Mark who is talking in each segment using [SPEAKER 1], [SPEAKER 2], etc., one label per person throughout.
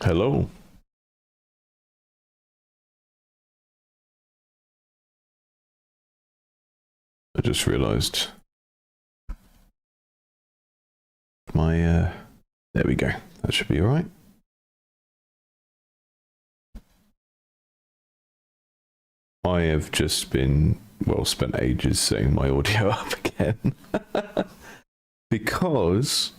[SPEAKER 1] Hello. I just realized my, there we go. That should be all right. I have just been, well, spent ages setting my audio up again. Because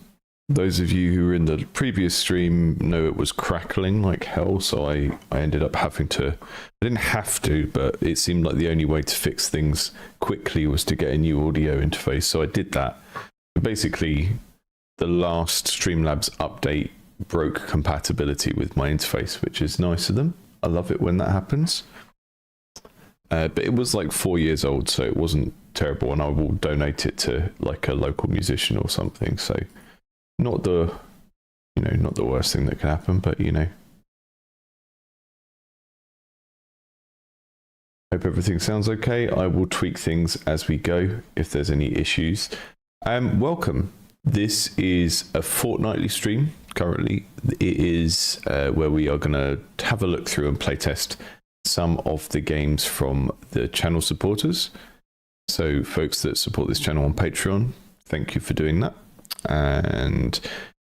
[SPEAKER 1] those of you who were in the previous stream know it was crackling like hell, so I ended up having to, I didn't have to, but it seemed like the only way to fix things quickly was to get a new audio interface, so I did that. Basically, the last Streamlabs update broke compatibility with my interface, which is nice of them. I love it when that happens. But it was like 4 years old, so it wasn't terrible, and I will donate it to like a local musician or something, so not the, you know, not the worst thing that can happen, but you know. Hope everything sounds okay. I will tweak things as we go if there's any issues. Welcome. This is a fortnightly stream currently. It is where we are going to have a look through and playtest some of the games from the channel supporters. So folks that support this channel on Patreon, thank you for doing that. And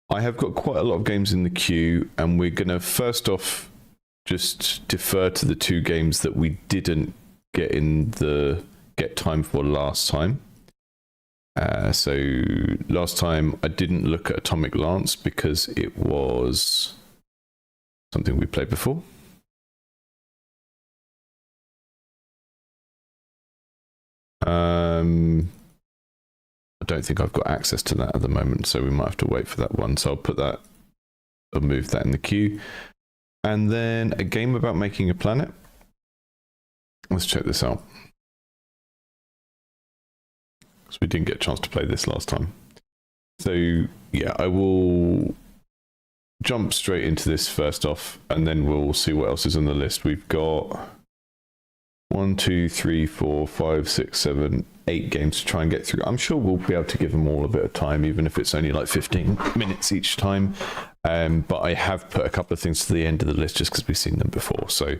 [SPEAKER 1] I have got quite a lot of games in the queue, and we're going to first off just defer to the two games that we didn't get time for last time. So last time I didn't look at Atomic Lance because it was something we played before. I don't think I've got access to that at the moment, so we might have to wait for that one. So I'll put that, I'll move that in the queue. And then a game about making a planet. Let's check this out. Because we didn't get a chance to play this last time. So yeah, I will jump straight into this first off, and then we'll see what else is on the list. We've got 1, 2, 3, 4, 5, 6, 7, 8 games to try and get through. I'm sure we'll be able to give them all a bit of time, even if it's only like 15 minutes each time. But I have put a couple of things to the end of the list just because we've seen them before. So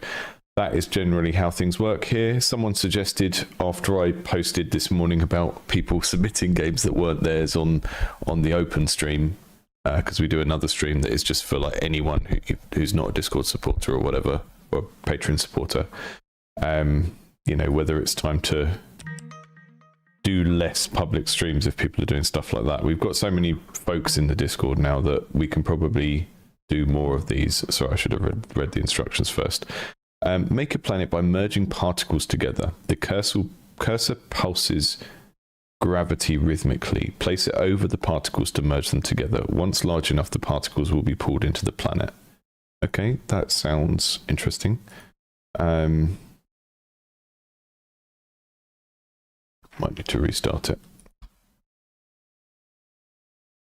[SPEAKER 1] that is generally how things work here. Someone suggested after I posted this morning about people submitting games that weren't theirs on the open stream, because we do another stream that is just for like anyone who's not a Discord supporter or whatever, or Patreon supporter. You know, whether it's time to do less public streams if people are doing stuff like that. We've got so many folks in the Discord now that we can probably do more of these. Sorry, I should have read the instructions first. Make a planet by merging particles together. The cursor pulses gravity rhythmically. Place it over the particles to merge them together. Once large enough, the particles will be pulled into the planet. Okay, that sounds interesting. Might need to restart it.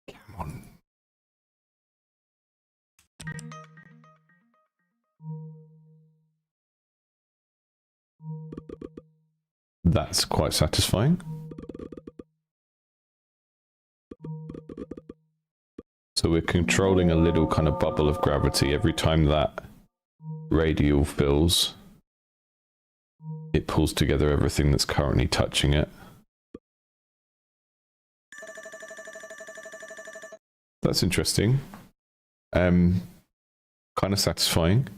[SPEAKER 1] Come on. That's quite satisfying. So we're controlling a little kind of bubble of gravity. Every time that radial fills, it pulls together everything that's currently touching it. That's interesting. Kind of satisfying.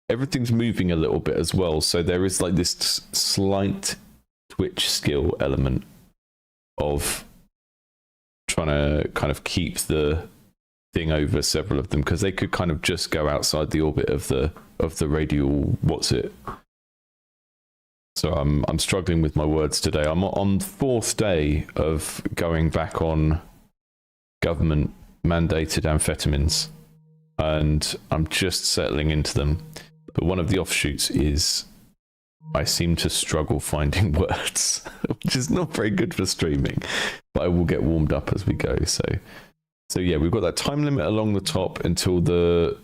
[SPEAKER 1] Everything's moving a little bit as well, so there is like this slight twitch skill element of trying to kind of keep the thing over several of them, because they could kind of just go outside the orbit of the radial So I'm struggling with my words today. I'm on the 4th day of going back on government mandated amphetamines, and I'm just settling into them. But one of the offshoots is I seem to struggle finding words, which is not very good for streaming, but I will get warmed up as we go. So yeah, we've got that time limit along the top until the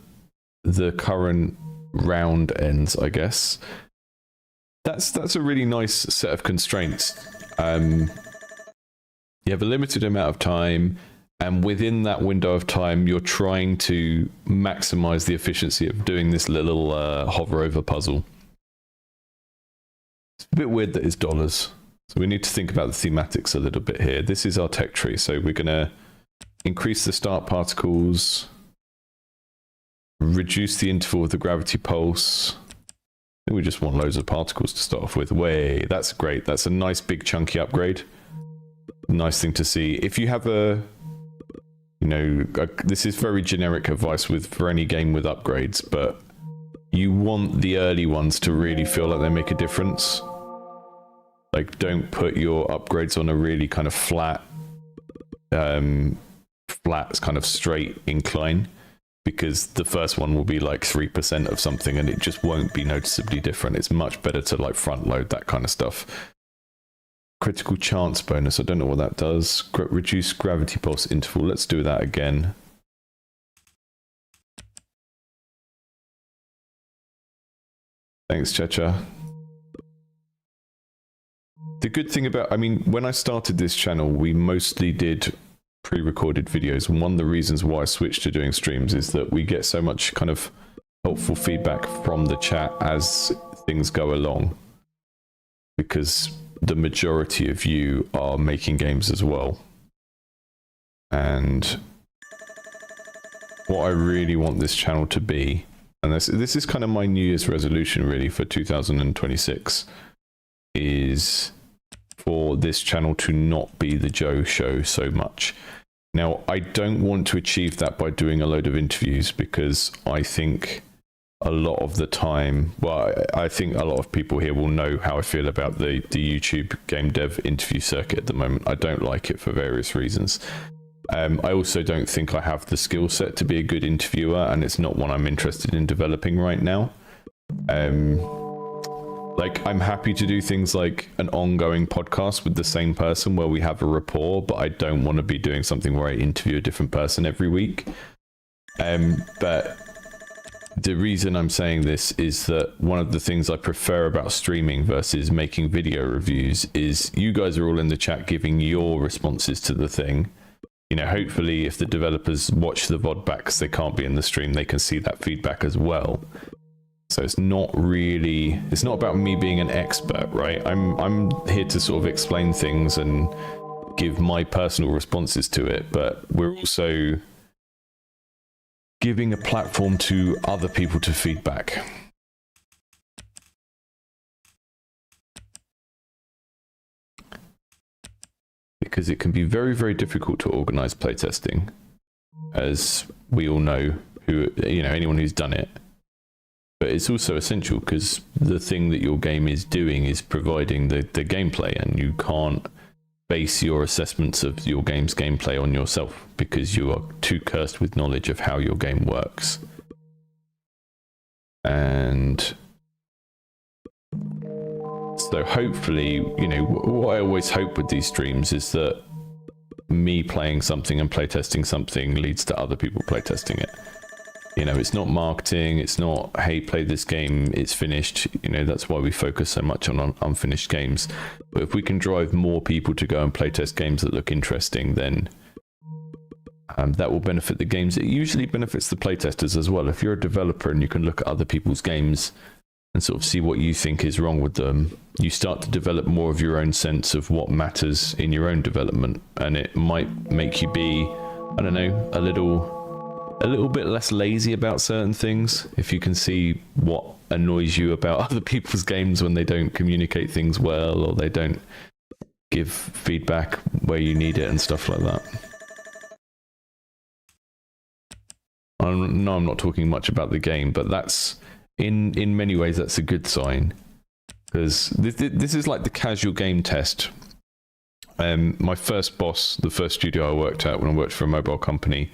[SPEAKER 1] current round ends, I guess. That's a really nice set of constraints. You have a limited amount of time. And within that window of time, you're trying to maximize the efficiency of doing this little hover over puzzle. It's a bit weird that it's dollars. So we need to think about the thematics a little bit here. This is our tech tree. So we're going to increase the start particles, reduce the interval of the gravity pulse. I think we just want loads of particles to start off with. Way, that's great. That's a nice big chunky upgrade. Nice thing to see. If you have a, you know, this is very generic advice for any game with upgrades, but you want the early ones to really feel like they make a difference. Like, don't put your upgrades on a really kind of flat kind of straight incline, because the first one will be like 3% of something and it just won't be noticeably different. It's much better to like front load that kind of stuff. Critical chance bonus, I don't know what that does. Reduce gravity pulse interval, let's do that again. Thanks, Checha. The good thing about, I mean, when I started this channel, we mostly did pre-recorded videos, and one of the reasons why I switched to doing streams is that we get so much kind of helpful feedback from the chat as things go along, because the majority of you are making games as well. And what I really want this channel to be, and this is kind of my New Year's resolution really for 2026, is for this channel to not be the Joe show so much. Now, I don't want to achieve that by doing a load of interviews, because I think a lot of the time, well, I think a lot of people here will know how I feel about the YouTube game dev interview circuit at the moment. I don't like it for various reasons. I also don't think I have the skill set to be a good interviewer, and it's not one I'm interested in developing right now. Like, I'm happy to do things like an ongoing podcast with the same person where we have a rapport, but I don't want to be doing something where I interview a different person every week. But the reason I'm saying this is that one of the things I prefer about streaming versus making video reviews is you guys are all in the chat giving your responses to the thing. You know, hopefully if the developers watch the VOD back because they can't be in the stream, they can see that feedback as well. So it's not about me being an expert, right? I'm here to sort of explain things and give my personal responses to it, but we're also giving a platform to other people to feedback. Because it can be very, very difficult to organize playtesting, as we all know, anyone who's done it. But it's also essential because the thing that your game is doing is providing the gameplay, and you can't base your assessments of your game's gameplay on yourself because you are too cursed with knowledge of how your game works. And so hopefully, what I always hope with these streams is that me playing something and playtesting something leads to other people playtesting it. It's not marketing, it's not, hey, play this game, it's finished. That's why we focus so much on unfinished games. But if we can drive more people to go and playtest games that look interesting, then that will benefit the games. It usually benefits the playtesters as well. If you're a developer and you can look at other people's games and sort of see what you think is wrong with them, you start to develop more of your own sense of what matters in your own development. And it might make you be, I don't know, a little bit less lazy about certain things if you can see what annoys you about other people's games when they don't communicate things well, or they don't give feedback where you need it and stuff like that. I'm not talking much about the game, but that's in many ways that's a good sign, because this is like the casual game test. My first boss, the first studio I worked at when I worked for a mobile company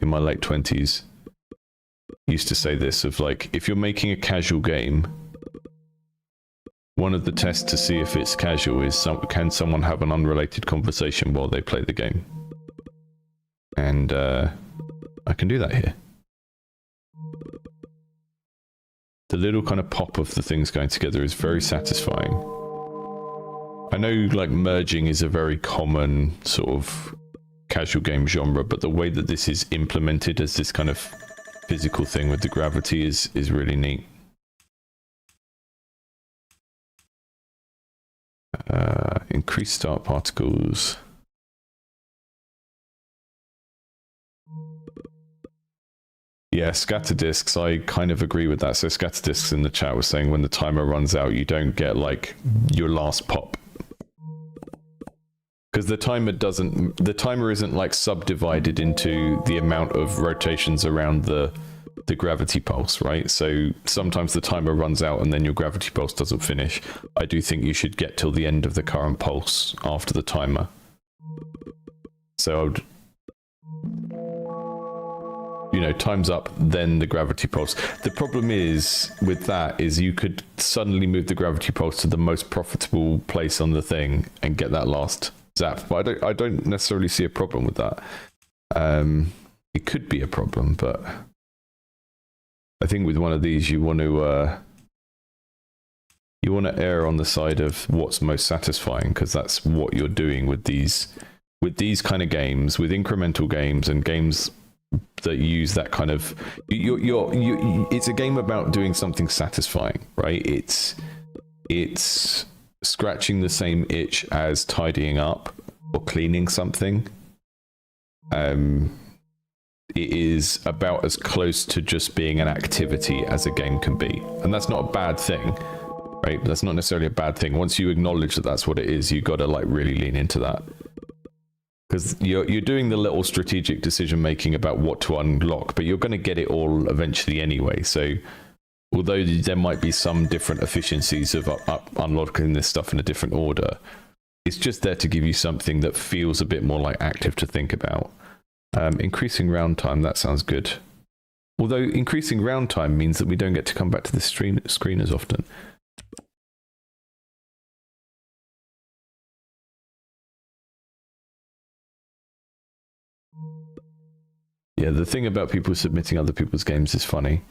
[SPEAKER 1] in my late 20s, used to say this of like, if you're making a casual game, one of the tests to see if it's casual is can someone have an unrelated conversation while they play the game? And I can do that here. The little kind of pop of the things going together is very satisfying. I know like merging is a very common sort of casual game genre, but the way that this is implemented as this kind of physical thing with the gravity is really neat. Increase start particles. Yeah, scatter disks, I kind of agree with that. So scatter disks in the chat was saying when the timer runs out, you don't get like your last pop. Because the timer isn't like subdivided into the amount of rotations around the gravity pulse, right? So sometimes the timer runs out and then your gravity pulse doesn't finish. I do think you should get till the end of the current pulse after the timer. So I'd, you know, time's up, then the gravity pulse. The problem is with that is you could suddenly move the gravity pulse to the most profitable place on the thing and get that last zap. But I don't necessarily see a problem with that. It could be a problem, but I think with one of these you want to err on the side of what's most satisfying, because that's what you're doing with these kind of games, with incremental games and games that use that kind of it's a game about doing something satisfying, right? It's scratching the same itch as tidying up or cleaning something. It is about as close to just being an activity as a game can be, and that's not a bad thing, right? That's not necessarily a bad thing. Once you acknowledge that that's what it is, you got to like really lean into that, because you're doing the little strategic decision making about what to unlock, but you're going to get it all eventually anyway. So although there might be some different efficiencies of unlocking this stuff in a different order, it's just there to give you something that feels a bit more like active to think about. Increasing round time, that sounds good. Although increasing round time means that we don't get to come back to the screen as often. Yeah, the thing about people submitting other people's games is funny.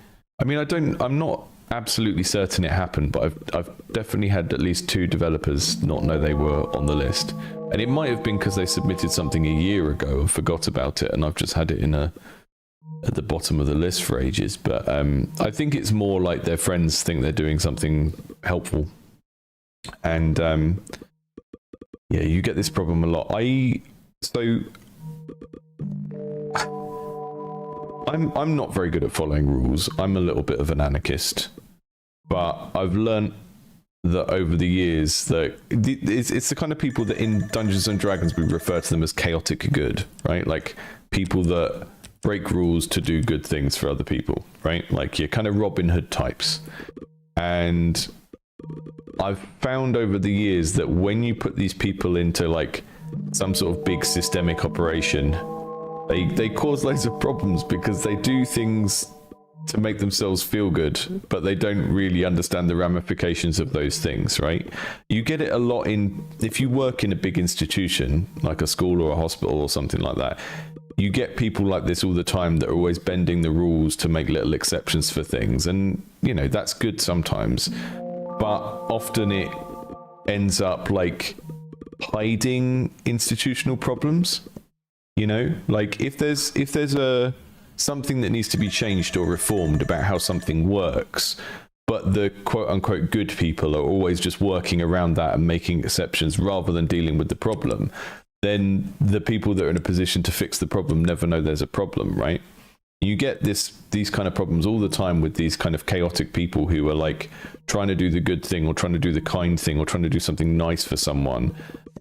[SPEAKER 1] I mean, I'm not absolutely certain it happened, but I've definitely had at least 2 developers not know they were on the list. And it might have been because they submitted something a year ago and forgot about it, and I've just had it at the bottom of the list for ages. But I think it's more like their friends think they're doing something helpful. And yeah, you get this problem a lot. I'm not very good at following rules. I'm a little bit of an anarchist, but I've learned that over the years that it's the kind of people that in Dungeons and Dragons we refer to them as chaotic good, right? Like people that break rules to do good things for other people, right? Like you're kind of Robin Hood types. And I've found over the years that when you put these people into like some sort of big systemic operation, they cause loads of problems because they do things to make themselves feel good, but they don't really understand the ramifications of those things, right? You get it a lot if you work in a big institution, like a school or a hospital or something like that, you get people like this all the time that are always bending the rules to make little exceptions for things. And, you know, that's good sometimes, but often it ends up like hiding institutional problems. You know, like if there's something that needs to be changed or reformed about how something works, but the quote-unquote good people are always just working around that and making exceptions rather than dealing with the problem, then the people that are in a position to fix the problem never know there's a problem, right? You get these kind of problems all the time with these kind of chaotic people who are like trying to do the good thing or trying to do the kind thing or trying to do something nice for someone,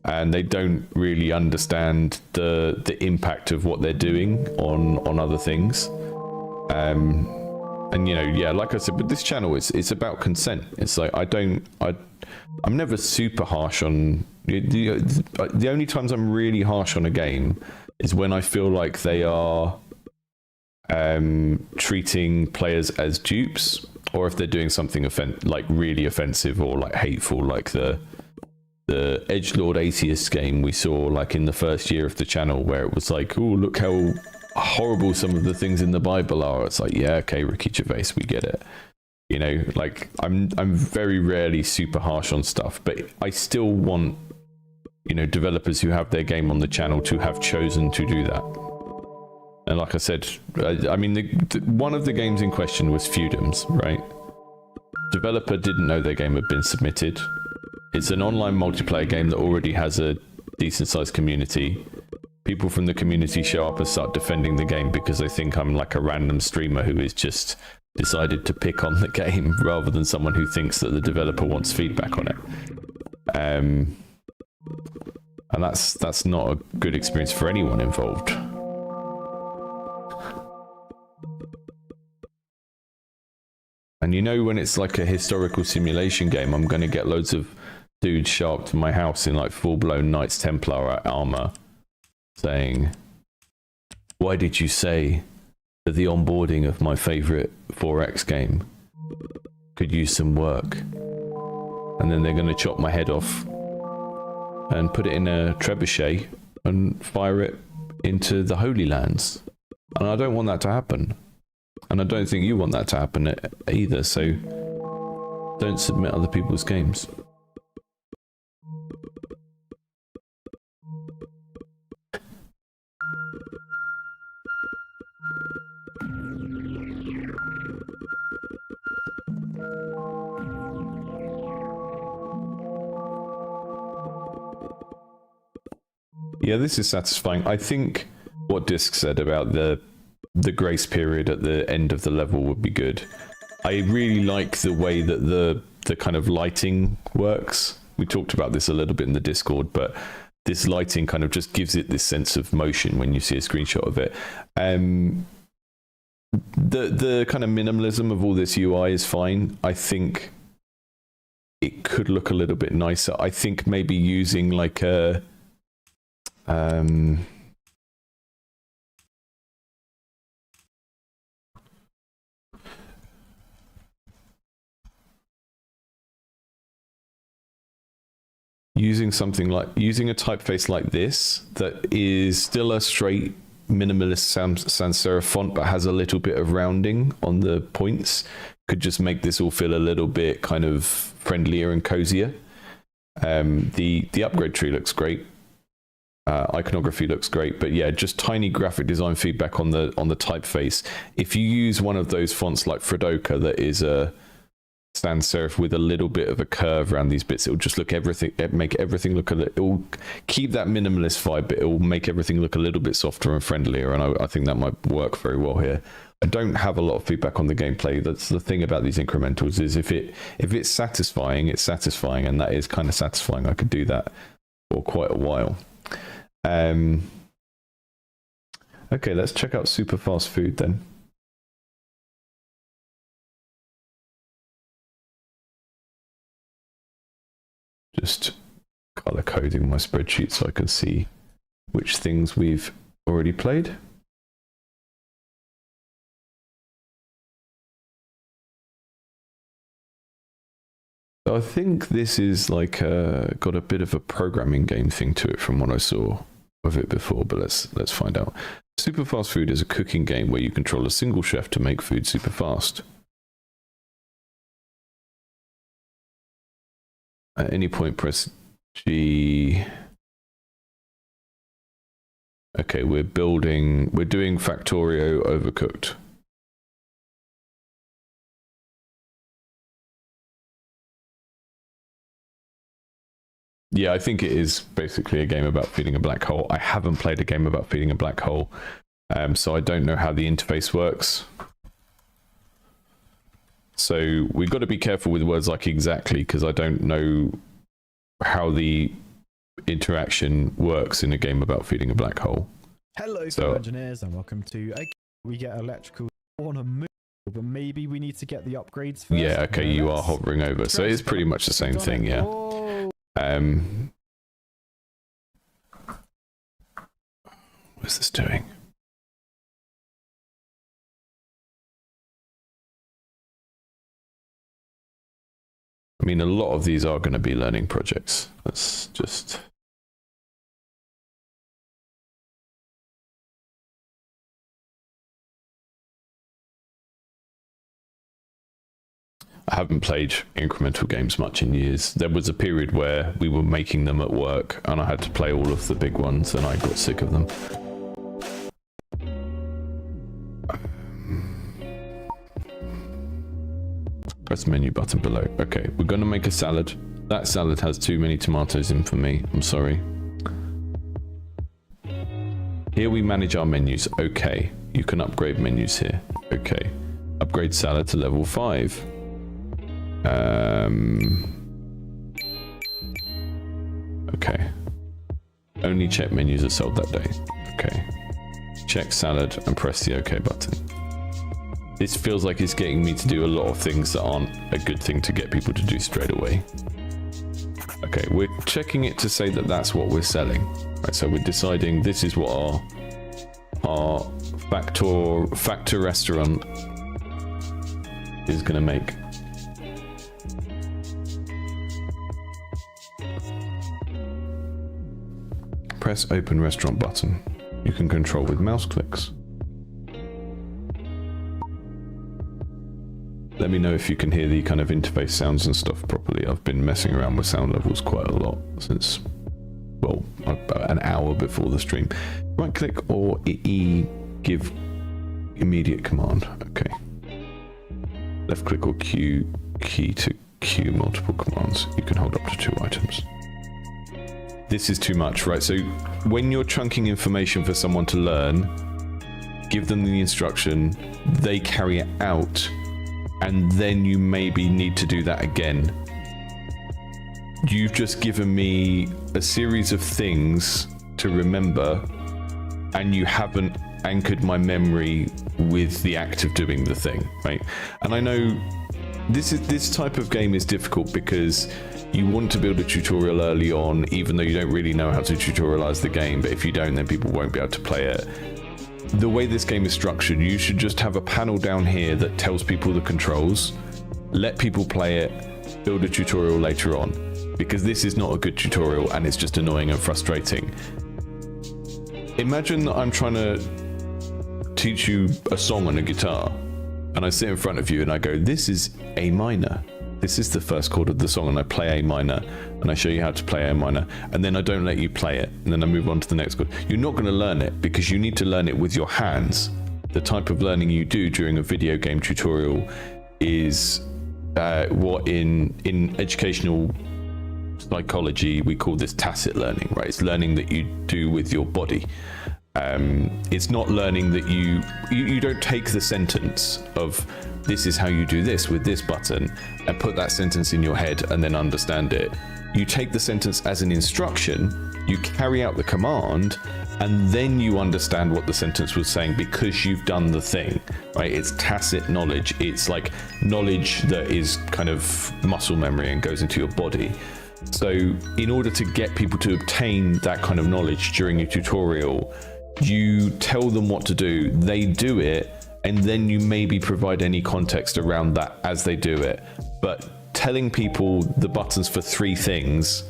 [SPEAKER 1] and they don't really understand the impact of what they're doing on other things. And you know, yeah, like I said, with this channel, it's about consent. It's like I'm never super harsh on the only times I'm really harsh on a game is when I feel like they are treating players as dupes, or if they're doing something like really offensive or like hateful, like the edgelord atheist game we saw like in the first year of the channel, where it was like, oh, look how horrible some of the things in the Bible are. It's like, yeah, okay, Ricky Gervais, we get it. You know, like I'm very rarely super harsh on stuff, but I still want, you know, developers who have their game on the channel to have chosen to do that. And like I said, I mean, one of the games in question was Feudums, right? Developer didn't know their game had been submitted. It's an online multiplayer game that already has a decent sized community. People from the community show up and start defending the game because they think I'm like a random streamer who is just decided to pick on the game rather than someone who thinks that the developer wants feedback on it. And that's not a good experience for anyone involved. And you know, when it's like a historical simulation game, I'm going to get loads of dudes show up to my house in like full-blown Knights Templar armor saying, why did you say that the onboarding of my favorite 4X game could use some work? And then they're going to chop my head off and put it in a trebuchet and fire it into the Holy Lands. And I don't want that to happen. And I don't think you want that to happen either, so don't submit other people's games. Yeah, this is satisfying. I think what Disc said about the grace period at the end of the level would be good. I really like the way that the kind of lighting works. We talked about this a little bit in the Discord, but this lighting kind of just gives it this sense of motion when you see a screenshot of it. The kind of minimalism of all this UI is fine. I think it could look a little bit nicer. I think maybe using like a using something like using a typeface like this that is still a straight minimalist sans serif font but has a little bit of rounding on the points could just make this all feel a little bit kind of friendlier and cozier. The upgrade tree looks great. Iconography looks great, but yeah, just tiny graphic design feedback on the typeface. If you use one of those fonts like Fredoka that is a sans serif with a little bit of a curve around these bits, it'll just make everything look a little, it'll keep that minimalist vibe, but it'll make everything look a little bit softer and friendlier, and I think that might work very well here. I don't have a lot of feedback on the gameplay. That's the thing about these incrementals, is if it's satisfying, it's satisfying, and that is kind of satisfying. I could do that for quite a while. Okay, let's check out super fast food then. Just color coding my spreadsheet so I can see which things we've already played. So I think this is like got a bit of a programming game thing to it from what I saw of it before, but let's find out. Super fast food is a cooking game where you control a single chef to make food super fast. At any point, press G. Okay, we're doing Factorio Overcooked. Yeah, I think it is basically a game about feeding a black hole. I haven't played a game about feeding a black hole, so I don't know how the interface works. So we've got to be careful with words like exactly, because I don't know how the interaction works in a game about feeding a black hole.
[SPEAKER 2] Hello, fellow engineers, and welcome to We Get Electrical on a Move, but maybe we need to get the upgrades first.
[SPEAKER 1] Yeah, okay, you are hovering over, so it's pretty much the same thing, yeah. What is this doing? I mean, a lot of these are going to be learning projects. Let's just... I haven't played incremental games much in years. There was a period where we were making them at work and I had to play all of the big ones and I got sick of them. Press the menu button below. Okay, we're going to make a salad. That salad has too many tomatoes in for me. I'm sorry. Here we manage our menus. Okay, you can upgrade menus here. Okay, upgrade salad to level 5. Okay. Only check menus are sold that day. Okay. Check salad and press the OK button. This feels like it's getting me to do a lot of things that aren't a good thing to get people to do straight away. Okay, we're checking it to say that that's what we're selling. Right, so we're deciding this is what our factor restaurant is going to make. Press open restaurant button. You can control with mouse clicks. Let me know if you can hear the kind of interface sounds and stuff properly. I've been messing around with sound levels quite a lot since, well, about an hour before the stream. Right click or give immediate command. Okay. Left click or Q key to queue multiple commands. You can hold up to 2 items. This is too much, right? So when you're chunking information for someone to learn, give them the instruction, they carry it out, and then you maybe need to do that again. You've just given me a series of things to remember, and you haven't anchored my memory with the act of doing the thing, right? And I know this type of game is difficult because you want to build a tutorial early on, even though you don't really know how to tutorialize the game, but if you don't, then people won't be able to play it. The way this game is structured, you should just have a panel down here that tells people the controls, let people play it, build a tutorial later on, because this is not a good tutorial and it's just annoying and frustrating. Imagine that I'm trying to teach you a song on a guitar and I sit in front of you and I go, this is A minor. This is the first chord of the song, and I play A minor, and I show you how to play A minor, and then I don't let you play it, and then I move on to the next chord. You're not going to learn it because you need to learn it with your hands. The type of learning you do during a video game tutorial is what in educational psychology we call this tacit learning, right? It's learning that you do with your body. It's not learning that you don't take the sentence of this is how you do this with this button and put that sentence in your head and then understand it. You take the sentence as an instruction, you carry out the command, and then you understand what the sentence was saying because you've done the thing, right? It's tacit knowledge. It's like knowledge that is kind of muscle memory and goes into your body. So in order to get people to obtain that kind of knowledge during a tutorial, you tell them what to do, they do it, and then you maybe provide any context around that as they do it. But telling people the buttons for 3 things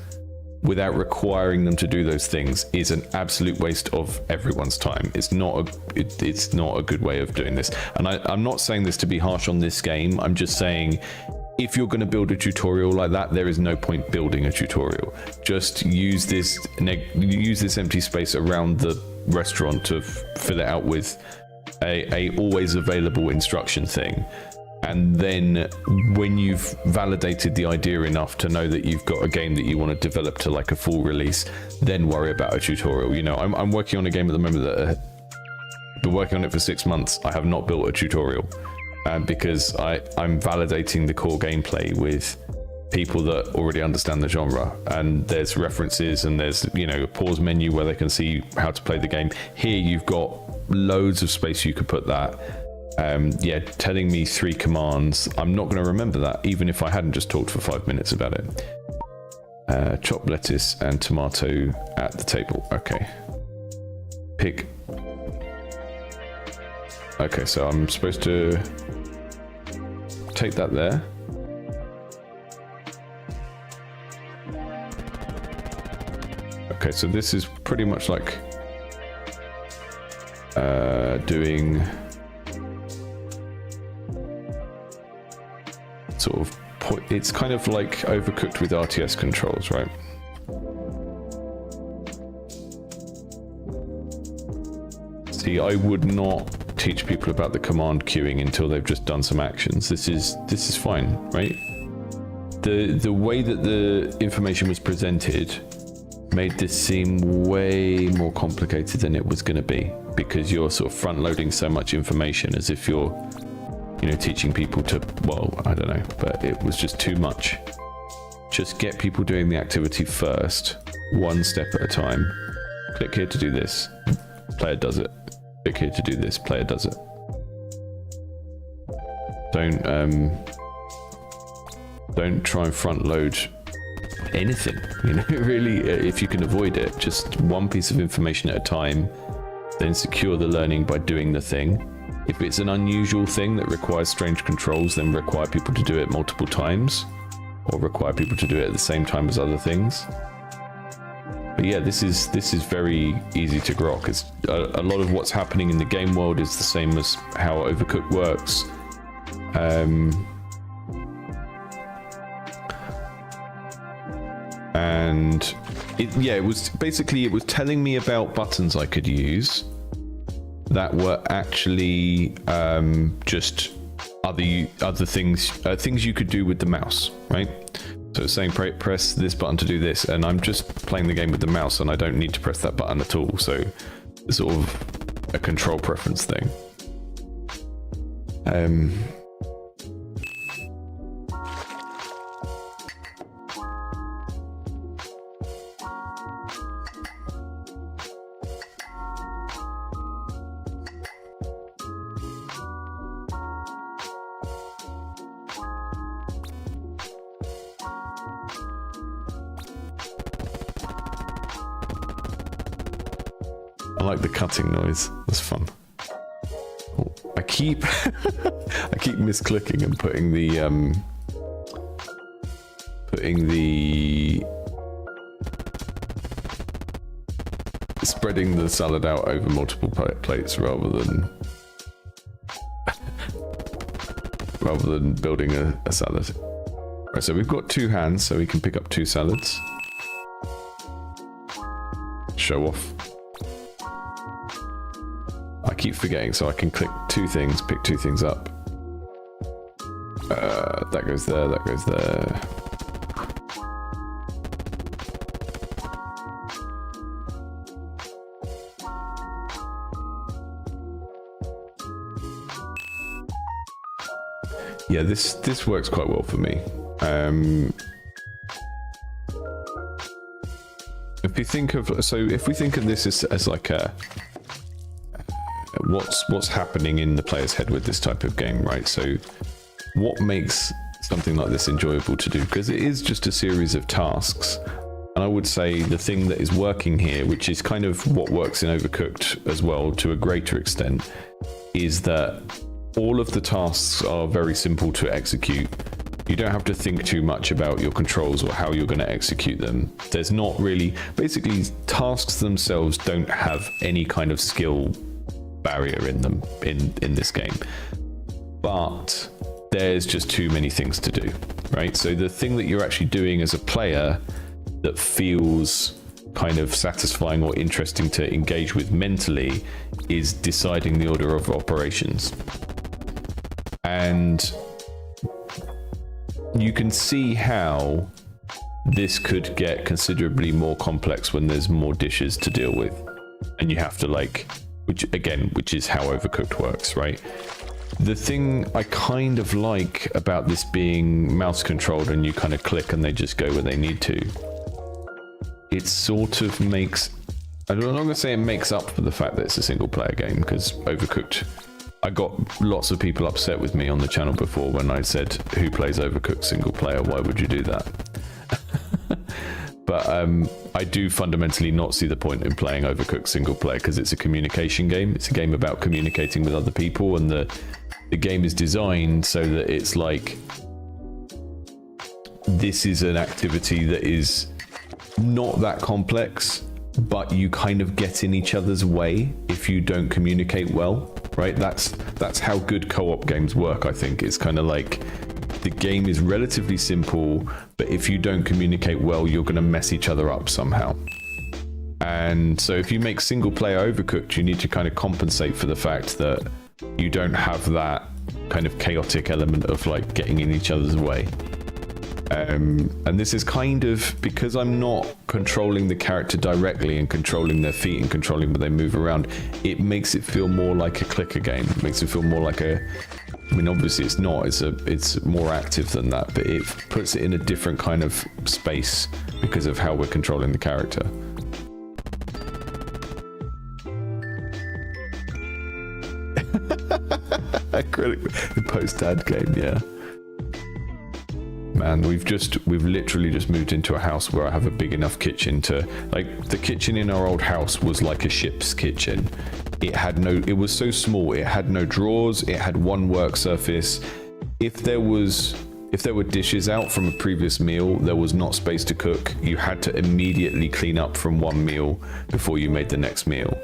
[SPEAKER 1] without requiring them to do those things is an absolute waste of everyone's time. It's not a good way of doing this. And I'm not saying this to be harsh on this game. I'm just saying if you're going to build a tutorial like that, there is no point building a tutorial. Just use this empty space around the restaurant to fill it out with a always available instruction thing, and then when you've validated the idea enough to know that you've got a game that you want to develop to like a full release, then worry about a tutorial. You know, I'm working on a game at the moment that I've been working on it for 6 months. I have not built a tutorial because I'm validating the core gameplay with people that already understand the genre, and there's references and there's, you know, a pause menu where they can see how to play the game. Here you've got loads of space you could put that. Yeah, telling me 3 commands, I'm not going to remember that even if I hadn't just talked for 5 minutes about it. Chop lettuce and tomato at the table. Okay, pick. Okay, so I'm supposed to take that there. Okay, so this is pretty much like sort of it's kind of like Overcooked with RTS controls, right? See, I would not teach people about the command queuing until they've just done some actions. This is fine, right? The way that the information was presented made this seem way more complicated than it was going to be, because you're sort of front loading so much information as if you're, you know, teaching people to, well, I don't know, but it was just too much. Just get people doing the activity first, one step at a time. Click here to do this, player does it. Click here to do this, player does it. Don't try and front load anything, you know, really, if you can avoid it. Just one piece of information at a time, then secure the learning by doing the thing. If it's an unusual thing that requires strange controls, then require people to do it multiple times, or require people to do it at the same time as other things. But yeah, this is very easy to grok. It's a lot of what's happening in the game world is the same as how Overcooked works. And it was basically, it was telling me about buttons I could use that were actually just other things you could do with the mouse, right? So it's saying press this button to do this, and I'm just playing the game with the mouse and I don't need to press that button at all. So it's sort of a control preference thing. I like the cutting noise. That's fun. Oh, I keep I keep misclicking and putting spreading the salad out over multiple plates rather than building a salad. Right, so we've got 2 hands, so we can pick up 2 salads. Show off. I keep forgetting, so I can click 2 things, pick 2 things up. That goes there, that goes there. Yeah, this works quite well for me. If we think of this as like a what's happening in the player's head with this type of game, right? So what makes something like this enjoyable to do? Because it is just a series of tasks, and I would say the thing that is working here, which is kind of what works in Overcooked as well to a greater extent, is that all of the tasks are very simple to execute. You don't have to think too much about your controls or how you're going to execute them. There's not really, basically tasks themselves don't have any kind of skill barrier in them in this game, but there's just too many things to do, right? So the thing that you're actually doing as a player that feels kind of satisfying or interesting to engage with mentally is deciding the order of operations. And you can see how this could get considerably more complex when there's more dishes to deal with, and you have to which is how Overcooked works, right? The thing I kind of like about this being mouse controlled and you kind of click and they just go where they need to, it sort of makes, I'm not going to say it makes up for the fact that it's a single player game, because Overcooked, I got lots of people upset with me on the channel before when I said, who plays Overcooked single player? Why would you do that? But I do fundamentally not see the point in playing Overcooked single player, because it's a communication game. It's a game about communicating with other people, and the game is designed so that it's like, this is an activity that is not that complex, but you kind of get in each other's way if you don't communicate well, right? That's how good co-op games work, I think. It's kind of like, the game is relatively simple, but if you don't communicate well, you're going to mess each other up somehow. And so if you make single player Overcooked, you need to kind of compensate for the fact that you don't have that kind of chaotic element of like getting in each other's way. And this is kind of, because I'm not controlling the character directly and controlling their feet and controlling where they move around, it makes it feel more like a clicker game. It makes it feel more like a, I mean, obviously it's not, it's more active than that, but it puts it in a different kind of space because of how we're controlling the character. The post-dad game, yeah. Man, we've literally just moved into a house where I have a big enough kitchen to, like, the kitchen in our old house was like a ship's kitchen. It was so small, it had no drawers, it had one work surface. If there were dishes out from a previous meal, there was not space to cook. You had to immediately clean up from one meal before you made the next meal.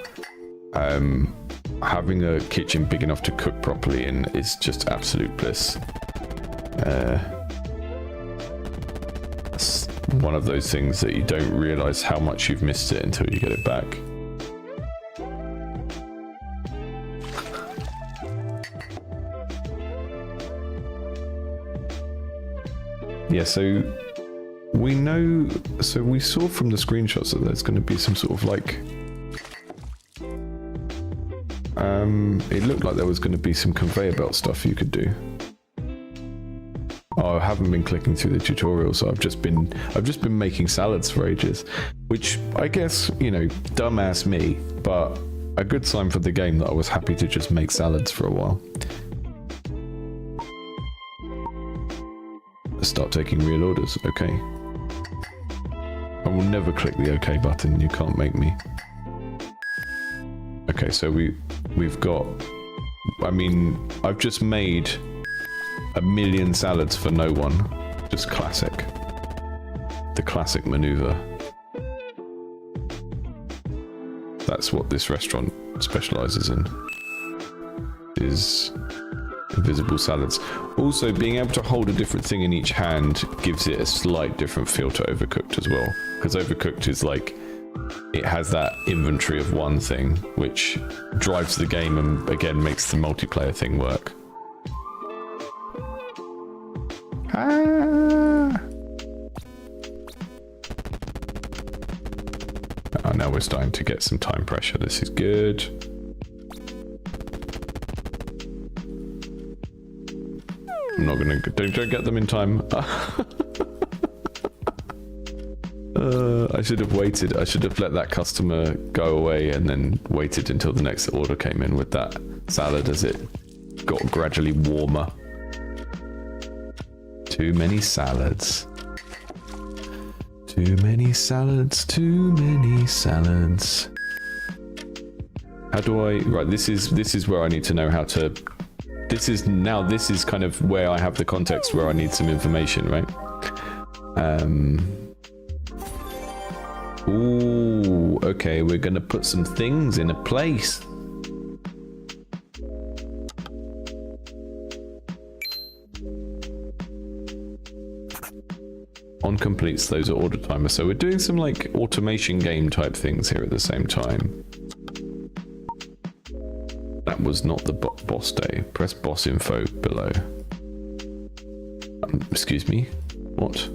[SPEAKER 1] Having a kitchen big enough to cook properly in is just absolute bliss. It's one of those things that you don't realize how much you've missed it until you get it back. Yeah, so we saw from the screenshots that there's going to be some sort of like, it looked like there was going to be some conveyor belt stuff you could do. Oh, I haven't been clicking through the tutorial, so I've just been making salads for ages, which I guess, you know, dumbass me, but a good sign for the game that I was happy to just make salads for a while. Start taking real orders, okay. I will never click the OK button, you can't make me. Okay, so we've got, I mean, I've just made 1,000,000 salads for no one. Just classic. The classic maneuver. That's what this restaurant specializes in. Is invisible salads. Also, being able to hold a different thing in each hand gives it a slight different feel to Overcooked as well. Because Overcooked is like, it has that inventory of one thing, which drives the game and again makes the multiplayer thing work. Oh, now we're starting to get some time pressure. This is good. I'm not gonna, don't get them in time. I should have waited. I should have let that customer go away and then waited until the next order came in with that salad as it got gradually warmer. Too many salads. Too many salads, too many salads. How do I, right, this is where I need to know how to, this is kind of where I have the context where I need some information, right? Ooh, okay, we're gonna put some things in a place. On completes, those are order timers. So we're doing some like automation game type things here at the same time. That was not the boss day. Press boss info below. Excuse me, what?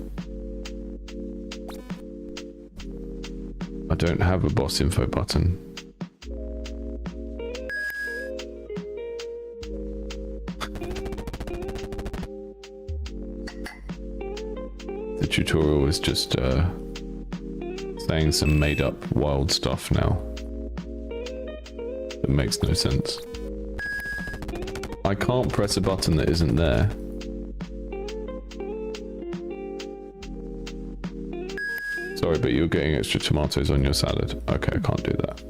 [SPEAKER 1] I don't have a boss info button. The tutorial is just saying some made up wild stuff now. It makes no sense. I can't press a button that isn't there. Sorry, but you're getting extra tomatoes on your salad. Okay, I can't do that.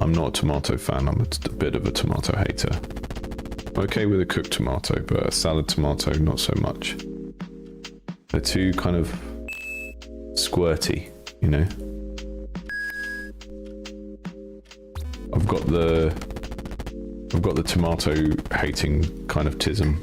[SPEAKER 1] I'm not a tomato fan, I'm a bit of a tomato hater. I'm okay with a cooked tomato, but a salad tomato, not so much. They're too kind of squirty, you know? I've got the I've got the tomato hating kind of tism.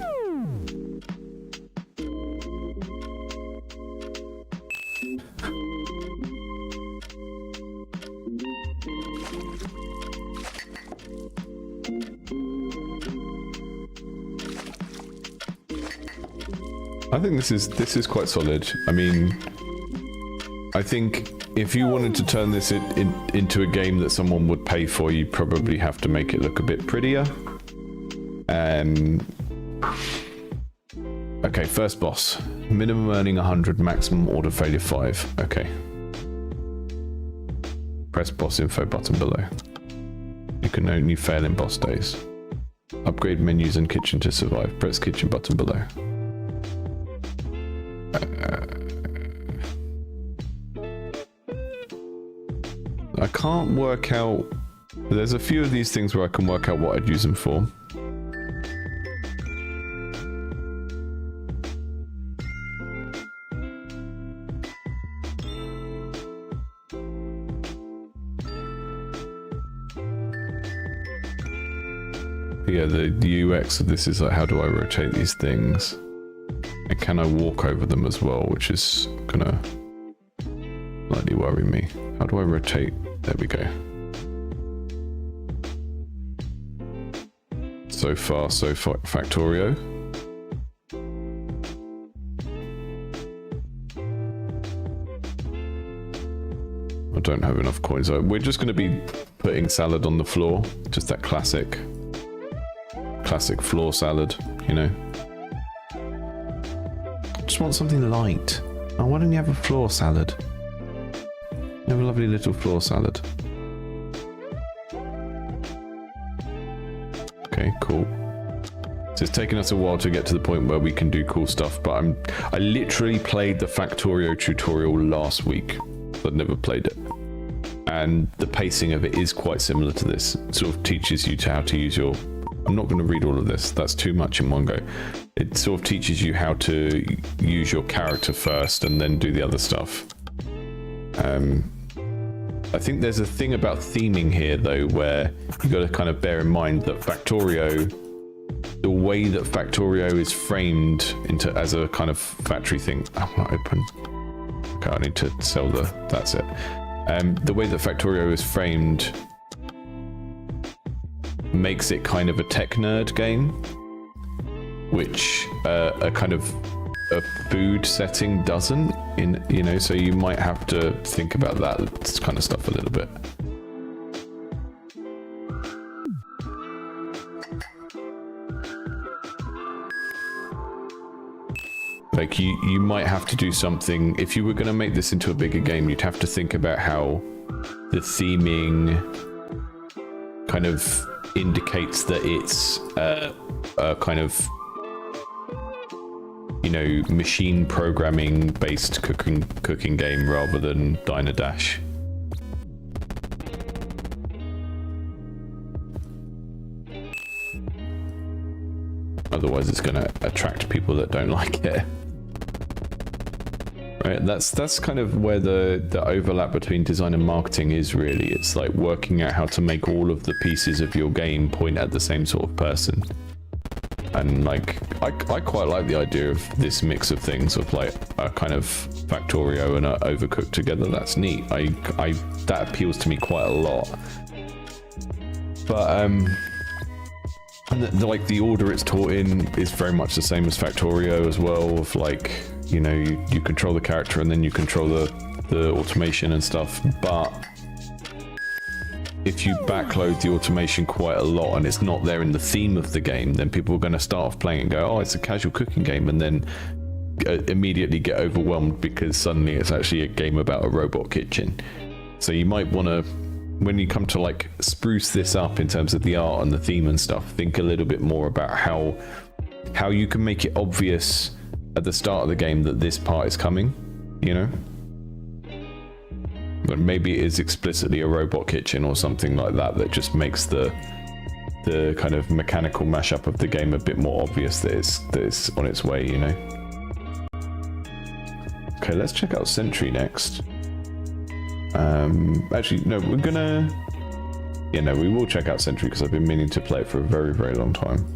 [SPEAKER 1] I think this is quite solid. I mean, I think if you wanted to turn this into a game that someone would pay for, you'd probably have to make it look a bit prettier. Okay, first boss. Minimum earning 100, maximum order failure 5. Okay. Press boss info button below. You can only fail in boss days. Upgrade menus and kitchen to survive. Press kitchen button below. I can't work out... There's a few of these things where I can work out what I'd use them for. Yeah, the UX of this is like, how do I rotate these things? And can I walk over them as well, which is gonna slightly worry me. How do I rotate? There we go. So far, Factorio. I don't have enough coins. We're just going to be putting salad on the floor. Just that classic floor salad, you know. Just want something light. Oh, why don't you have a floor salad? You have a lovely little floor salad. Okay, cool. So it's taken us a while to get to the point where we can do cool stuff, but I literally played the Factorio tutorial last week, but never played it. And the pacing of it is quite similar to this. It sort of teaches you how to use your... I'm not going to read all of this, that's too much in one go. It sort of teaches you how to use your character first and then do the other stuff. I think there's a thing about theming here though, where you've got to kind of bear in mind that Factorio, the way that Factorio is framed as a kind of factory thing. I'm not open. Okay, I need to sell that's it. The way that Factorio is framed makes it kind of a tech nerd game, which a kind of a food setting doesn't, you know, so you might have to think about that kind of stuff a little bit. Like you might have to do something, if you were going to make this into a bigger game, you'd have to think about how the theming kind of indicates that it's a kind of, you know, machine programming based cooking game rather than Diner Dash. Otherwise it's going to attract people that don't like it. Right, that's kind of where the overlap between design and marketing is really. It's like working out how to make all of the pieces of your game point at the same sort of person. And like, I quite like the idea of this mix of things, of like a kind of Factorio and a Overcooked together. That's neat. That appeals to me quite a lot. But and like the order it's taught in is very much the same as Factorio as well, of like, you know, you control the character and then you control the automation and stuff. But if you backload the automation quite a lot and it's not there in the theme of the game, then people are going to start off playing and go, oh, it's a casual cooking game, and then immediately get overwhelmed because suddenly it's actually a game about a robot kitchen. So you might want to, when you come to like spruce this up in terms of the art and the theme and stuff, think a little bit more about how you can make it obvious at the start of the game that this part is coming, you know? But maybe it is explicitly a robot kitchen or something like that that just makes the kind of mechanical mashup of the game a bit more obvious that it's on its way, you know? Okay, let's check out Sentry next. Actually, no, we're gonna Yeah, no, we will check out Sentry because I've been meaning to play it for a very, very long time.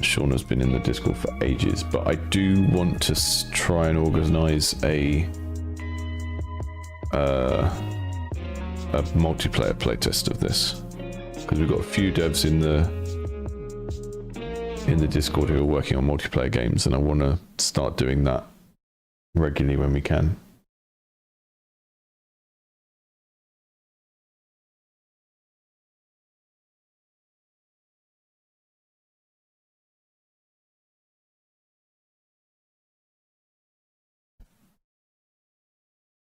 [SPEAKER 1] Sean has been in the Discord for ages, but I do want to try and organise a multiplayer playtest of this, because we've got a few devs in the Discord who are working on multiplayer games, and I want to start doing that regularly when we can.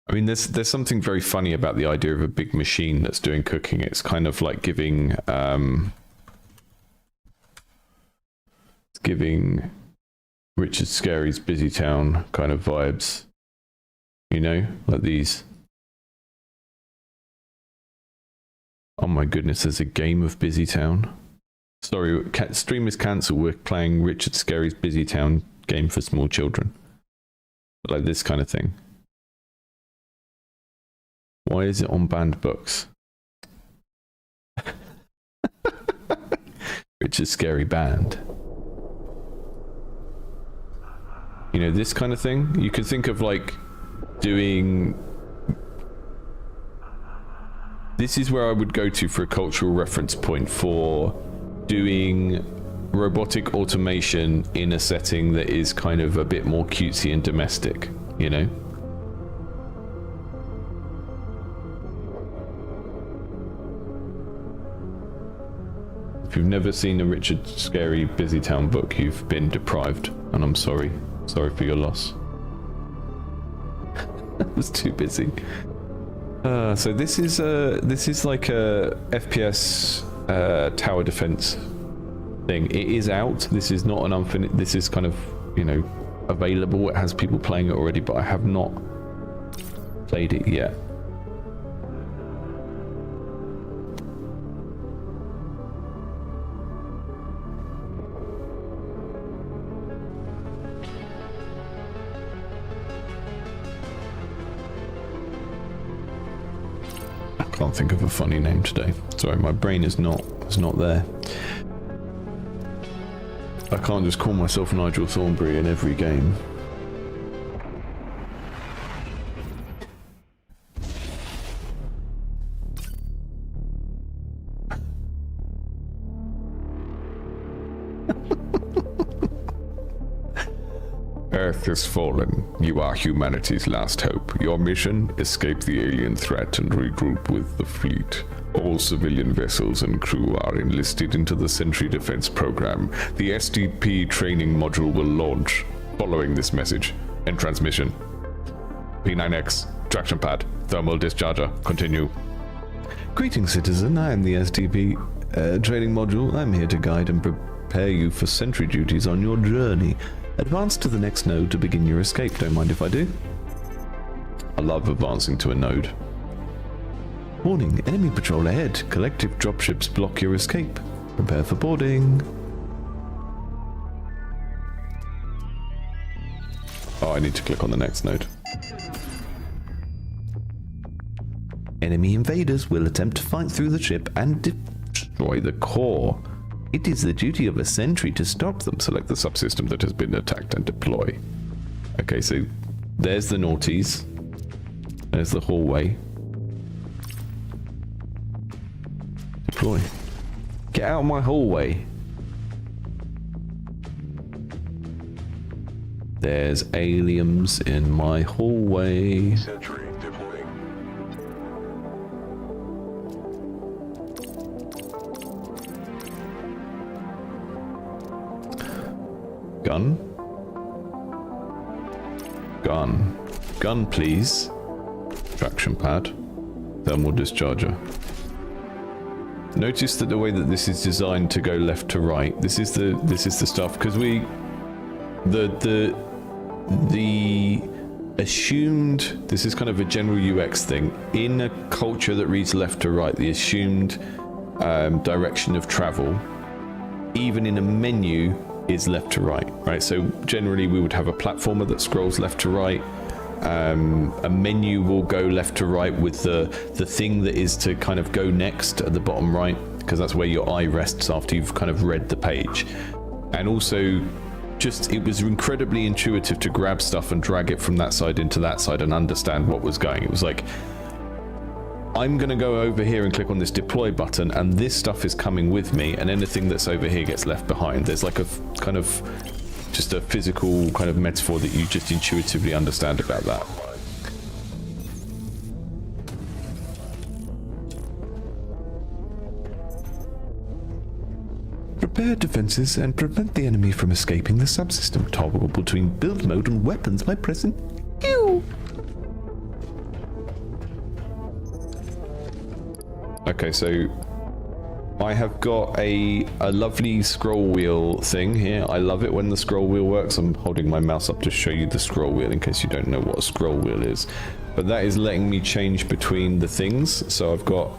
[SPEAKER 1] I mean, there's something very funny about the idea of a big machine that's doing cooking. It's kind of like giving Richard Scarry's Busy Town kind of vibes, you know, like these. Oh my goodness, there's a game of Busy Town. Sorry, stream is cancelled. We're playing Richard Scarry's Busy Town game for small children. Like this kind of thing. Why is it on banned books? Richard Scary banned. You know, this kind of thing. You can think of like doing... This is where I would go to for a cultural reference point for doing robotic automation in a setting that is kind of a bit more cutesy and domestic, you know? If you've never seen a Richard Scary Busy Town book, you've been deprived, and I'm sorry. Sorry for your loss. I was too busy. So this is like a FPS tower defense thing. It is out. This is not an unfinished. This is kind of, you know, available. It has people playing it already, but I have not played it yet. Can't think of a funny name today. Sorry, my brain is not there. I can't just call myself Nigel Thornberry in every game. Earth has fallen. You are humanity's last hope. Your mission? Escape the alien threat and regroup with the fleet. All civilian vessels and crew are enlisted into the Sentry defense program. The SDP training module will launch. Following this message. End transmission. P9X. Traction pad. Thermal discharger. Continue. Greetings, citizen. I am the SDP training module. I'm here to guide and prepare you for Sentry duties on your journey. Advance to the next node to begin your escape. Don't mind if I do. I love advancing to a node. Warning, enemy patrol ahead. Collective dropships block your escape. Prepare for boarding. Oh, I need to click on the next node. Enemy invaders will attempt to fight through the ship and destroy the core. It is the duty of a sentry to stop them. Select the subsystem that has been attacked and deploy. Okay, so there's the naughties. There's the hallway. Deploy. Get out of my hallway. There's aliens in my hallway.
[SPEAKER 3] Sentry deploying.
[SPEAKER 1] Gun. Gun. Gun, please. Traction pad. Thermal discharger. Notice that the way that this is designed to go left to right. This is the stuff because the assumed, this is kind of a general UX thing in a culture that reads left to right. The assumed direction of travel, even in a menu, is left to right, right? So generally we would have a platformer that scrolls left to right. a menu will go left to right with the thing that is to kind of go next at the bottom right, because that's where your eye rests after you've kind of read the page. And also, just it was incredibly intuitive to grab stuff and drag it from that side into that side and understand what was going. It was like, I'm going to go over here and click on this deploy button, and this stuff is coming with me, and anything that's over here gets left behind. There's like a kind of just a physical kind of metaphor that you just intuitively understand about that. Prepare defenses and prevent the enemy from escaping the subsystem. Toggle between build mode and weapons by pressing Q. Okay, so I have got a lovely scroll wheel thing here. I love it when the scroll wheel works. I'm holding my mouse up to show you the scroll wheel in case you don't know what a scroll wheel is. But that is letting me change between the things. So I've got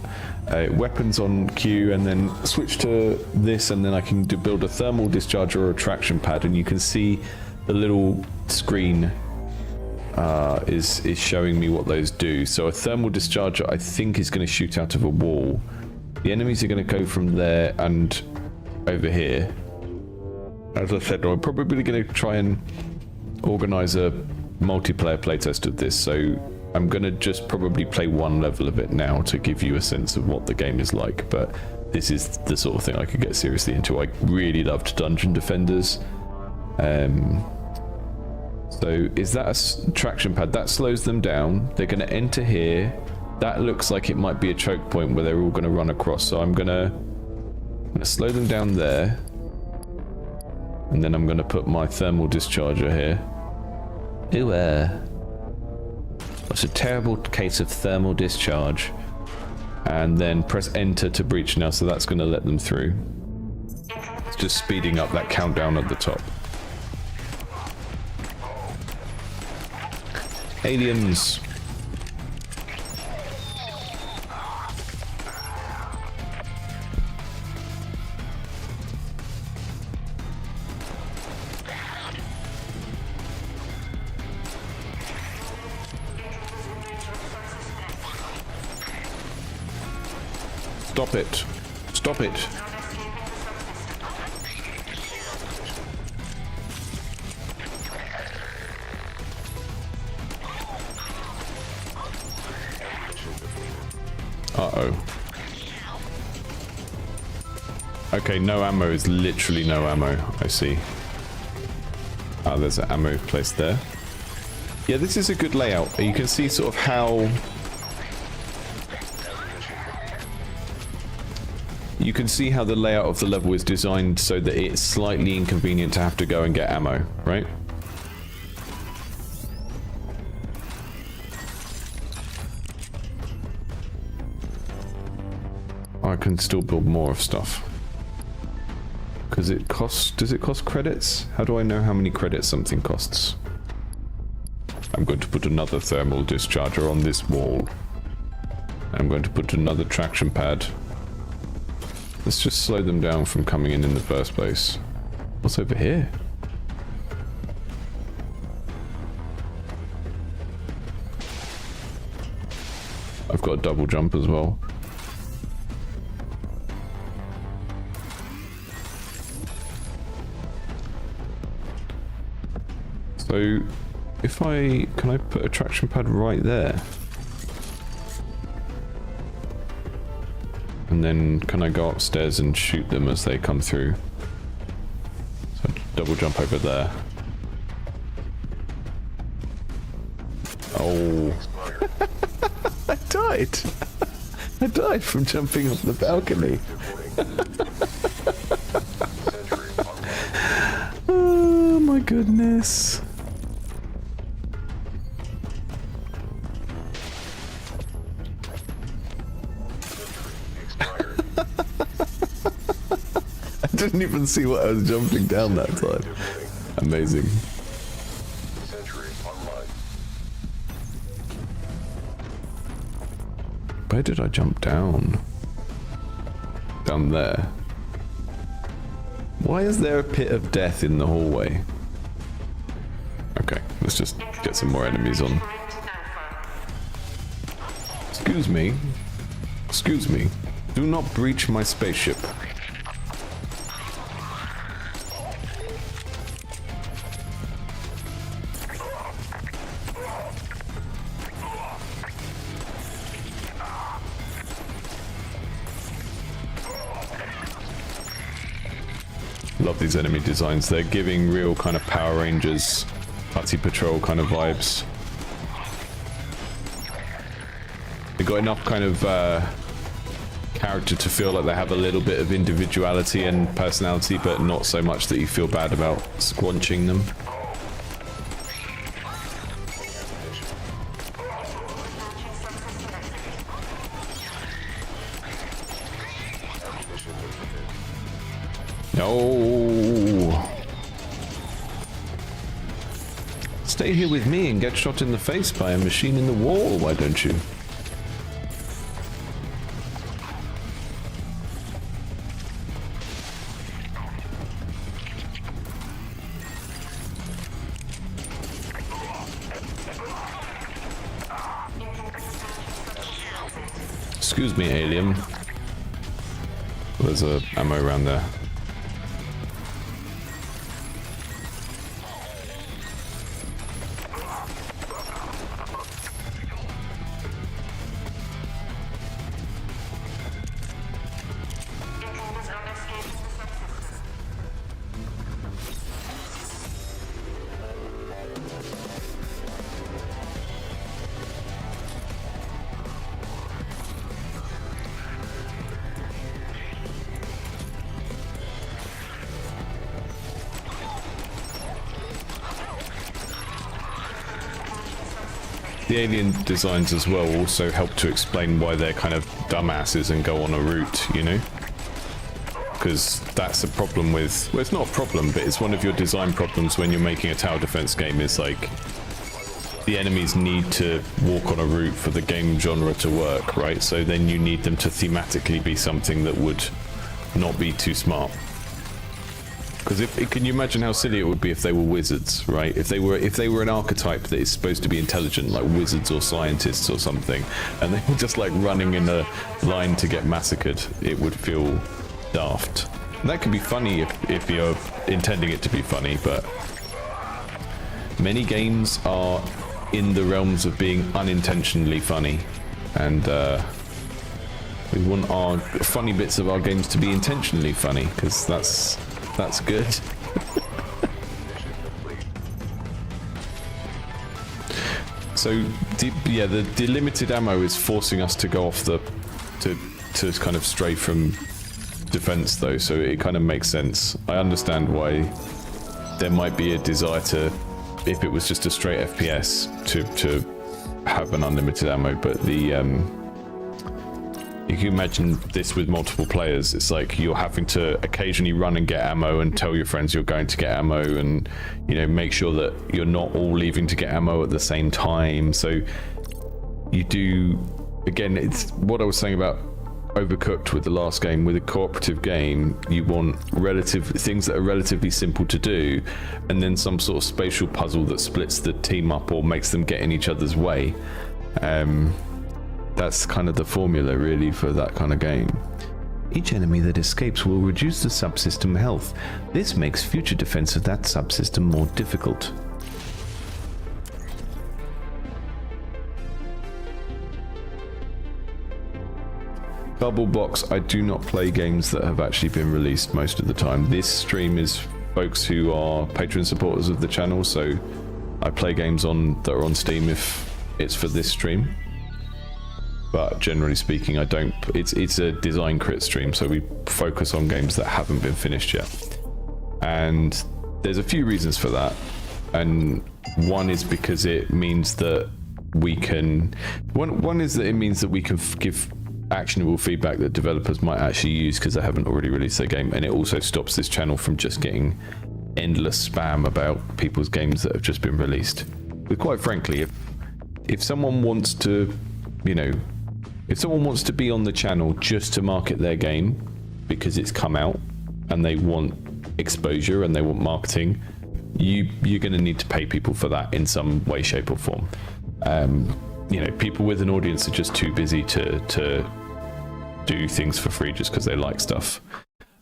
[SPEAKER 1] weapons on Q, and then switch to this, and then I can build a thermal discharger or a traction pad, and you can see the little screen is showing me what those do. So a thermal discharger, I think, is going to shoot out of a wall. The enemies are going to go from there and over here. As I said, I'm probably going to try and organize a multiplayer playtest of this, so I'm going to just probably play one level of it now to give you a sense of what the game is like, but this is the sort of thing I could get seriously into. I really loved Dungeon Defenders. So is that a traction pad? That slows them down. They're going to enter here. That looks like it might be a choke point where they're all going to run across, so I'm going to slow them down there. And then I'm going to put my thermal discharger here. Ooh, what's a terrible case of thermal discharge. And then press enter to breach now, so that's going to let them through. It's just speeding up that countdown at the top. Aliens. Stop it. Stop it. Uh-oh. Okay, no ammo is literally no ammo. I see. Ah, there's an ammo placed there. Yeah, this is a good layout. You can see sort of how... You can see how the layout of the level is designed so that it's slightly inconvenient to have to go and get ammo, right? I can still build more of stuff. Because it costs... Does it cost credits? How do I know how many credits something costs? I'm going to put another thermal discharger on this wall. I'm going to put another traction pad. Let's just slow them down from coming in the first place. What's over here? I've got a double jump as well. So, if can I put a traction pad right there? And then can I go upstairs and shoot them as they come through? So double jump over there. Oh. I died. I died from jumping off the balcony. Oh my goodness. I didn't even see what I was jumping down that time. Amazing. Sentry online. Where did I jump down? Down there. Why is there a pit of death in the hallway? Okay, Let's just get some more enemies on. Excuse me. Excuse me. Do not breach my spaceship. Love these enemy designs. They're giving real kind of Power Rangers, Putty Patrol kind of vibes. They've got enough kind of character to feel like they have a little bit of individuality and personality, but not so much that you feel bad about squanching them. No. Stay here with me and get shot in the face by a machine in the wall, why don't you? Excuse me, alien. There's a ammo around there. The alien designs as well also help to explain why they're kind of dumbasses and go on a route, you know? Because that's a problem with... Well, it's not a problem, but it's one of your design problems when you're making a tower defense game. Is like, the enemies need to walk on a route for the game genre to work, right? So then you need them to thematically be something that would not be too smart. Because can you imagine how silly it would be if they were wizards, right? If they were an archetype that is supposed to be intelligent, like wizards or scientists or something, and they were just like running in a line to get massacred, it would feel daft. And that can be funny if you're intending it to be funny, but many games are in the realms of being unintentionally funny, and we want our funny bits of our games to be intentionally funny, because that's good. So, yeah, the limited ammo is forcing us to go off to kind of stray from defense, though, so it kind of makes sense. I understand why there might be a desire to, if it was just a straight FPS, to have an unlimited ammo, but you can imagine this with multiple players. It's like you're having to occasionally run and get ammo and tell your friends you're going to get ammo, and, you know, make sure that you're not all leaving to get ammo at the same time. So you do, again, it's what I was saying about Overcooked with the last game. With a cooperative game, you want things that are relatively simple to do, and then some sort of spatial puzzle that splits the team up or makes them get in each other's way. That's kind of the formula, really, for that kind of game. Each enemy that escapes will reduce the subsystem health. This makes future defense of that subsystem more difficult. Bubble Box, I do not play games that have actually been released most of the time. This stream is folks who are Patreon supporters of the channel, so I play games that are on Steam if it's for this stream. But generally speaking, I don't. It's a design crit stream, so we focus on games that haven't been finished yet. And there's a few reasons for that. And one is because it means that we can. One is that it means that we can give actionable feedback that developers might actually use because they haven't already released their game, and it also stops this channel from just getting endless spam about people's games that have just been released. But quite frankly, if someone wants to, you know. If someone wants to be on the channel just to market their game because it's come out and they want exposure and they want marketing, you're going to need to pay people for that in some way, shape, or form. You know, people with an audience are just too busy to do things for free just because they like stuff.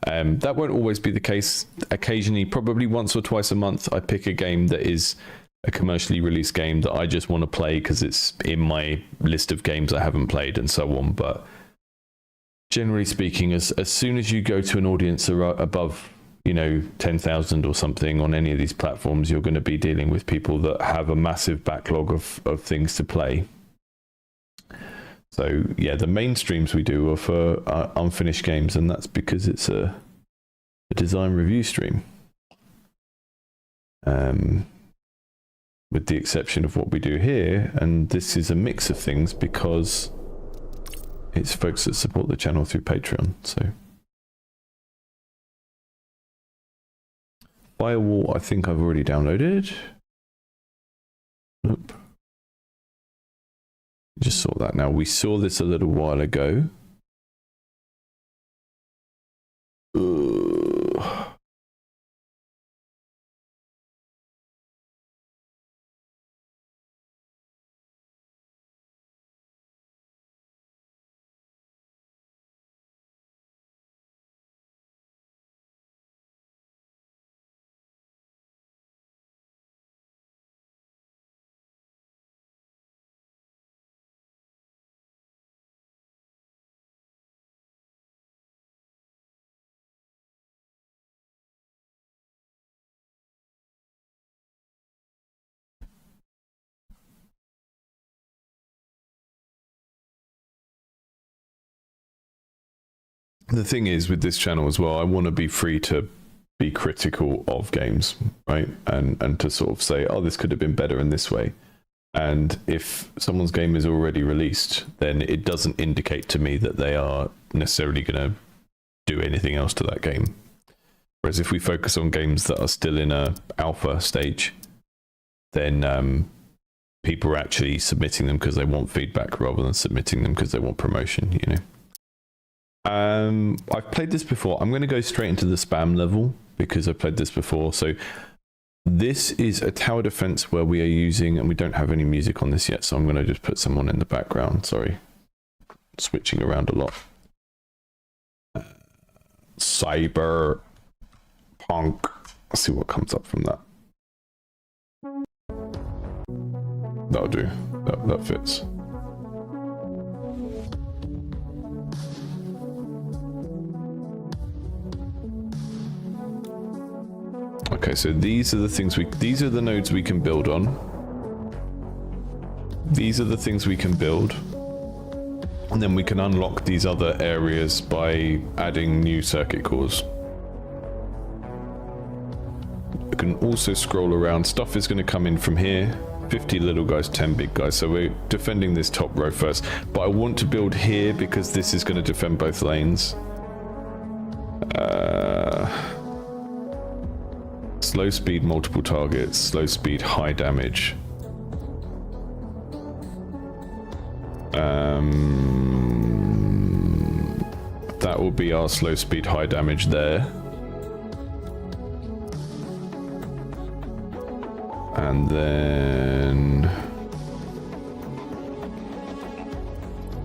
[SPEAKER 1] That won't always be the case. Occasionally, probably once or twice a month, I pick a game that is a commercially released game that I just want to play because it's in my list of games I haven't played and so on. But generally speaking, as soon as you go to an audience above, you know, 10,000 or something on any of these platforms, you're going to be dealing with people that have a massive backlog of things to play. So yeah, the main streams we do are for unfinished games, and that's because it's a design review stream. With the exception of what we do here, and this is a mix of things because it's folks that support the channel through Patreon. So Firewall, I think I've already downloaded. Nope. Just saw that now. We saw this a little while ago. The thing is with this channel as well, I want to be free to be critical of games, right? And to sort of say, oh, this could have been better in this way. And if someone's game is already released, then it doesn't indicate to me that they are necessarily going to do anything else to that game. Whereas if we focus on games that are still in a alpha stage, then people are actually submitting them because they want feedback rather than submitting them because they want promotion, you know. I've played this before. I'm going to go straight into the spam level because I've played this before. So this is a tower defense where we are using, and we don't have any music on this yet, so I'm going to just put someone in the background. Sorry, switching around a lot. Cyberpunk. Let's see what comes up from that. That'll do. That fits. Okay, so these are the things these are the nodes we can build on. These are the things we can build. And then we can unlock these other areas by adding new circuit cores. We can also scroll around. Stuff is going to come in from here. 50 little guys, 10 big guys. So we're defending this top row first. But I want to build here because this is going to defend both lanes. Slow speed, multiple targets. Slow speed, high damage. That will be our slow speed, high damage there. And then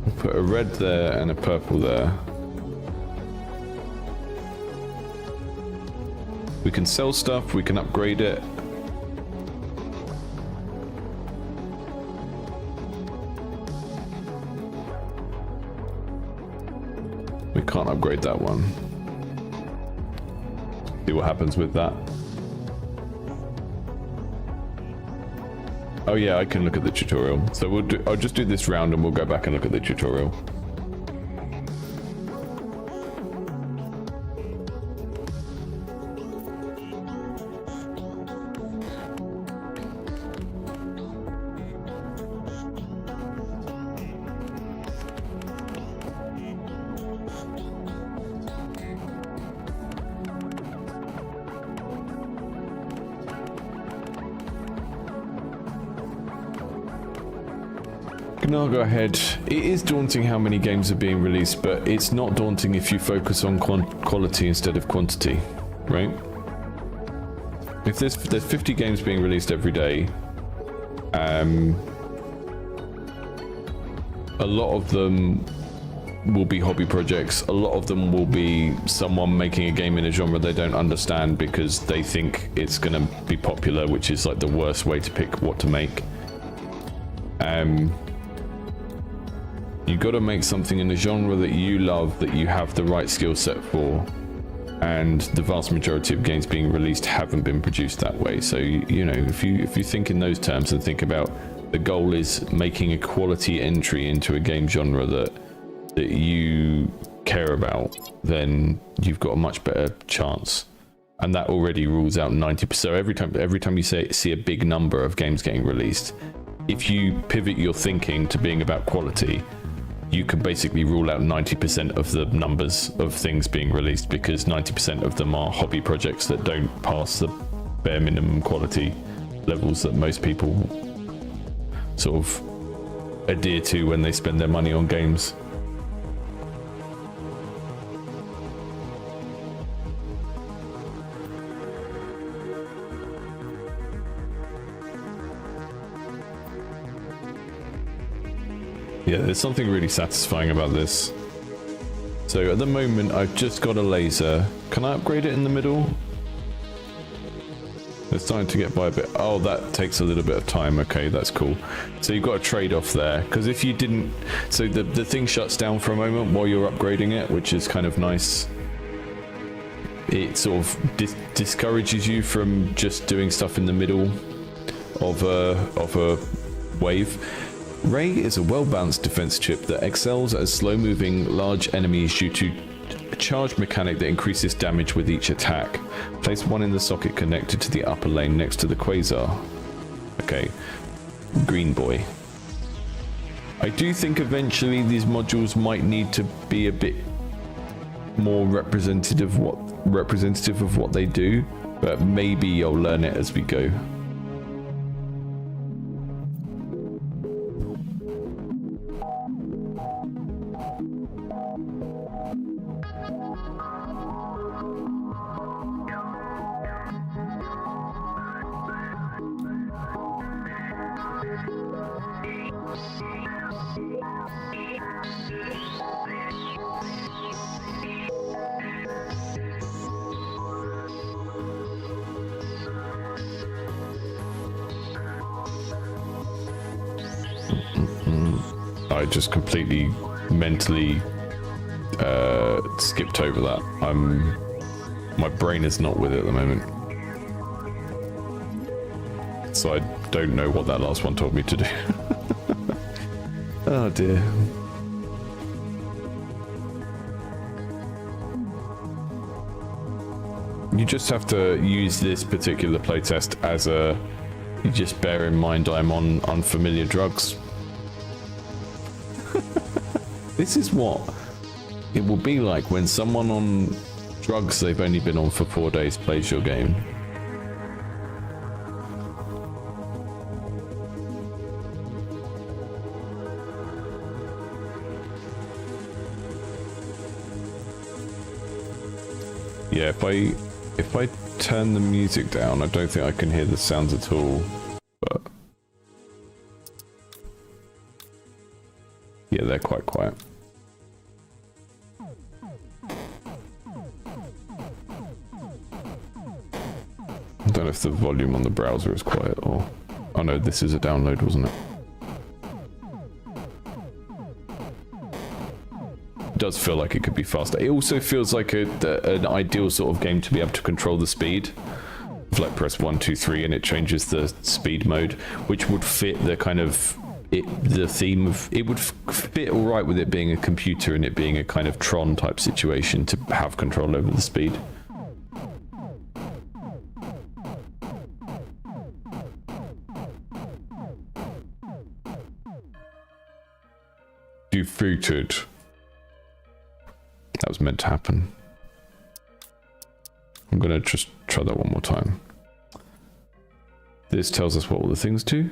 [SPEAKER 1] we'll put a red there and a purple there. We can sell stuff, we can upgrade it. We can't upgrade that one. See what happens with that. Oh yeah, I can look at the tutorial. So I'll just do this round and we'll go back and look at the tutorial. No, go ahead. It is daunting how many games are being released, but it's not daunting if you focus on quality instead of quantity, right? if there's 50 games being released every day, a lot of them will be hobby projects. A lot of them will be someone making a game in a genre they don't understand because they think it's going to be popular, which is like the worst way to pick what to make. You got to make something in a genre that you love, that you have the right skill set for, and the vast majority of games being released haven't been produced that way. So you know, if you think in those terms and think about the goal is making a quality entry into a game genre that you care about, then you've got a much better chance. And that already rules out 90%. So every time you see a big number of games getting released, if you pivot your thinking to being about quality, you can basically rule out 90% of the numbers of things being released, because 90% of them are hobby projects that don't pass the bare minimum quality levels that most people sort of adhere to when they spend their money on games. Yeah, there's something really satisfying about this. So at the moment, I've just got a laser. Can I upgrade it in the middle? It's starting to get by a bit. Oh, that takes a little bit of time. Okay, that's cool. So you've got a trade-off there, because if you didn't... So the thing shuts down for a moment while you're upgrading it, which is kind of nice. It sort of discourages you from just doing stuff in the middle of a wave. Ray is a well-balanced defense chip that excels at slow-moving large enemies due to a charge mechanic that increases damage with each attack. Place one in the socket connected to the upper lane next to the quasar. Okay, green boy. I do think eventually these modules might need to be a bit more representative of what they do, but maybe you'll learn it as we go. I just completely mentally skipped over that. My brain is not with it at the moment, so I don't know what that last one told me to do. Oh dear. You just have to use this particular playtest as a... You just bear in mind I'm on unfamiliar drugs. This is what it will be like when someone on drugs they've only been on for 4 days plays your game. Yeah, if I turn the music down, I don't think I can hear the sounds at all, but yeah, they're quite quiet. I don't know if the volume on the browser is quiet or... Oh no, this is a download, wasn't it? It does feel like it could be faster. It also feels like an ideal sort of game to be able to control the speed. Like press 1, 2, 3 and it changes the speed mode, which would fit the kind of... the theme of... It would fit alright with it being a computer and it being a kind of Tron type situation to have control over the speed. Defeated. That was meant to happen. I'm gonna just try that one more time. This tells us what all the things do.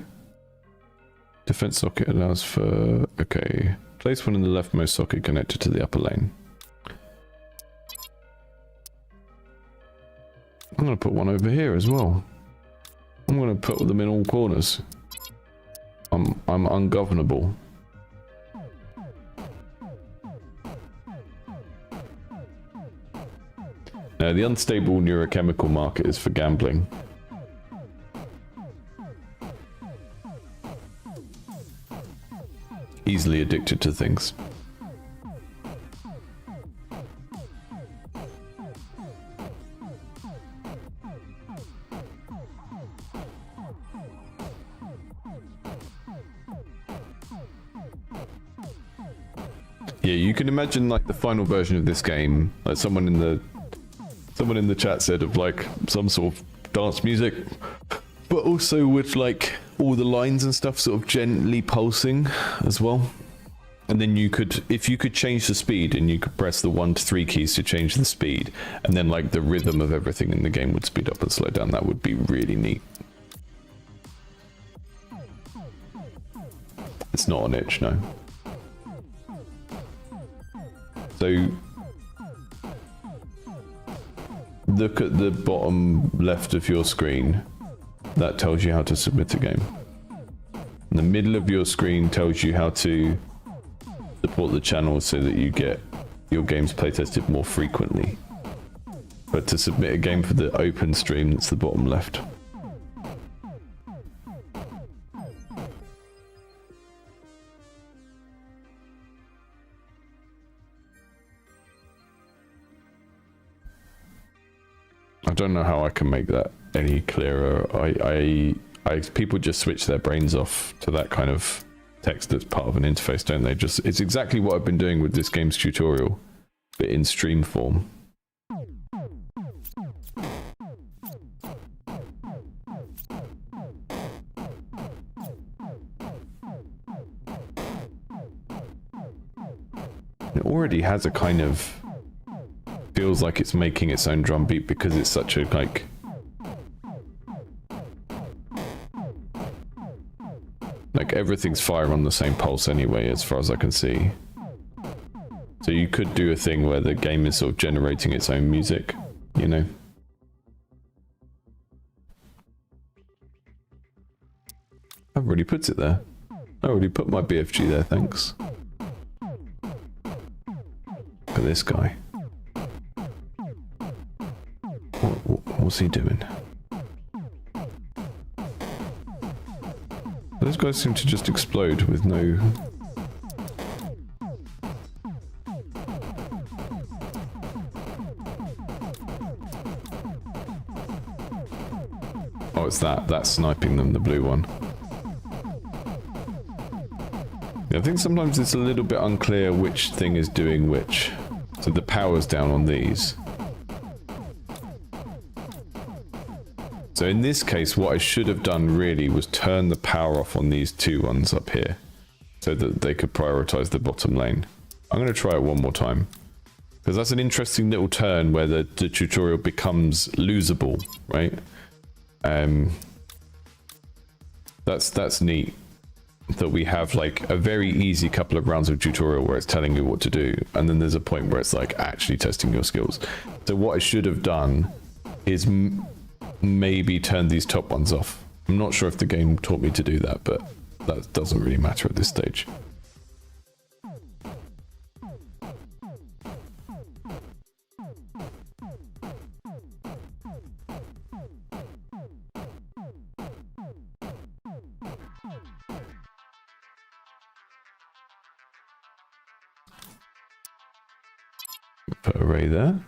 [SPEAKER 1] Defense socket allows for... Okay. Place one in the leftmost socket connected to the upper lane. I'm gonna put one over here as well. I'm gonna put them in all corners. I'm ungovernable. Now, the unstable neurochemical market is for gambling. Easily addicted to things. Yeah, you can imagine like the final version of this game, like someone in the chat said, of like some sort of dance music, but also with like all the lines and stuff sort of gently pulsing as well. And then you could, if you could change the speed, and you could press the 1 to 3 keys to change the speed, and then like the rhythm of everything in the game would speed up and slow down. That would be really neat. It's not an itch, no. So look at the bottom left of your screen. That tells you how to submit a game. And the middle of your screen tells you how to support the channel so that you get your games playtested more frequently. But to submit a game for the open stream, that's the bottom left. I don't know how I can make that any clearer. People just switch their brains off to that kind of text that's part of an interface, don't they? It's exactly what I've been doing with this game's tutorial, but in stream form. It already has a kind of, feels like it's making its own drum beat because it's such a like everything's fire on the same pulse anyway, as far as I can see. So you could do a thing where the game is sort of generating its own music, you know? I've already put it there. I already put my BFG there, thanks. Look at this guy. What's he doing? Those guys seem to just explode with no... Oh, it's that's sniping them, the blue one. Yeah, I think sometimes it's a little bit unclear which thing is doing which. So the power's down on these. So in this case, what I should have done really was turn the power off on these two ones up here so that they could prioritize the bottom lane. I'm going to try it one more time because that's an interesting little turn where the tutorial becomes losable, right? That's neat that we have like a very easy couple of rounds of tutorial where it's telling you what to do, and then there's a point where it's like actually testing your skills. So what I should have done is maybe turn these top ones off. I'm not sure if the game taught me to do that, but that doesn't really matter at this stage. Put array there.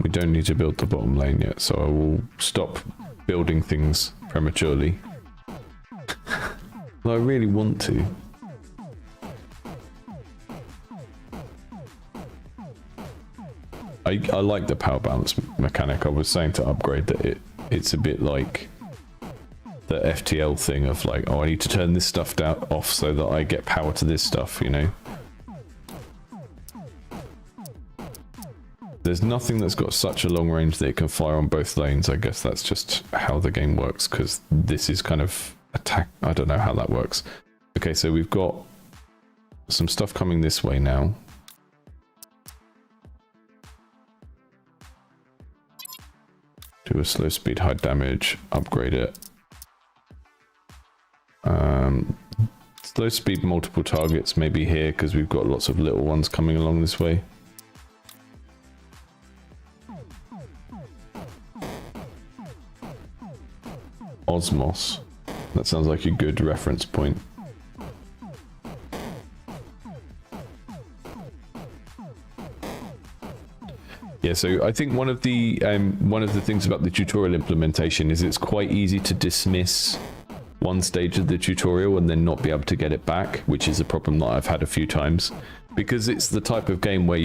[SPEAKER 1] We don't need to build the bottom lane yet, so I will stop building things prematurely. Well, I really want to. I like the power balance mechanic. I was saying to upgrade that it's a bit like the FTL thing of like, oh, I need to turn this stuff off so that I get power to this stuff, you know? There's nothing that's got such a long range that it can fire on both lanes. I guess that's just how the game works, because this is kind of attack. I don't know how that works. Okay, so we've got some stuff coming this way now. Do Do a slow speed, high damage, upgrade it. Slow speed, multiple targets, maybe here, because we've got lots of little ones coming along this way. Osmos. That sounds like a good reference point. Yeah, so I think one of the things about the tutorial implementation is it's quite easy to dismiss one stage of the tutorial and then not be able to get it back, which is a problem that I've had a few times, because it's the type of game where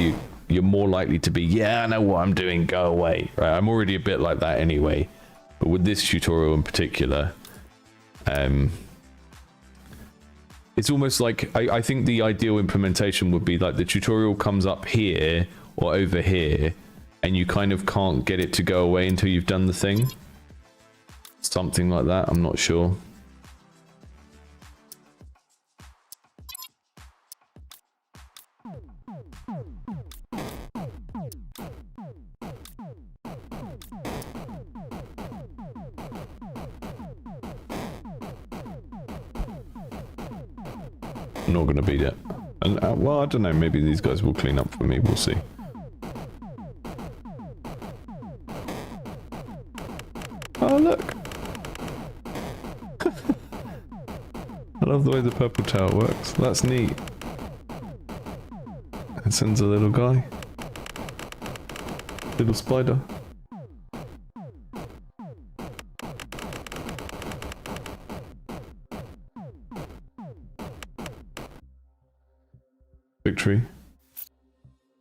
[SPEAKER 1] you're more likely to be, yeah, I know what I'm doing, go away. Right? I'm already a bit like that anyway, but with this tutorial in particular, it's almost like I think the ideal implementation would be like the tutorial comes up here or over here, and you kind of can't get it to go away until you've done the thing. Something like that, I'm not sure. I'm not going to beat it. And well, I don't know, maybe these guys will clean up for me, we'll see. Oh, look! I love the way the purple tower works. That's neat. It sends a little guy. Little spider. Victory.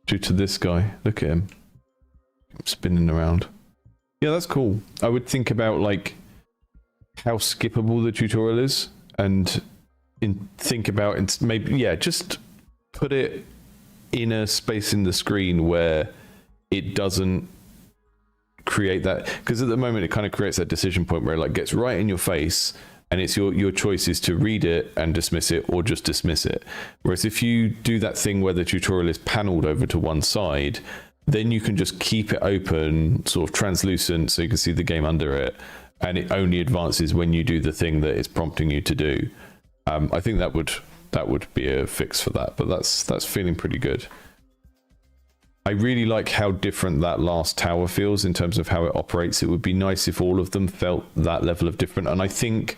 [SPEAKER 1] Due to this guy. Look at him. Spinning around. Yeah, that's cool. I would think about like how skippable the tutorial is, and think about maybe, yeah, just put it in a space in the screen where it doesn't create that, because at the moment it kind of creates that decision point where it like gets right in your face, and it's your choice is to read it and dismiss it or just dismiss it. Whereas if you do that thing where the tutorial is paneled over to one side, then you can just keep it open, sort of translucent, so you can see the game under it, and it only advances when you do the thing that it's prompting you to do. I think that would be a fix for that, but that's feeling pretty good. I really like how different that last tower feels in terms of how it operates. It would be nice if all of them felt that level of different, and I think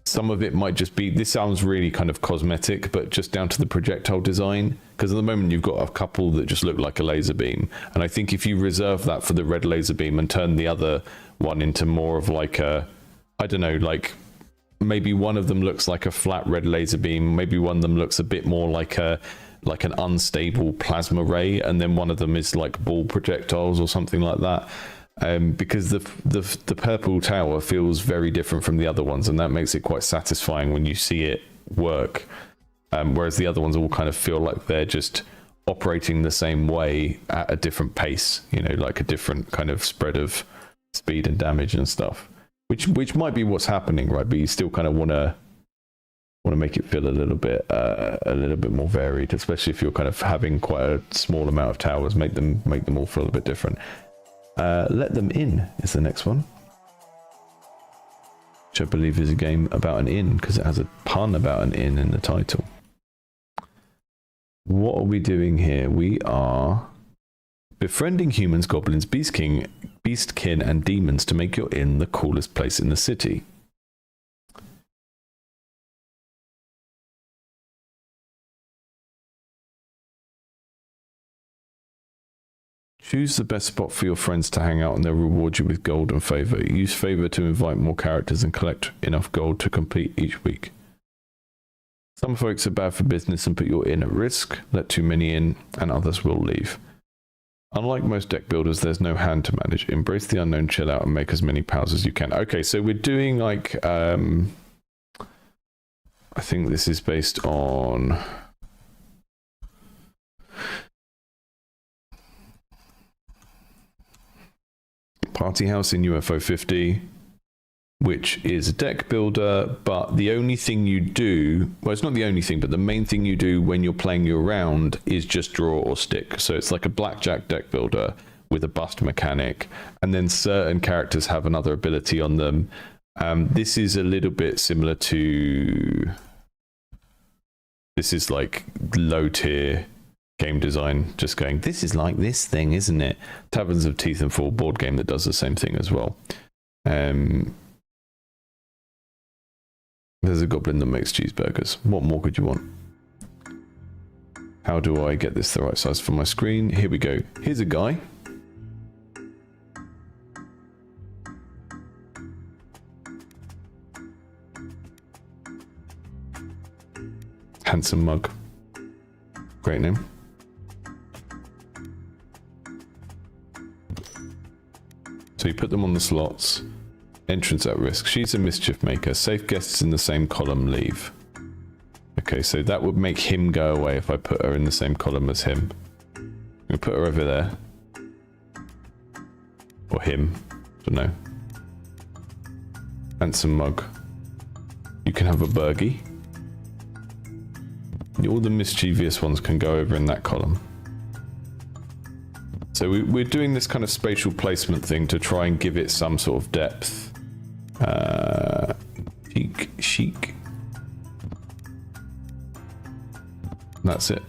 [SPEAKER 1] some of it might just be, this sounds really kind of cosmetic, but just down to the projectile design, because at the moment you've got a couple that just look like a laser beam, and I think if you reserve that for the red laser beam and turn the other one into more of like a, I don't know, like maybe one of them looks like a flat red laser beam, maybe one of them looks a bit more like an unstable plasma ray, and then one of them is like ball projectiles or something like that. Because the purple tower feels very different from the other ones, and that makes it quite satisfying when you see it work. Whereas the other ones all kind of feel like they're just operating the same way at a different pace, you know, like a different kind of spread of speed and damage and stuff. Which might be what's happening, right? But you still kind of want to make it feel a little bit more varied, especially if you're kind of having quite a small amount of towers. Make them all feel a bit different. Let Them In is the next one, which I believe is a game about an inn, because it has a pun about an inn in the title. What are we doing here? We are befriending humans, goblins, beastkin, and demons to make your inn the coolest place in the city. Choose the best spot for your friends to hang out, and they'll reward you with gold and favor. Use favor to invite more characters and collect enough gold to complete each week. Some folks are bad for business and put your inn at risk. Let too many in and others will leave. Unlike most deck builders, there's no hand to manage. Embrace the unknown, chill out, and make as many piles as you can. Okay, so we're doing like, I think this is based on... Party House in UFO 50, which is a deck builder, but the only thing you do, well, it's not the only thing, but the main thing you do when you're playing your round is just draw or stick. So it's like a blackjack deck builder with a bust mechanic, and then certain characters have another ability on them. This is a little bit similar to... This is like low tier game design, just going, this is like this thing, isn't it? Taverns of Teeth and Fall board game that does the same thing as well. There's a goblin that makes cheeseburgers. What more could you want? How do I get this the right size for my screen? Here we go. Here's a guy. Handsome mug. Great name. So you put them on the slots. Entrance at risk. She's a mischief maker. Safe guests in the same column leave. Okay, so that would make him go away if I put her in the same column as him. I'm gonna put her over there. Or him. Don't know. Handsome mug. You can have a burgie. All the mischievous ones can go over in that column. So we're doing this kind of spatial placement thing to try and give it some sort of depth. Chic. That's it.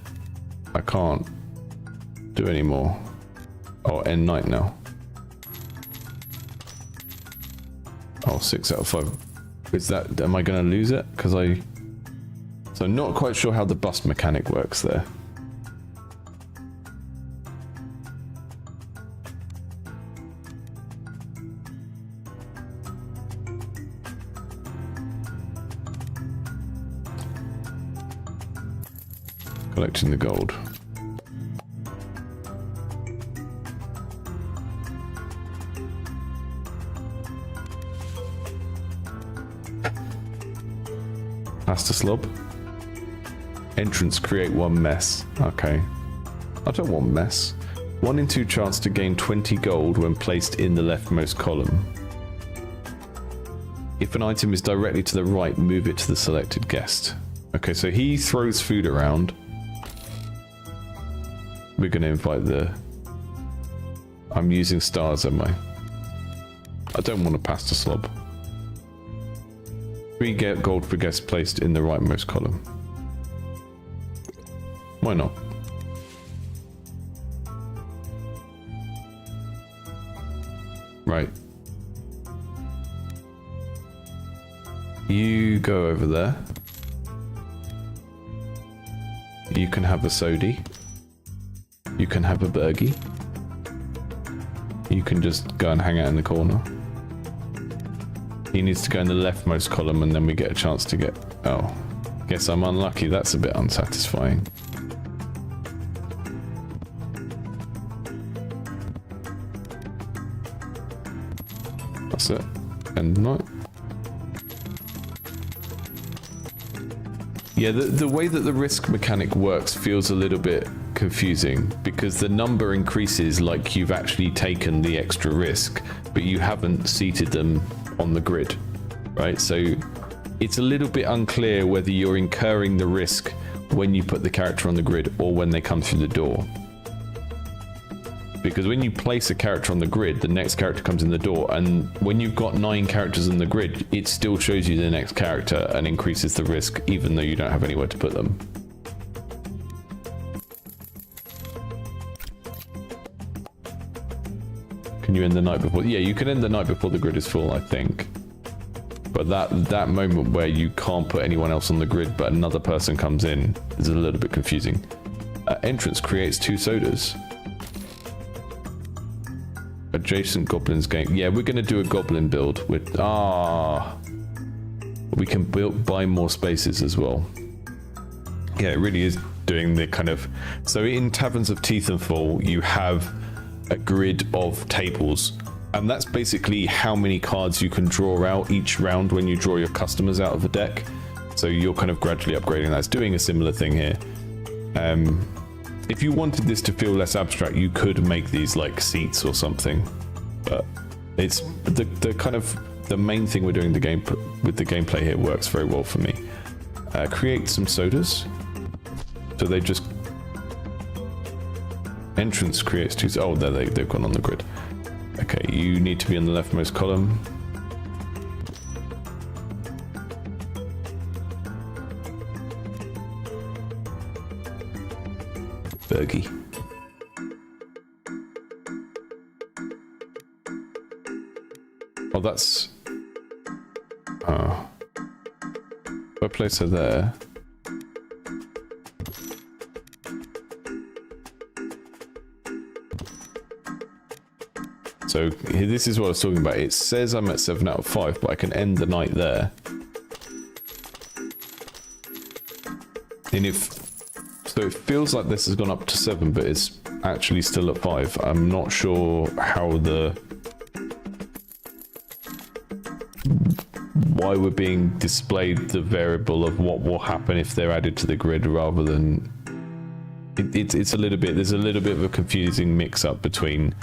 [SPEAKER 1] I can't do any more. Oh, end night now. Oh, 6 out of 5. Is that... Am I going to lose it? Because I... So I'm not quite sure how the bust mechanic works there. Collecting the gold. Pasta slob. Entrance, create 1 mess. Okay. I don't want mess. 1 in 2 chance to gain 20 gold when placed in the leftmost column. If an item is directly to the right, move it to the selected guest. Okay, so he throws food around. We're going to invite the... I'm using stars, am I? I don't want a pasta slob. 3 gold for guests placed in the rightmost column. Why not? Right. You go over there. You can have a sodi. You can have a burgie. You can just go and hang out in the corner. He needs to go in the leftmost column and then we get a chance to get... Oh. Guess I'm unlucky. That's a bit unsatisfying. That's it. End night. Yeah, the way that the risk mechanic works feels a little bit confusing because the number increases like you've actually taken the extra risk, but you haven't seated them on the grid, right? So it's a little bit unclear whether you're incurring the risk when you put the character on the grid or when they come through the door. Because when you place a character on the grid, the next character comes in the door, and when you've got 9 characters on the grid, it still shows you the next character and increases the risk even though you don't have anywhere to put them. Can you end the night before? Yeah, you can end the night before the grid is full, I think. But that moment where you can't put anyone else on the grid but another person comes in is a little bit confusing. Entrance creates 2 sodas. Adjacent goblins game. Yeah, we're going to do a goblin build with... We can buy more spaces as well. Yeah, it really is doing the kind of... So in Taverns of Teeth and Fall, you have a grid of tables. And that's basically how many cards you can draw out each round when you draw your customers out of a deck. So you're kind of gradually upgrading that. It's doing a similar thing here. If you wanted this to feel less abstract, you could make these like seats or something, but it's the kind of the main thing we're doing with the gameplay here works very well for me. Create some sodas, so they just Entrance creates two. Oh, there they've gone on the grid. Okay, you need to be in the leftmost column. Bergie. Oh, that's... Oh. If I place her there... So this is what I was talking about. It says I'm at 7 out of 5, but I can end the night there. And so it feels like this has gone up to 7, but it's actually still at 5. I'm not sure why we're being displayed the variable of what will happen if they're added to the grid rather than... It's a little bit... There's a little bit of a confusing mix-up between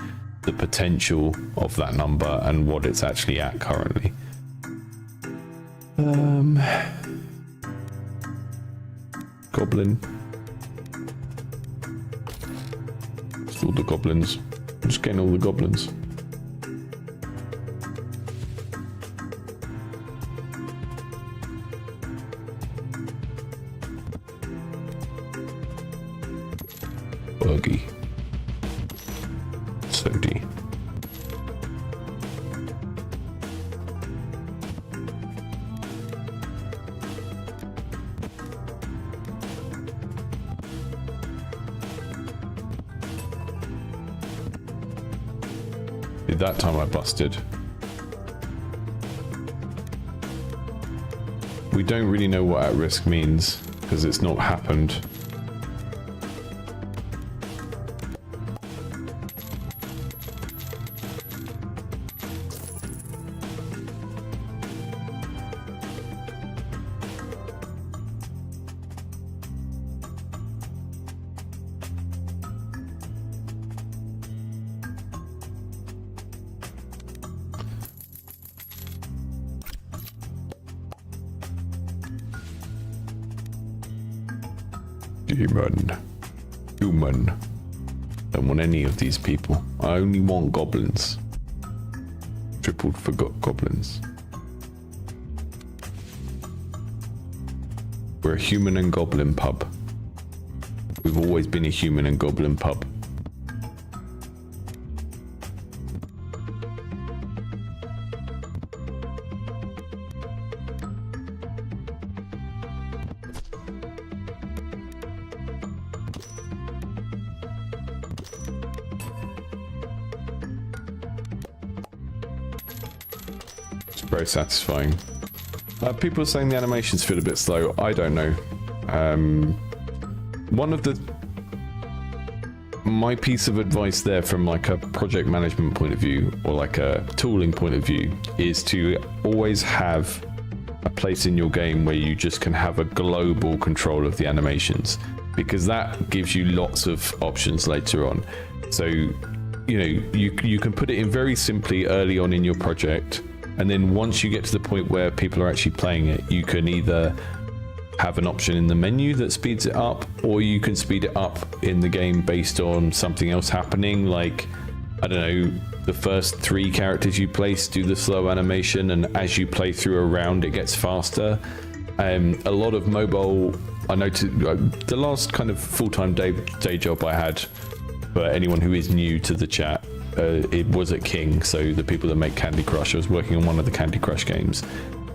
[SPEAKER 1] the potential of that number and what it's actually at currently. Goblin. Just all the goblins. I'm just getting all the goblins. Buggy. Sody. That time I busted. We don't really know what at risk means because it's not happened. Human. Don't want any of these people. I only want goblins. Tripled for goblins. We're a human and goblin pub. We've always been a human and goblin pub. Very satisfying. People are saying the animations feel a bit slow. I don't know. My piece of advice there from like a project management point of view or like a tooling point of view is to always have a place in your game where you just can have a global control of the animations, because that gives you lots of options later on. So, you know, you can put it in very simply early on in your project. And then once you get to the point where people are actually playing it, you can either have an option in the menu that speeds it up, or you can speed it up in the game based on something else happening. Like, I don't know, the first 3 characters you place do the slow animation, and as you play through a round, it gets faster. A lot of mobile, I noticed the last kind of full-time day job I had, for anyone who is new to the chat, it was at King, so the people that make Candy Crush. I was working on one of the Candy Crush games.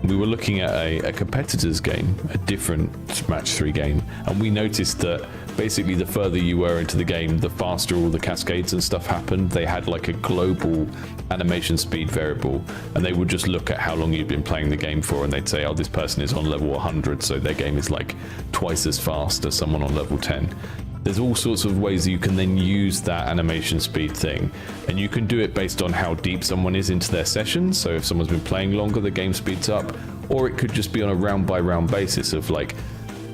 [SPEAKER 1] We were looking at a competitor's game, a different match 3 game, and we noticed that basically the further you were into the game, the faster all the cascades and stuff happened. They had like a global animation speed variable, and they would just look at how long you'd been playing the game for, and they'd say, oh, this person is on level 100, so their game is like twice as fast as someone on level 10. There's all sorts of ways that you can then use that animation speed thing, and you can do it based on how deep someone is into their session. So if someone's been playing longer, the game speeds up, or it could just be on a round by round basis of like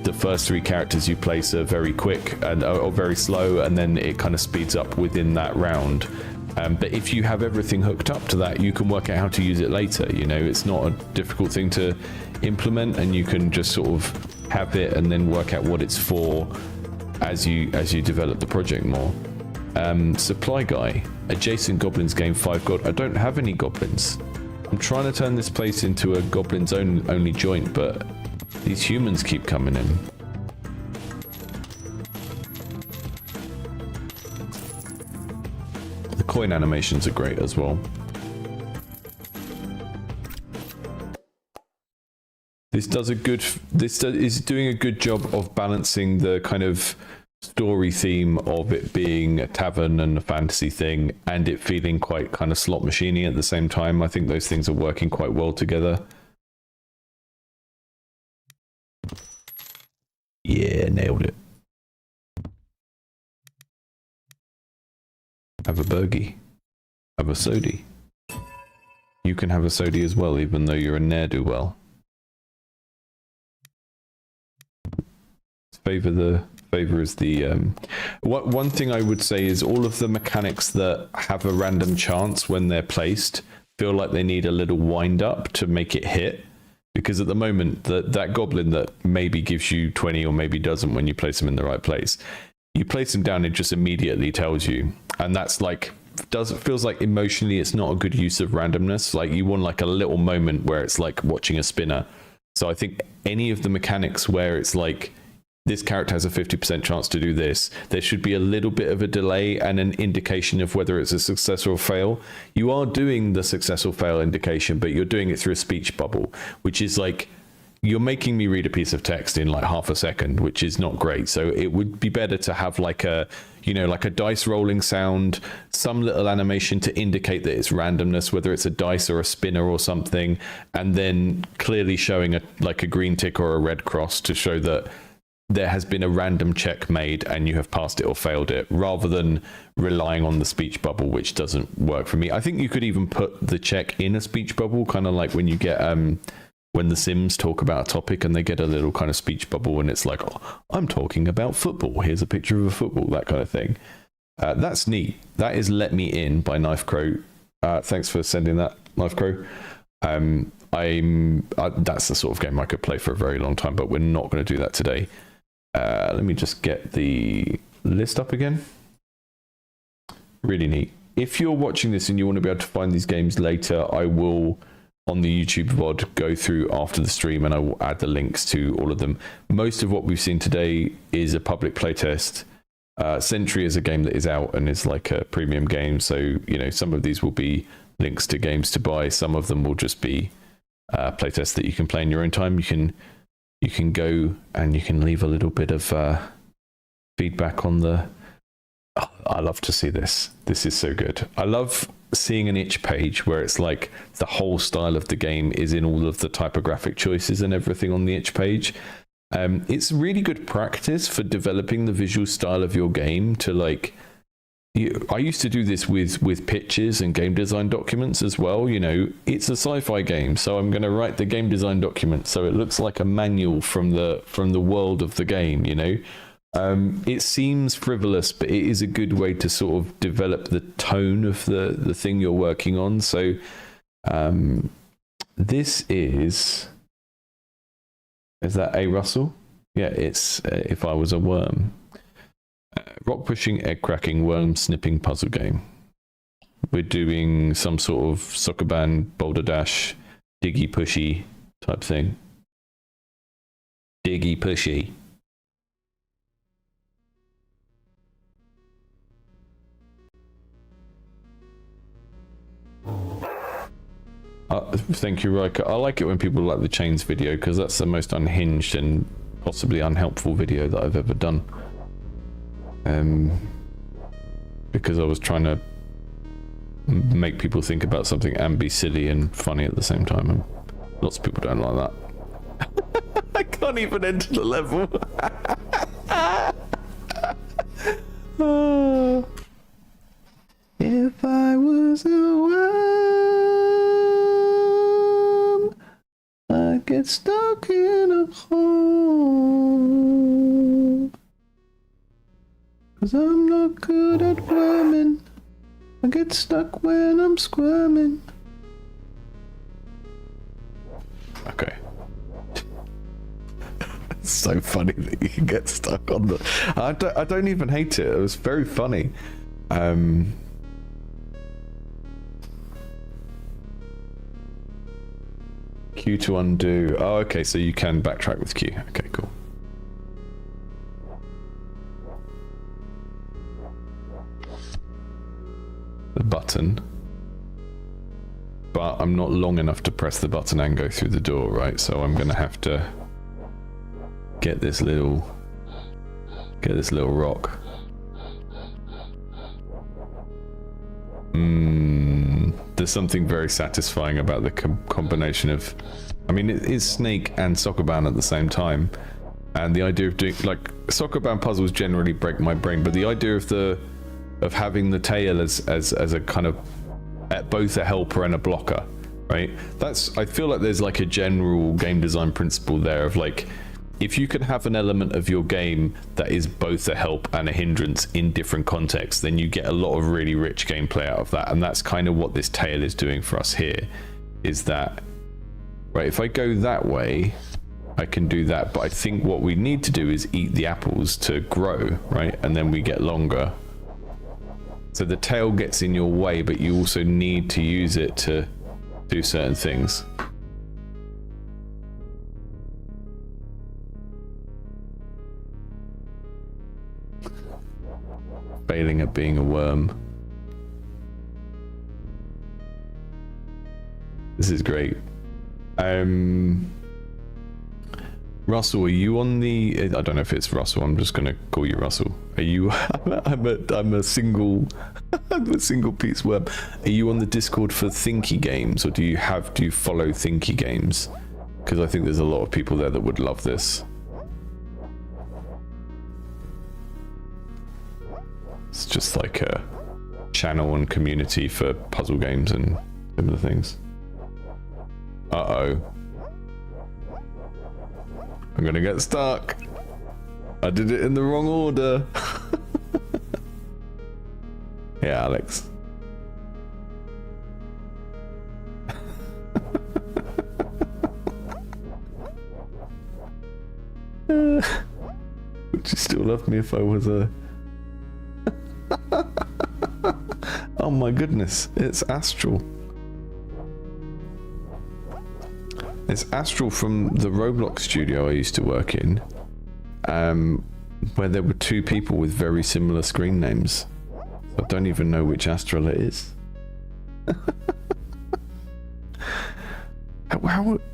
[SPEAKER 1] the first 3 characters you place are very quick and or very slow, and then it kind of speeds up within that round. But if you have everything hooked up to that, you can work out how to use it later. You know, it's not a difficult thing to implement, and you can just sort of have it and then work out what it's for as you develop the project more. Supply guy. Adjacent goblins gain 5 gold. I don't have any goblins. I'm trying to turn this place into a goblins only joint, but these humans keep coming in. The coin animations are great as well. This is doing a good job of balancing the kind of story theme of it being a tavern and a fantasy thing, and it feeling quite kind of slot machiney at the same time. I think those things are working quite well together. Yeah, nailed it. Have a burgie. Have a sody. You can have a sody as well, even though you're a ne'er-do-well. Favor is the one thing I would say is all of the mechanics that have a random chance when they're placed feel like they need a little wind up to make it hit, because at the moment that goblin that maybe gives you 20 or maybe doesn't when you place them in the right place, you place them down, it just immediately tells you, and that's like feels like emotionally it's not a good use of randomness. Like you want like a little moment where it's like watching a spinner. So I think any of the mechanics where it's like this character has a 50% chance to do this, there should be a little bit of a delay and an indication of whether it's a success or a fail. You are doing the success or fail indication, but you're doing it through a speech bubble, which is like, you're making me read a piece of text in like half a second, which is not great. So it would be better to have like a, you know, like a dice rolling sound, some little animation to indicate that it's randomness, whether it's a dice or a spinner or something, and then clearly showing like a green tick or a red cross to show that there has been a random check made and you have passed it or failed it, rather than relying on the speech bubble, which doesn't work for me. I think you could even put the check in a speech bubble, kind of like when you get when the Sims talk about a topic and they get a little kind of speech bubble and it's like, oh, I'm talking about football, here's a picture of a football, that kind of thing. That's neat. That is Let Me In by Knife Crow. Thanks for sending that, Knife Crow. That's the sort of game I could play for a very long time, but we're not going to do that today. Let me just get the list up again. Really neat. If you're watching this and you want to be able to find these games later, I will, on the YouTube VOD, go through after the stream and I will add the links to all of them. Most of what we've seen today is a public playtest. Sentry is a game that is out and is like a premium game. So, you know, some of these will be links to games to buy. Some of them will just be playtests that you can play in your own time. You can go and you can leave a little bit of feedback on the... Oh, I love to see this. This is so good. I love seeing an itch page where it's like the whole style of the game is in all of the typographic choices and everything on the itch page. It's really good practice for developing the visual style of your game to like... I used to do this with pitches and game design documents as well. You know, it's a sci-fi game, so I'm going to write the game design document so it looks like a manual from the world of the game. You know, it seems frivolous, but it is a good way to sort of develop the tone of the thing you're working on. So, this is that A. Russell? Yeah, it's If I Was a Worm. Rock pushing, egg cracking, worm snipping puzzle game. We're doing some sort of soccer band, boulder dash, diggy pushy type thing. Diggy pushy. Thank you, Riker. I like it when people like the chains video because that's the most unhinged and possibly unhelpful video that I've ever done. Because I was trying to make people think about something and be silly and funny at the same time, and lots of people don't like that. I can't even enter the level. If I was a worm, I'd get stuck in a hole. 'Cause I'm not good at worming. I get stuck when I'm squirming. Okay. It's so funny that you can get stuck on the... I don't even hate it. It was very funny. Q to undo. Oh, okay, so you can backtrack with Q. Okay, cool. The button. But I'm not long enough to press the button and go through the door, right? So I'm gonna have to get this little rock. There's something very satisfying about the combination of, I mean, it is Snake and Soccerbound at the same time, and the idea of doing, like, Soccerbound puzzles generally break my brain, but the idea of having the tail as a kind of both a helper and a blocker, right? I feel like there's like a general game design principle there of like, if you can have an element of your game that is both a help and a hindrance in different contexts, then you get a lot of really rich gameplay out of that. And that's kind of what this tail is doing for us here, is that, right, if I go that way, I can do that. But I think what we need to do is eat the apples to grow, right? And then we get longer. So the tail gets in your way, but you also need to use it to do certain things. Failing at being a worm. This is great. Russell, are you on the? I don't know if it's Russell. I'm just gonna call you Russell. Are you? I'm a single. I'm a single piece worm. Are you on the Discord for Thinky Games, or do you follow Thinky Games? Because I think there's a lot of people there that would love this. It's just like a channel and community for puzzle games and similar things. Uh-oh. I'm gonna get stuck. I did it in the wrong order. Yeah, Alex. Would you still love me if I was a... Oh my goodness, it's Astral. It's Astral from the Roblox studio I used to work in, where there were two people with very similar screen names. I don't even know which Astral it is.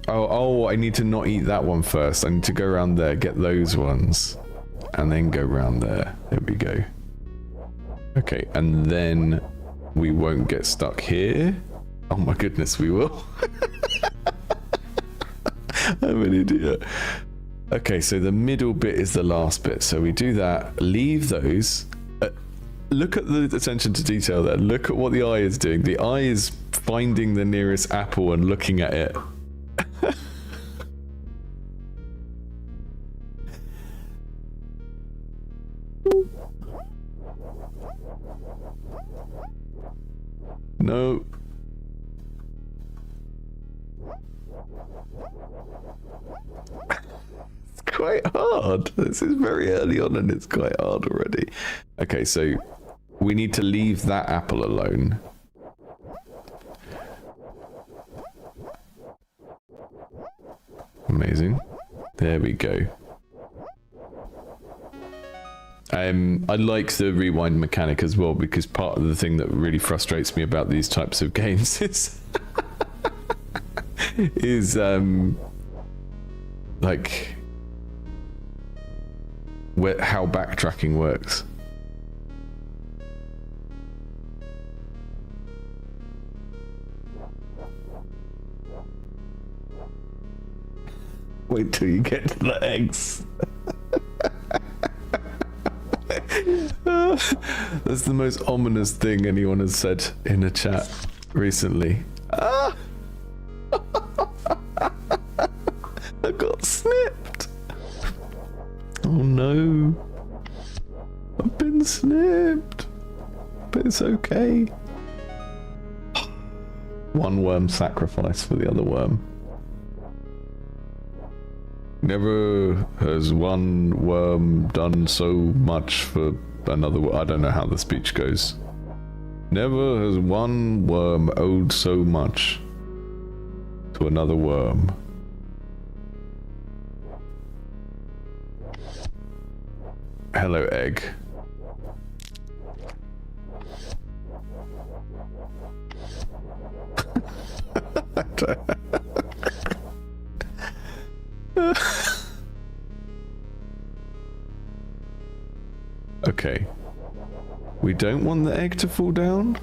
[SPEAKER 1] Oh, I need to not eat that one first. I need to go around there, get those ones, and then go around there. There we go. Okay, and then we won't get stuck here. Oh my goodness, we will. I'm an idiot. Okay, so the middle bit is the last bit. So we do that, leave those. Look at the attention to detail there. Look at what the eye is doing. The eye is finding the nearest apple and looking at it. No. It's quite hard. This is very early on and it's quite hard already. Okay, so we need to leave that apple alone. Amazing. There we go. I like the rewind mechanic as well, because part of the thing that really frustrates me about these types of games is like how backtracking works. Wait till you get to the eggs. That's the most ominous thing anyone has said in a chat recently. Ah! I got snipped. Oh no. I've been snipped. But it's okay. One worm sacrifice for the other worm. Never has one worm done so much for another. I don't know how the speech goes. Never has one worm owed so much to another worm. Hello, egg. Okay. We don't want the egg to fall down?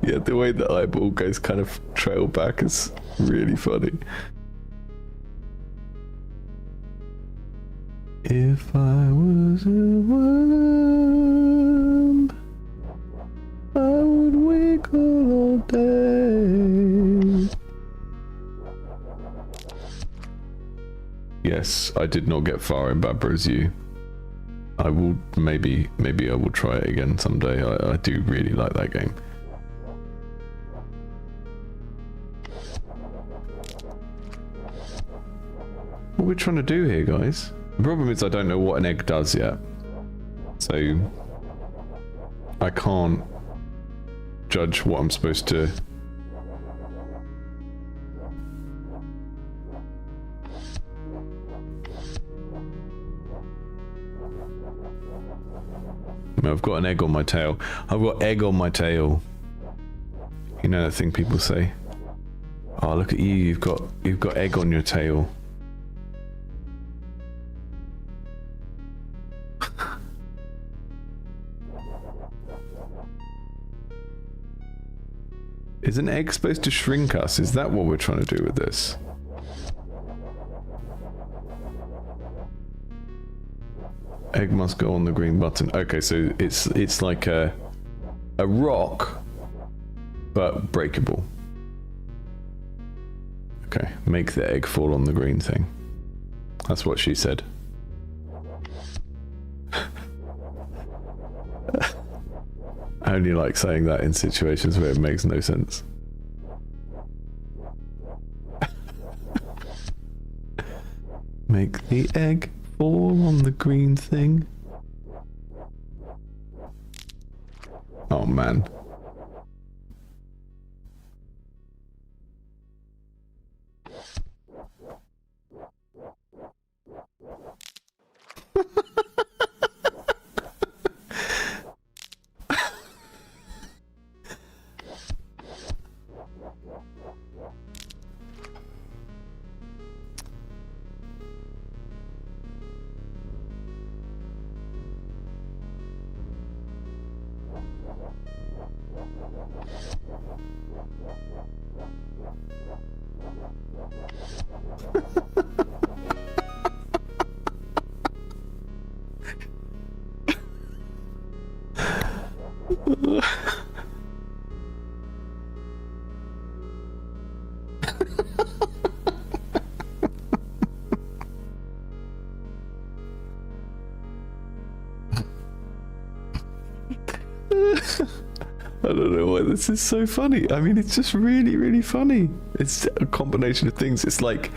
[SPEAKER 1] Yeah, the way the eyeball goes kind of trail back is really funny. If I was a worm, I would wiggle all day. Yes, I did not get far in Bad Bros U. I will maybe I will try it again someday. I do really like that game. What are we trying to do here, guys? The problem is I don't know what an egg does yet. So I can't judge what I'm supposed to... I've got an egg on my tail. I've got egg on my tail. You know that thing people say? Oh, look at you, you've got egg on your tail. Is an egg supposed to shrink us? Is that what we're trying to do with this? Egg must go on the green button. Okay, so it's like a rock, but breakable. Okay, make the egg fall on the green thing. That's what she said. I only like saying that in situations where it makes no sense. Make the egg fall on the green thing. Oh man. I don't know why this is so funny. I mean, it's just really, really funny. It's a combination of things. It's like...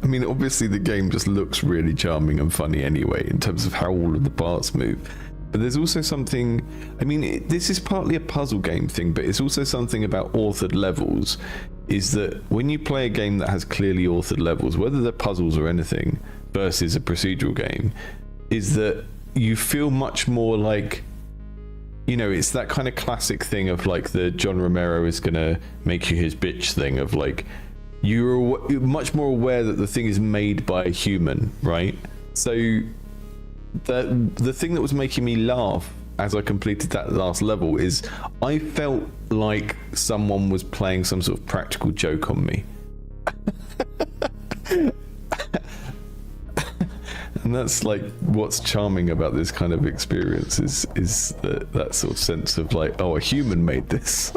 [SPEAKER 1] I mean, obviously the game just looks really charming and funny anyway, in terms of how all of the parts move. But there's also something... I mean, this is partly a puzzle game thing, but it's also something about authored levels. Is that when you play a game that has clearly authored levels, whether they're puzzles or anything, versus a procedural game, is that you feel much more like, you know, it's that kind of classic thing of like the John Romero is gonna make you his bitch thing of like, you're much more aware that the thing is made by a human, right? So the thing that was making me laugh as I completed that last level is I felt like someone was playing some sort of practical joke on me. And that's like what's charming about this kind of experience is that sort of sense of like, oh, a human made this.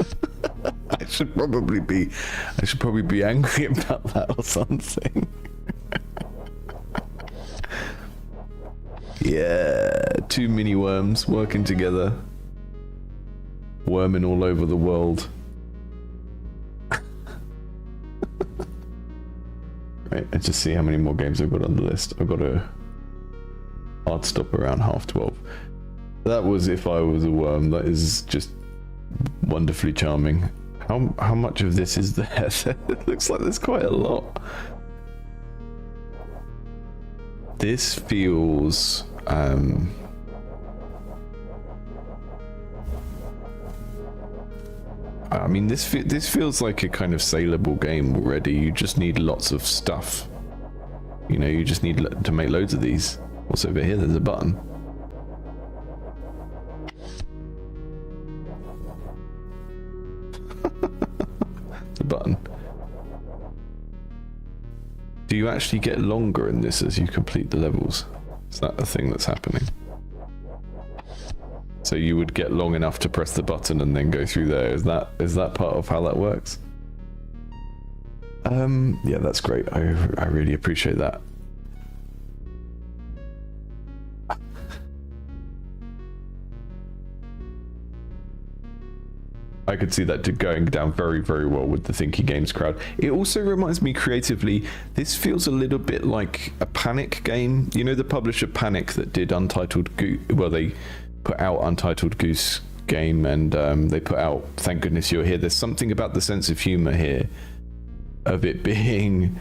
[SPEAKER 1] I should probably be angry about that or something. Yeah, 2 mini worms working together, worming all over the world. Right, let's just see how many more games I've got on the list. I've got a hard stop around 12:30. That was If I Was a Worm. That is just wonderfully charming. How much of this is there? It looks like there's quite a lot. This feels I mean, this feels like a kind of saleable game already. You just need lots of stuff. You know, you just need to make loads of these. What's over here? There's a button. The button. Do you actually get longer in this as you complete the levels? Is that a thing that's happening? So you would get long enough to press the button and then go through there. Is that part of how that works? Yeah, that's great. I really appreciate that. I could see that going down very, very well with the Thinky Games crowd. It also reminds me creatively, this feels a little bit like a Panic game. You know the publisher Panic that did Untitled Goose? Well, they put out Untitled Goose Game and they put out Thank Goodness You're Here. There's something about the sense of humor here, of it being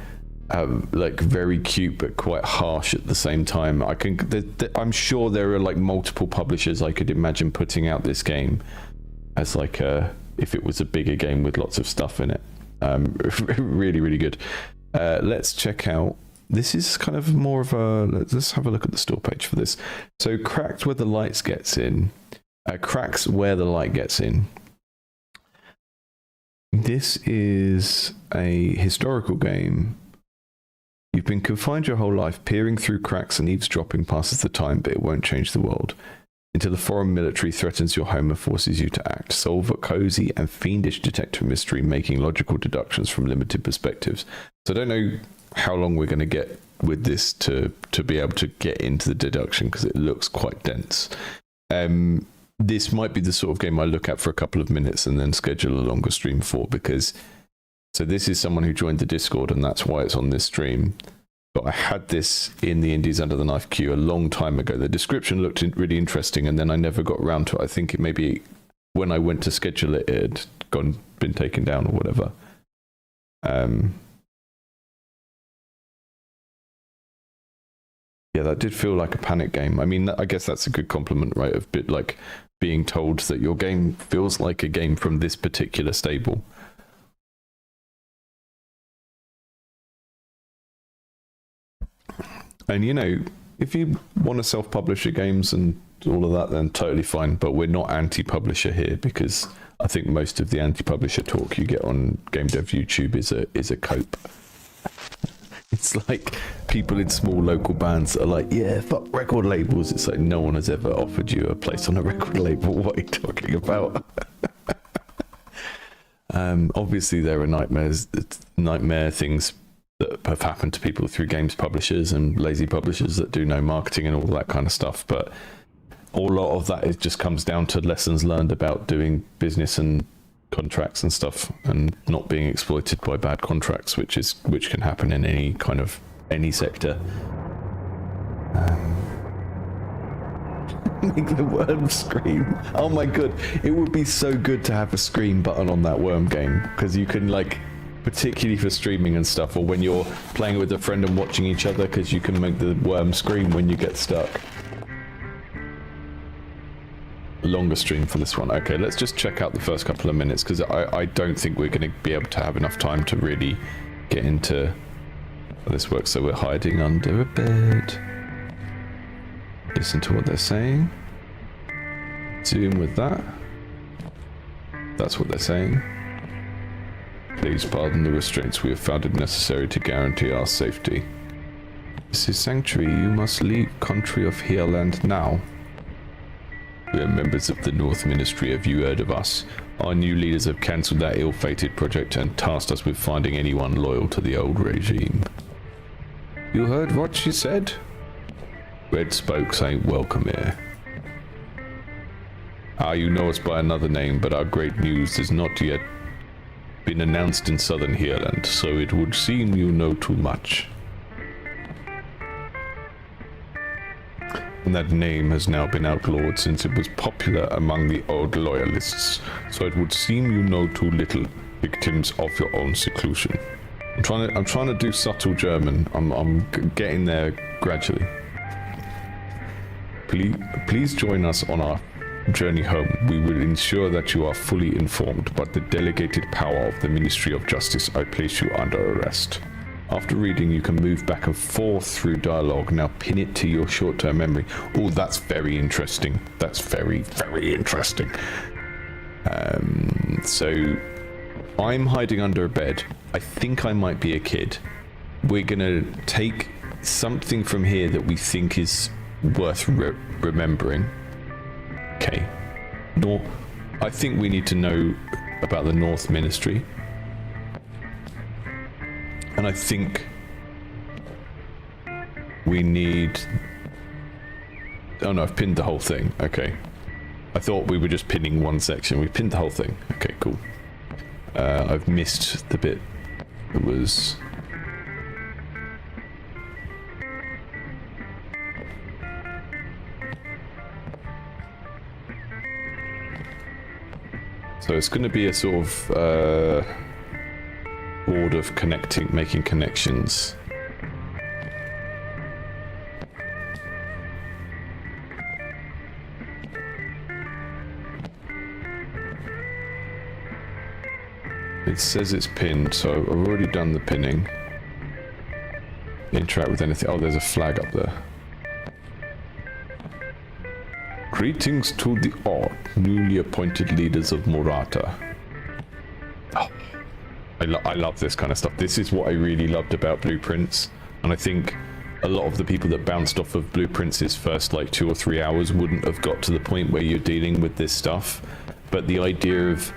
[SPEAKER 1] like very cute but quite harsh at the same time. I'm sure there are like multiple publishers I could imagine putting out this game as like if it was a bigger game with lots of stuff in it. Really, really good. Let's check out. This is kind of more of a. Let's have a look at the store page for this. So, Cracked Where the Light Gets In. Cracks Where the Light Gets In. This is a historical game. You've been confined your whole life, peering through cracks and eavesdropping passes the time, but it won't change the world. Until the foreign military threatens your home and forces you to act. Solve a cozy and fiendish detective mystery, making logical deductions from limited perspectives. So I don't know how long we're going to get with this to be able to get into the deduction, because it looks quite dense. This might be the sort of game I look at for a couple of minutes and then schedule a longer stream for, because so this is someone who joined the Discord and that's why it's on this stream. But I had this in the Indies Under the Knife queue a long time ago. The description looked really interesting, and then I never got around to it. I think it maybe when I went to schedule it, it had been taken down or whatever. Yeah, that did feel like a Panic game. I mean, I guess that's a good compliment, right? Of bit like being told that your game feels like a game from this particular stable. And you know, if you want to self-publish your games and all of that, then totally fine. But we're not anti-publisher here, because I think most of the anti-publisher talk you get on Game Dev YouTube is a cope. It's like people in small local bands are like, yeah, fuck record labels. It's like no one has ever offered you a place on a record label. What are you talking about? Obviously, there are nightmare things that have happened to people through games publishers and lazy publishers that do no marketing and all that kind of stuff. But a lot of that just comes down to lessons learned about doing business and contracts and stuff, and not being exploited by bad contracts, which can happen in any sector. Make the worm scream. Oh my god, it would be so good to have a scream button on that worm game, because you can, like, particularly for streaming and stuff, or when you're playing with a friend and watching each other, because you can make the worm scream when you get stuck. Longer stream for this one. Okay, let's just check out the first couple of minutes, because I don't think we're going to be able to have enough time to really get into how this works. So we're hiding under a bed. Listen to what they're saying. Zoom with that. That's what they're saying. Please pardon the restraints we have found it necessary to guarantee our safety. This is Sentry. You must leave country of Heerland now. We are members of the North Ministry. Have you heard of us? Our new leaders have cancelled that ill-fated project and tasked us with finding anyone loyal to the old regime. You heard what she said? Red Spokes ain't welcome here. You know us by another name, but our great news has not yet been announced in southern Heerland, so it would seem you know too much. And that name has now been outlawed since it was popular among the old loyalists, so it would seem you know too little, victims of your own seclusion. I'm trying to do subtle German. I'm getting there gradually. Please join us on our journey home. We will ensure that you are fully informed, but the delegated power of the Ministry of Justice, I place you under arrest. After reading, you can move back and forth through dialogue. Now pin it to your short-term memory. Oh, that's very interesting. That's very, very interesting. So I'm hiding under a bed. I think I might be a kid. We're gonna take something from here that we think is worth remembering. Okay. I think we need to know about the North Ministry. And I think we need... Oh no, I've pinned the whole thing. Okay. I thought we were just pinning one section. We pinned the whole thing. Okay, cool. I've missed the bit that was... So it's going to be a sort of board of making connections. It says it's pinned, so I've already done the pinning. Interact with anything. Oh, there's a flag up there. Greetings to the newly appointed leaders of Murata. Oh, I love this kind of stuff. This is what I really loved about Blueprints, and I think a lot of the people that bounced off of Blueprints' first like 2 or 3 hours wouldn't have got to the point where you're dealing with this stuff. But the idea of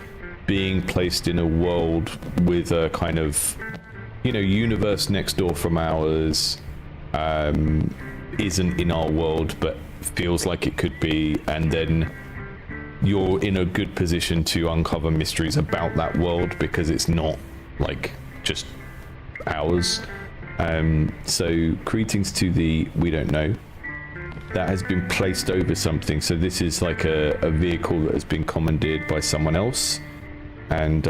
[SPEAKER 1] being placed in a world with a kind of, you know, universe next door from ours, isn't in our world, but feels like it could be, and then you're in a good position to uncover mysteries about that world because it's not like just ours. So greetings to the we don't know that has been placed over something. So this is like a vehicle that has been commandeered by someone else and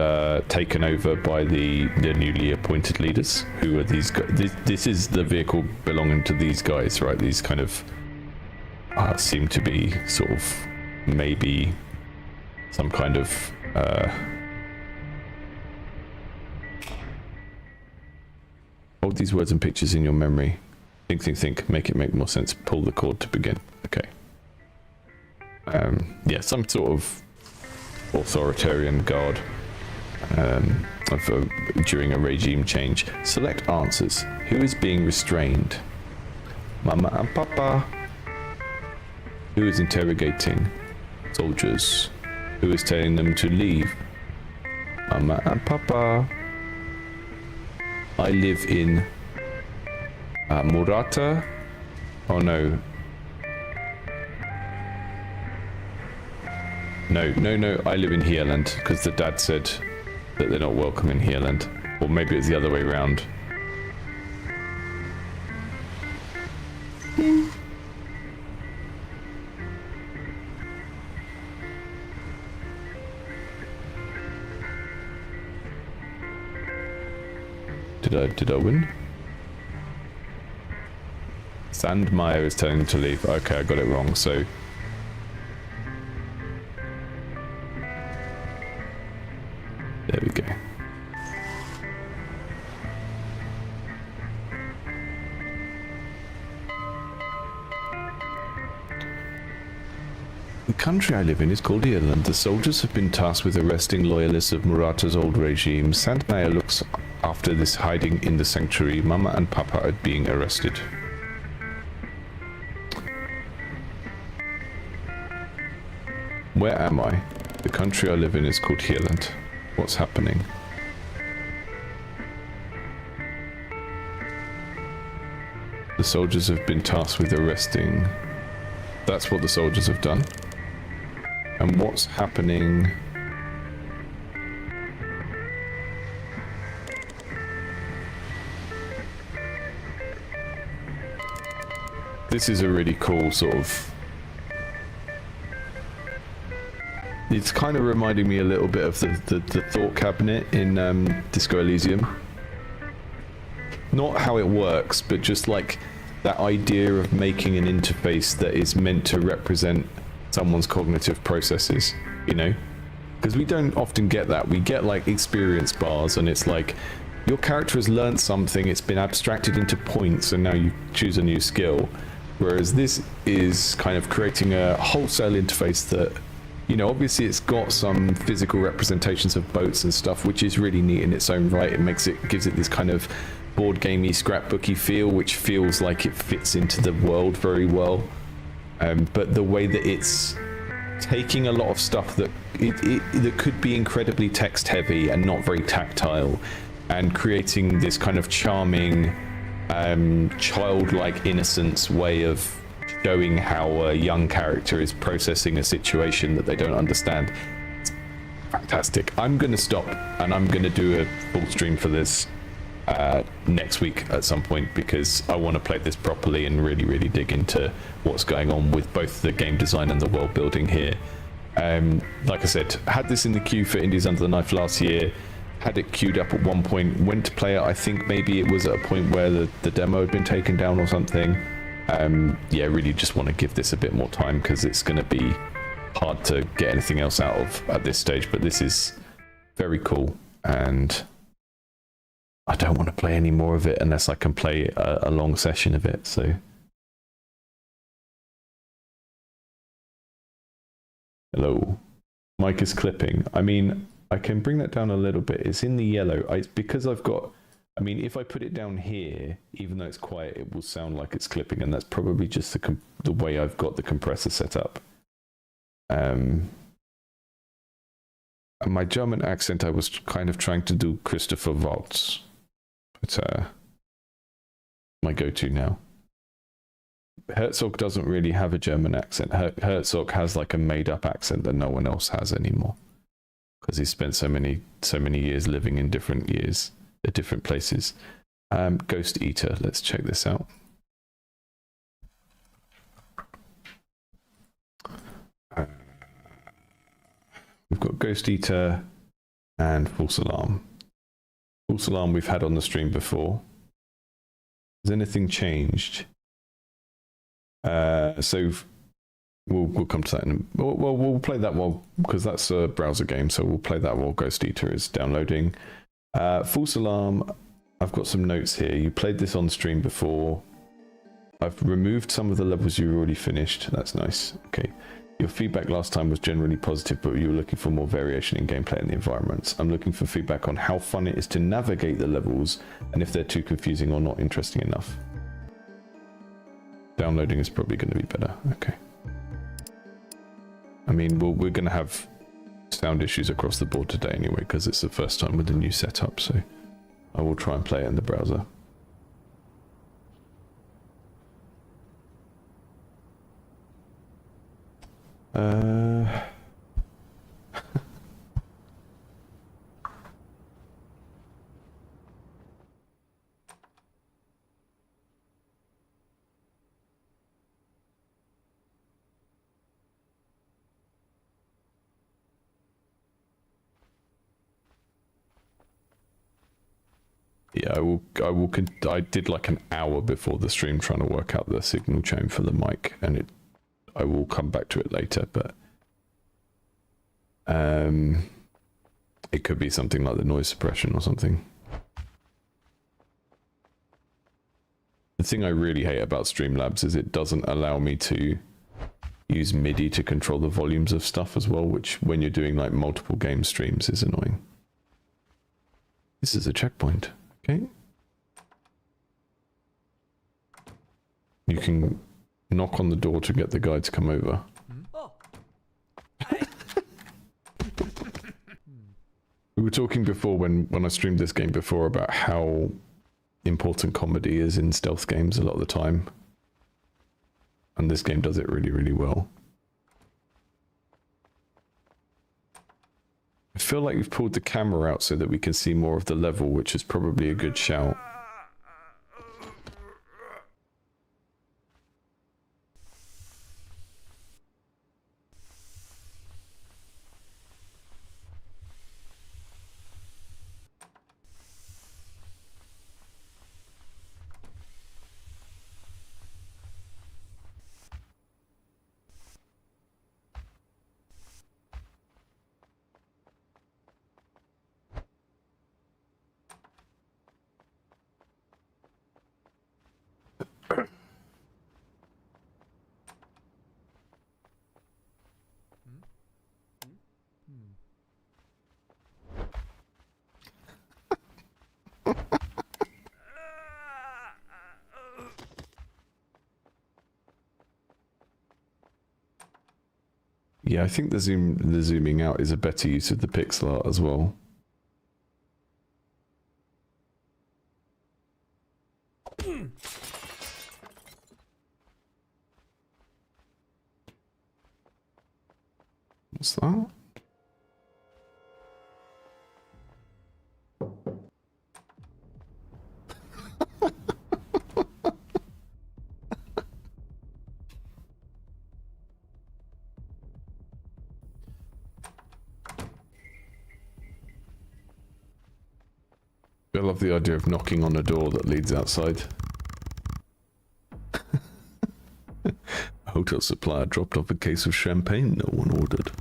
[SPEAKER 1] taken over by the newly appointed leaders, who are these guys. This is the vehicle belonging to these guys, right? These kind of seem to be sort of maybe some kind of hold these words and pictures in your memory. Think, make it make more sense. Pull the cord to begin. Okay. Yeah, some sort of authoritarian guard during a regime change. Select answers. Who is being restrained? Mama and Papa. Who is interrogating? Soldiers. Who is telling them to leave? Mama and Papa. I live in Murata. Oh no. No, I live in Heerland, because the dad said that they're not welcome in Heerland. Or maybe it's the other way around. Did I win? Sandmeyer is telling them to leave. Okay, I got it wrong, so... There we go. The country I live in is called Ireland. The soldiers have been tasked with arresting loyalists of Murata's old regime. Sandmeyer looks after this hiding in the sanctuary. Mama and Papa are being arrested. Where am I? The country I live in is called Heerland. What's happening? The soldiers have been tasked with arresting. That's what the soldiers have done. And what's happening? This is a really cool sort of... It's kind of reminding me a little bit of the thought cabinet in Disco Elysium. Not how it works, but just like that idea of making an interface that is meant to represent someone's cognitive processes, you know? Because we don't often get that. We get like experience bars, and it's like your character has learned something, it's been abstracted into points, and now you choose a new skill. Whereas this is kind of creating a wholesale interface that, you know, obviously it's got some physical representations of boats and stuff, which is really neat in its own right. It makes it, gives it this kind of board gamey, scrapbooky feel, which feels like it fits into the world very well. But the way that it's taking a lot of stuff that that could be incredibly text heavy and not very tactile, and creating this kind of charming, childlike innocence way of showing how a young character is processing a situation that they don't understand. It's fantastic. I'm going to stop and I'm going to do a full stream for this next week at some point, because I want to play this properly and really dig into what's going on with both the game design and the world building here. Like I said, had this in the queue for Indies Under the Knife last year, had it queued up at one point, went to play it. I think maybe it was at a point where the demo had been taken down or something. Yeah, really just want to give this a bit more time, because it's going to be hard to get anything else out of at this stage. But this is very cool, and I don't want to play any more of it unless I can play a long session of it. So, hello, mic is clipping. I mean, I can bring that down a little bit. It's in the yellow. It's because I've got, I mean, if I put it down here, even though it's quiet, it will sound like it's clipping, and that's probably just the way I've got the compressor set up. And my German accent, I was kind of trying to do Christopher Waltz, but my go-to now. Herzog doesn't really have a German accent. Herzog has like a made-up accent that no one else has anymore, because he spent so many years living in different places. Ghost Eater, let's check this out. We've got Ghost Eater and False Alarm. False Alarm we've had on the stream before. Has anything changed? So we'll come to that we'll play that while, because that's a browser game, so we'll play that while Ghost Eater is downloading. False Alarm, I've got some notes here. You played this on stream before. I've removed some of the levels you already finished. That's nice. Okay. Your feedback last time was generally positive, but you were looking for more variation in gameplay and the environments. I'm looking for feedback on how fun it is to navigate the levels, and if they're too confusing or not interesting enough. Downloading is probably going to be better. Okay. I mean, we're going to have sound issues across the board today anyway, because it's the first time with the new setup, so I will try and play it in the browser. Yeah, I did like an hour before the stream trying to work out the signal chain for the mic, and I will come back to it later, but it could be something like the noise suppression or something. The thing I really hate about Streamlabs is it doesn't allow me to use MIDI to control the volumes of stuff as well, which when you're doing like multiple game streams is annoying. This is a checkpoint. Okay. You can knock on the door to get the guy to come over.
[SPEAKER 3] Oh. Hey.
[SPEAKER 1] were talking before when I streamed this game before about how important comedy is in stealth games a lot of the time. And this game does it really, really well. I feel like we've pulled the camera out so that we can see more of the level, which is probably a good shout. Yeah, I think the zooming out is a better use of the pixel art as well. What's that? I love the idea of knocking on a door that leads outside. A hotel supplier dropped off a case of champagne no one ordered.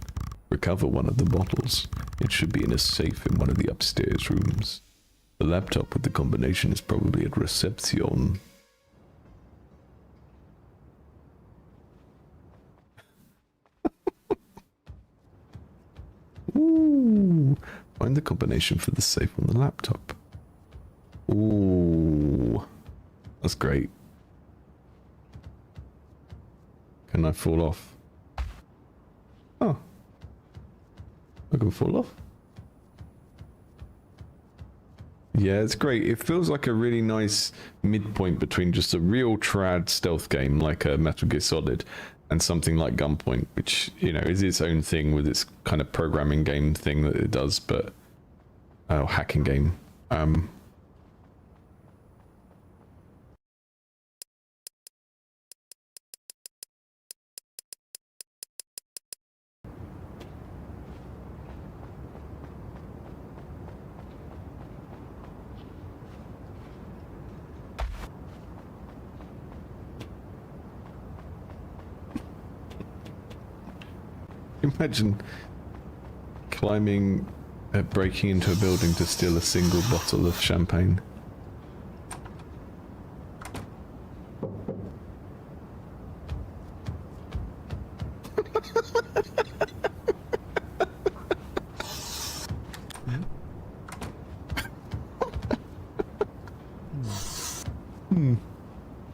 [SPEAKER 1] Recover one of the bottles. It should be in a safe in one of the upstairs rooms. The laptop with the combination is probably at reception. Ooh, find the combination for the safe on the laptop. Ooh, that's great. Can I fall off? Oh, I can fall off. Yeah, it's great. It feels like a really nice midpoint between just a real trad stealth game like a Metal Gear Solid and something like Gunpoint, which, you know, is its own thing with its kind of programming game thing that it does, but hacking game. Imagine breaking into a building to steal a single bottle of champagne.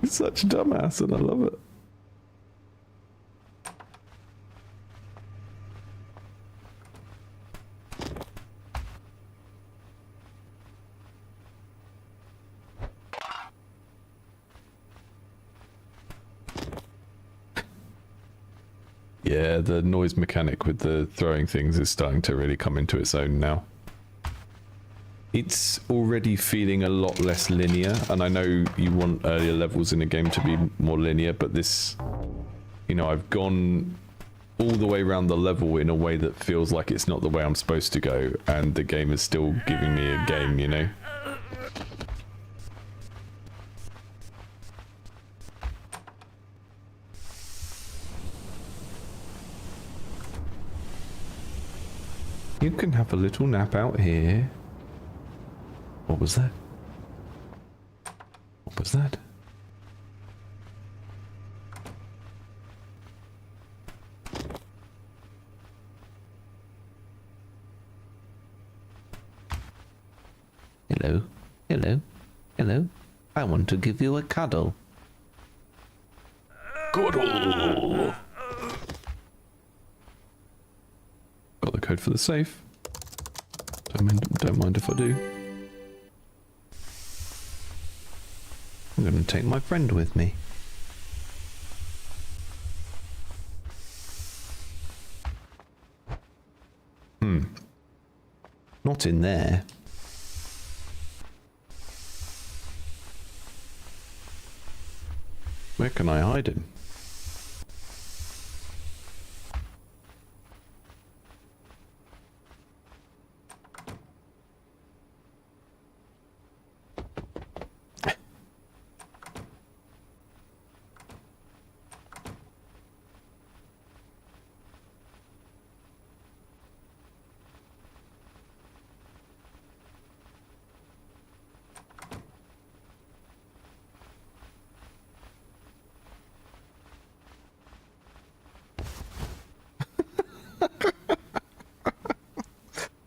[SPEAKER 1] He's such a dumbass and I love it. Yeah, the noise mechanic with the throwing things is starting to really come into its own now. It's already feeling a lot less linear, and I know you want earlier levels in a game to be more linear, but this, you know, I've gone all the way around the level in a way that feels like it's not the way I'm supposed to go, and the game is still giving me a game, you know? You can have a little nap out here. What was that? What was that?
[SPEAKER 3] Hello, hello, hello. I want to give you a cuddle.
[SPEAKER 1] Cuddle! Got the code for the safe. Time don't mind if I do.
[SPEAKER 3] I'm going to take my friend with me. Not in there.
[SPEAKER 1] Where can I hide him?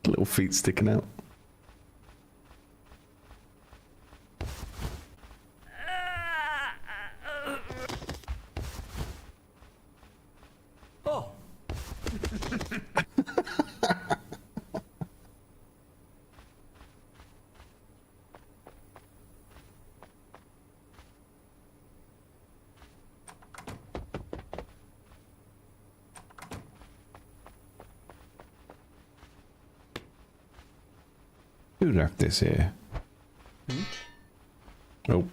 [SPEAKER 1] Little feet sticking out.
[SPEAKER 2] Oh.
[SPEAKER 1] Who left this here? Oh.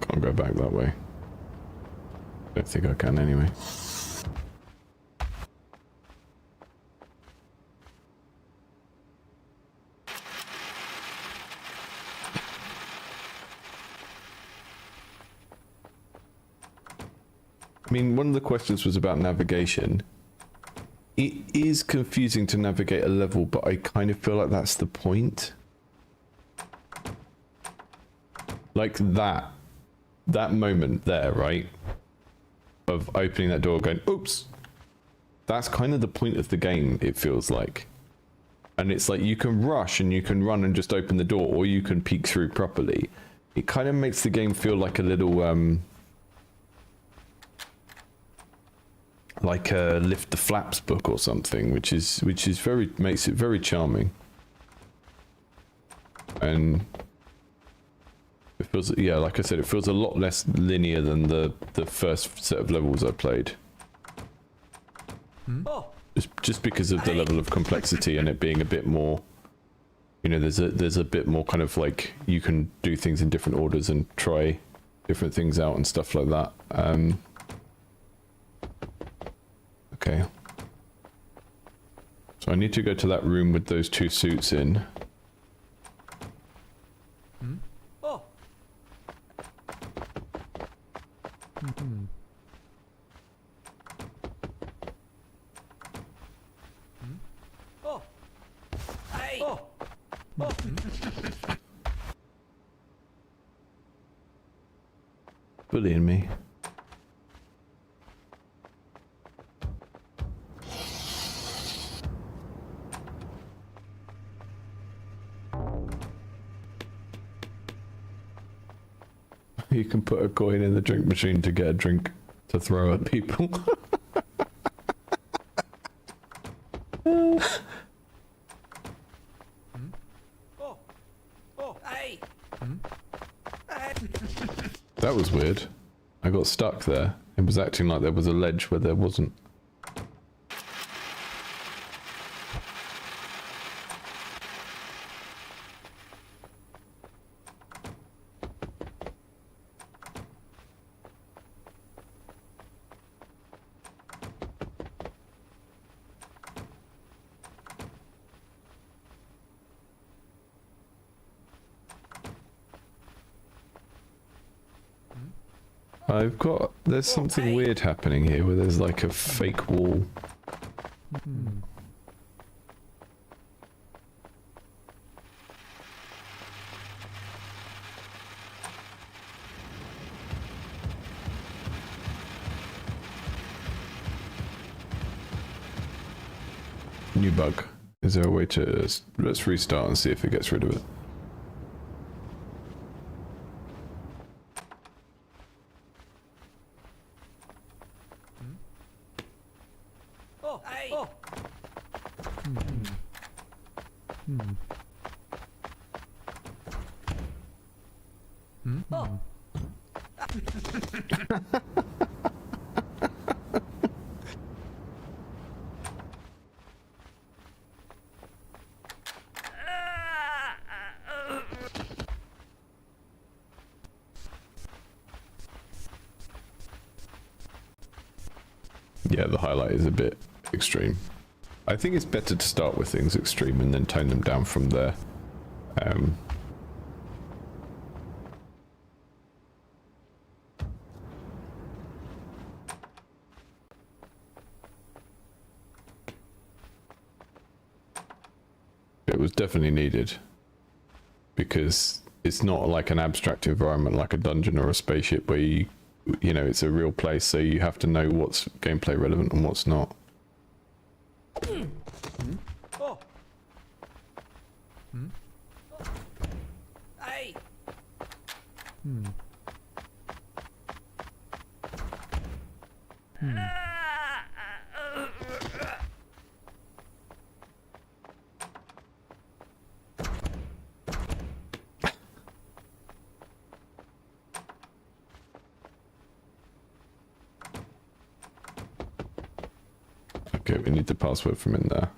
[SPEAKER 1] Can't go back that way. Don't think I can anyway. I mean, one of the questions was about navigation. It is confusing to navigate a level, but I kind of feel like that's the point. Like that moment there, right? Of opening that door going, oops. That's kind of the point of the game, it feels like. And it's like you can rush and you can run and just open the door, or you can peek through properly. It kind of makes the game feel like a little, like a Lift the Flaps book or something, which is very, makes it very charming. And it feels, yeah, like I said, it feels a lot less linear than the first set of levels I played. Just because of the level of complexity and it being a bit more, you know, there's a bit more kind of like you can do things in different orders and try different things out and stuff like that. Okay. So I need to go to that room with those two suits in. Bullying me. You can put a coin in the drink machine to get a drink to throw at people. That was weird. I got stuck there. It was acting like there was a ledge where there wasn't. There's something weird happening here where there's like a fake wall. New bug. Is there a way to... Let's restart and see if it gets rid of it. Yeah, the highlight is a bit extreme. I think it's better to start with things extreme and then tone them down from there. It was definitely needed because it's not like an abstract environment like a dungeon or a spaceship where you know, it's a real place, so you have to know what's gameplay relevant and what's not. Okay, we need the password from in there.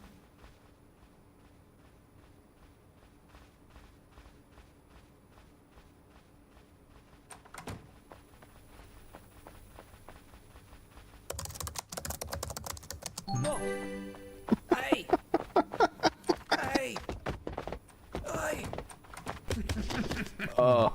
[SPEAKER 1] Oh.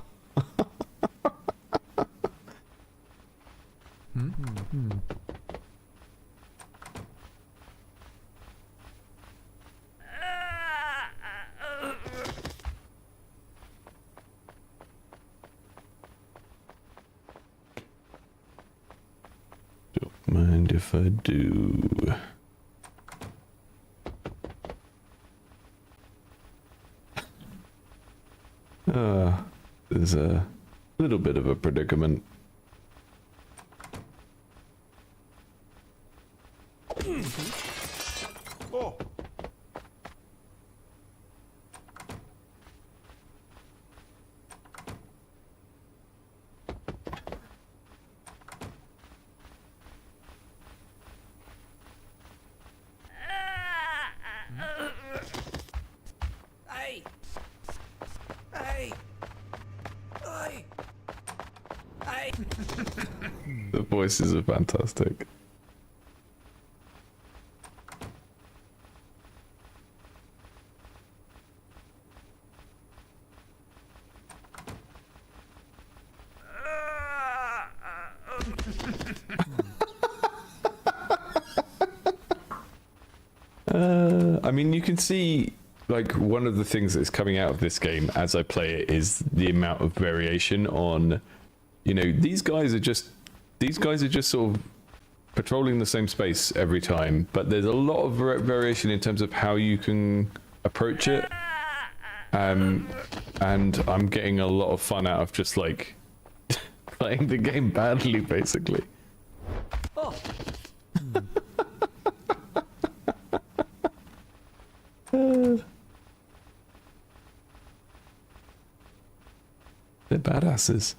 [SPEAKER 1] Don't mind if I do. There's a little bit of a predicament.
[SPEAKER 4] Oh.
[SPEAKER 1] The voices are fantastic. I mean, you can see, like, one of the things that's coming out of this game as I play it is the amount of variation on, you know, these guys are just sort of patrolling the same space every time, but there's a lot of variation in terms of how you can approach it. And I'm getting a lot of fun out of just, like, playing the game badly, basically.
[SPEAKER 4] Oh.
[SPEAKER 1] They're badasses.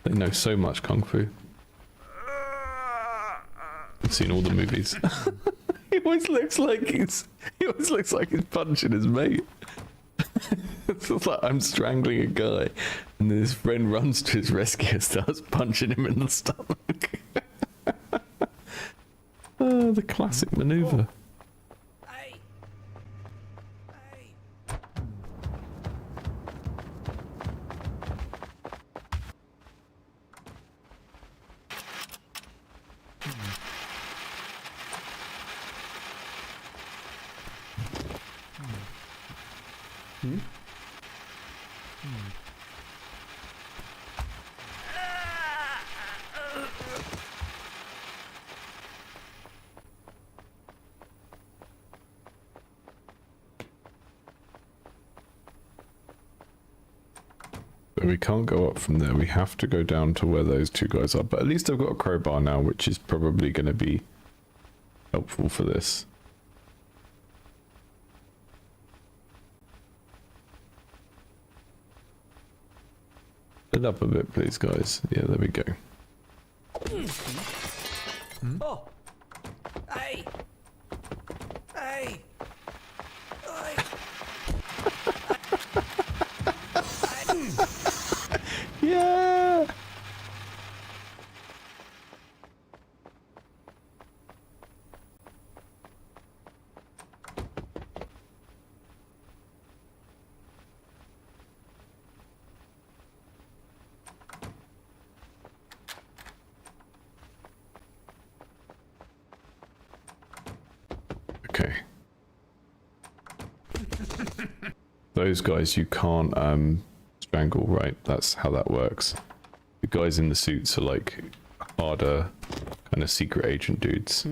[SPEAKER 1] They know so much kung fu. I've seen all the movies. He always looks like he's punching his mate. It's just like, I'm strangling a guy, and then his friend runs to his rescue and starts punching him in the stomach. The classic maneuver. But we can't go up from there. We have to go down to where those two guys are. But at least I've got a crowbar now, which is probably going to be helpful for this. It up a bit, please, guys. Yeah, there we go.
[SPEAKER 4] Oh! Hey! Hey! Oi!
[SPEAKER 1] Yeah! Okay. Those guys you can't strangle, right? That's how that works. The guys in the suits are like harder kind of secret agent dudes.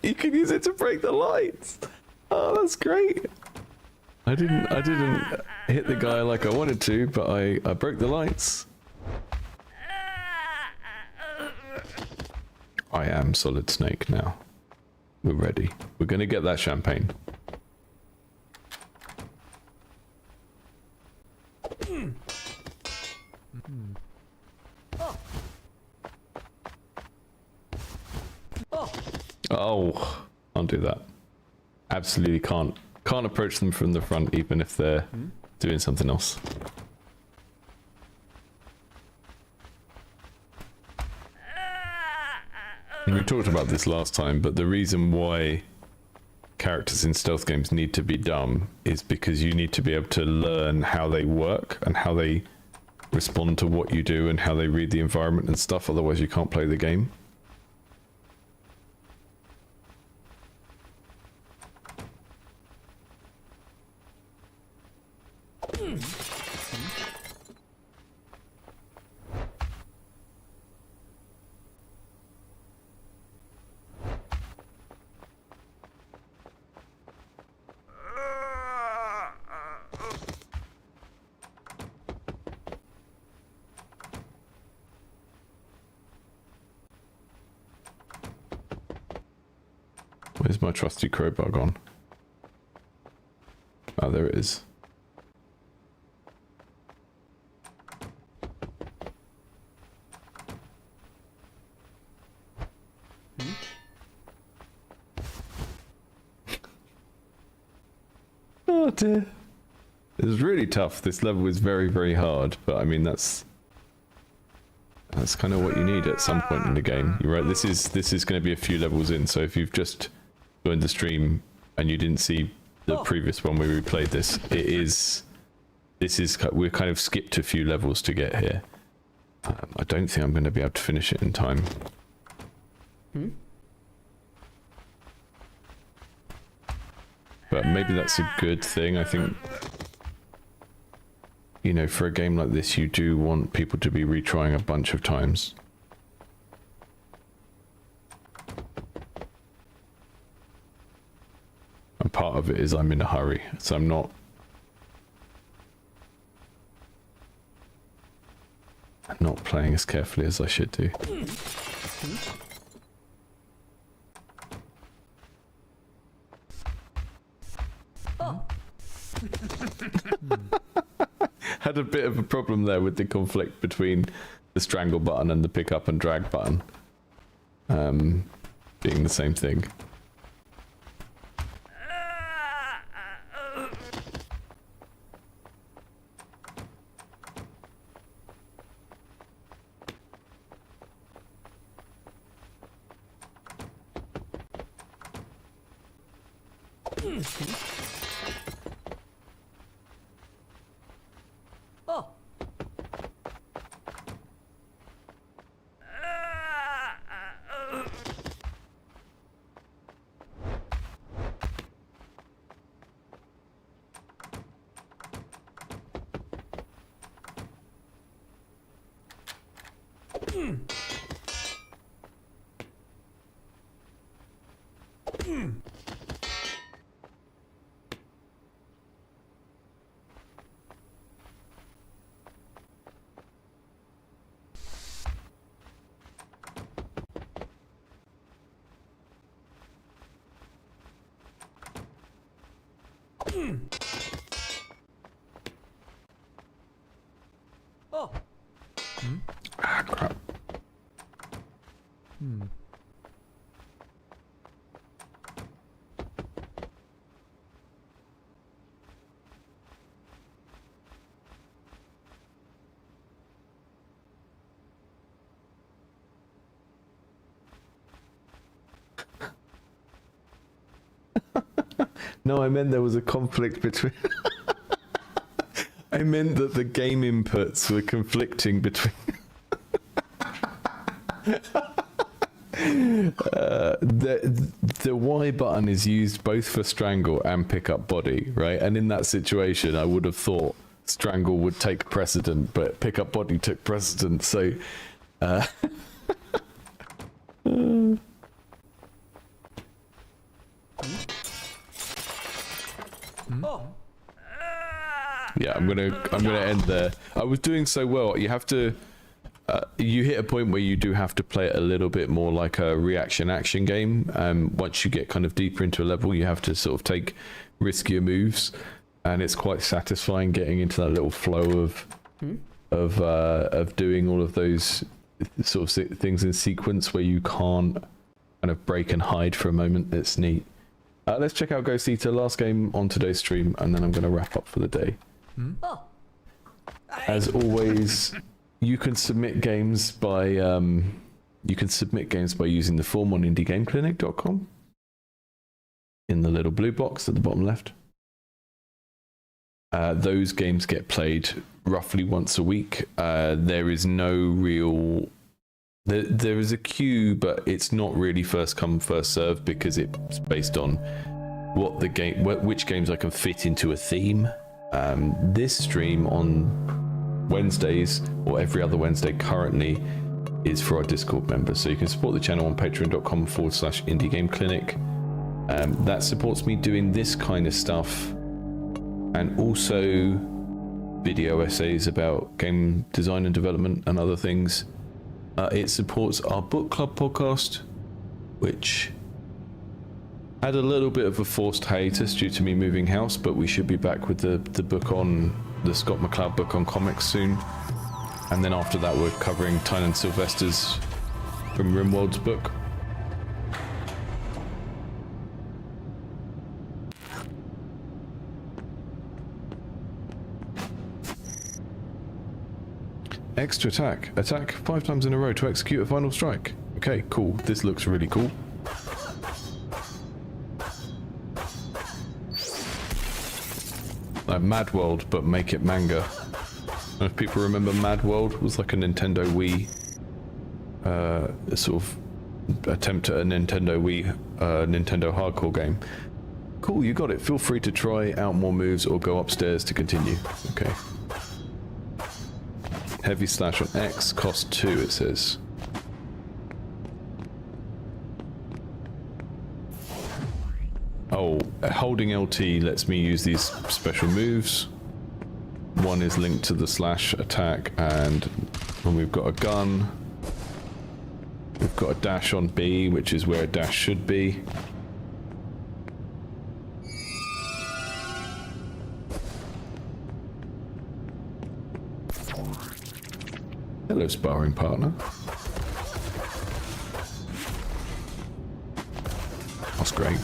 [SPEAKER 1] You can use it to break the lights. Oh, that's great. I didn't hit the guy like I wanted to, but I broke the lights. I am Solid Snake now. We're ready. We're gonna get that champagne. Oh, can't do that. Absolutely can't. Can't approach them from the front even if they're doing something else. And we talked about this last time, but the reason why characters in stealth games need to be dumb is because you need to be able to learn how they work and how they respond to what you do and how they read the environment and stuff, otherwise you can't play the game. Where's my trusty crowbar gone? Oh, there it is. Oh dear. It was really tough. This level is very, very hard, but I mean that's kind of what you need at some point in the game. You're right. This is going to be a few levels in. So if you've just joined the stream and you didn't see the previous one where we replayed this, we're kind of skipped a few levels to get here. I don't think I'm going to be able to finish it in time. But maybe that's a good thing. I think, you know, for a game like this, you do want people to be retrying a bunch of times. And part of it is I'm in a hurry, so I'm not playing as carefully as I should do. Had a bit of a problem there with the conflict between the strangle button and the pick up and drag button being the same thing.
[SPEAKER 4] Oh. Oh.
[SPEAKER 1] Ah, crap. No, I meant there was a conflict between... I meant that the game inputs were conflicting between... the Y button is used both for strangle and pick up body, right? And in that situation, I would have thought strangle would take precedent, but pick up body took precedent, so...
[SPEAKER 4] Oh.
[SPEAKER 1] Yeah, I'm gonna end there. I was doing so well. You have to, you hit a point where you do have to play it a little bit more like a reaction action game. Once you get kind of deeper into a level, you have to sort of take riskier moves, and it's quite satisfying getting into that little flow of doing all of those sort of things in sequence where you can't kind of break and hide for a moment. It's neat. Let's check out Ghost Eater, last game on today's stream, and then I'm going to wrap up for the day.
[SPEAKER 4] Oh.
[SPEAKER 1] As always, you can submit games by using the form on indiegameclinic.com in the little blue box at the bottom left. Those games get played roughly once a week. There is no real... There is a queue, but it's not really first come, first serve, because it's based on which games I can fit into a theme. This stream on Wednesdays, or every other Wednesday currently, is for our Discord members. So you can support the channel on patreon.com/indiegameclinic. That supports me doing this kind of stuff, and also video essays about game design and development and other things. It supports our book club podcast, which had a little bit of a forced hiatus due to me moving house, but we should be back with the book on the Scott McCloud book on comics soon. And then after that, we're covering Tynan Sylvester's from Rimworld's book. X to attack. Attack 5 times in a row to execute a final strike. Okay, cool. This looks really cool. Like Mad World, but make it manga. If people remember, Mad World was like a Nintendo Wii sort of attempt at a Nintendo Wii Nintendo hardcore game. Cool, you got it. Feel free to try out more moves or go upstairs to continue. Okay. Heavy slash on X, cost 2, it says. Oh, holding LT lets me use these special moves. One is linked to the slash attack, and when we've got a gun, we've got a dash on B, which is where a dash should be. Hello, sparring partner. That's great.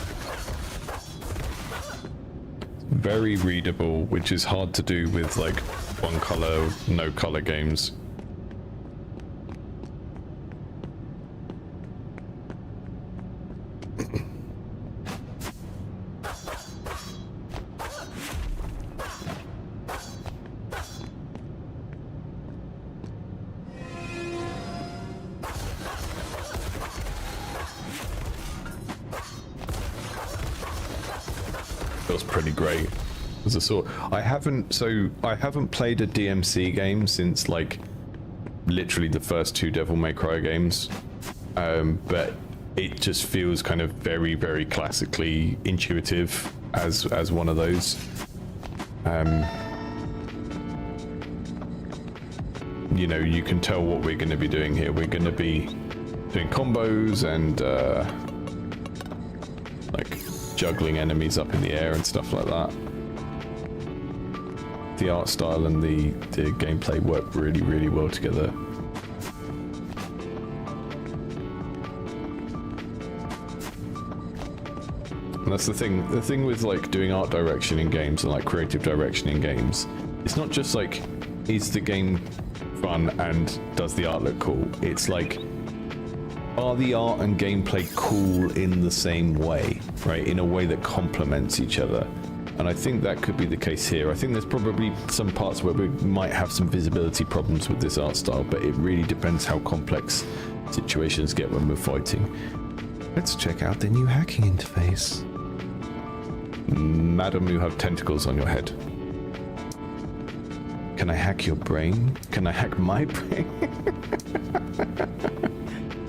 [SPEAKER 1] Very readable, which is hard to do with like one color, no color games. feels pretty great as a sort. I haven't played a DMC game since like literally the first 2 Devil May Cry games, but it just feels kind of very, very classically intuitive as one of those. You know, you can tell what we're going to be doing here. We're going to be doing combos and like juggling enemies up in the air and stuff like that. The art style and the gameplay work really, really well together. And that's the thing. The thing with like doing art direction in games and like creative direction in games, it's not just like, is the game fun and does the art look cool? It's like, are the art and gameplay cool in the same way, right? In a way that complements each other. And I think that could be the case here. I think there's probably some parts where we might have some visibility problems with this art style, but it really depends how complex situations get when we're fighting. Let's check out the new hacking interface. Madam, you have tentacles on your head. Can I hack your brain? Can I hack my brain?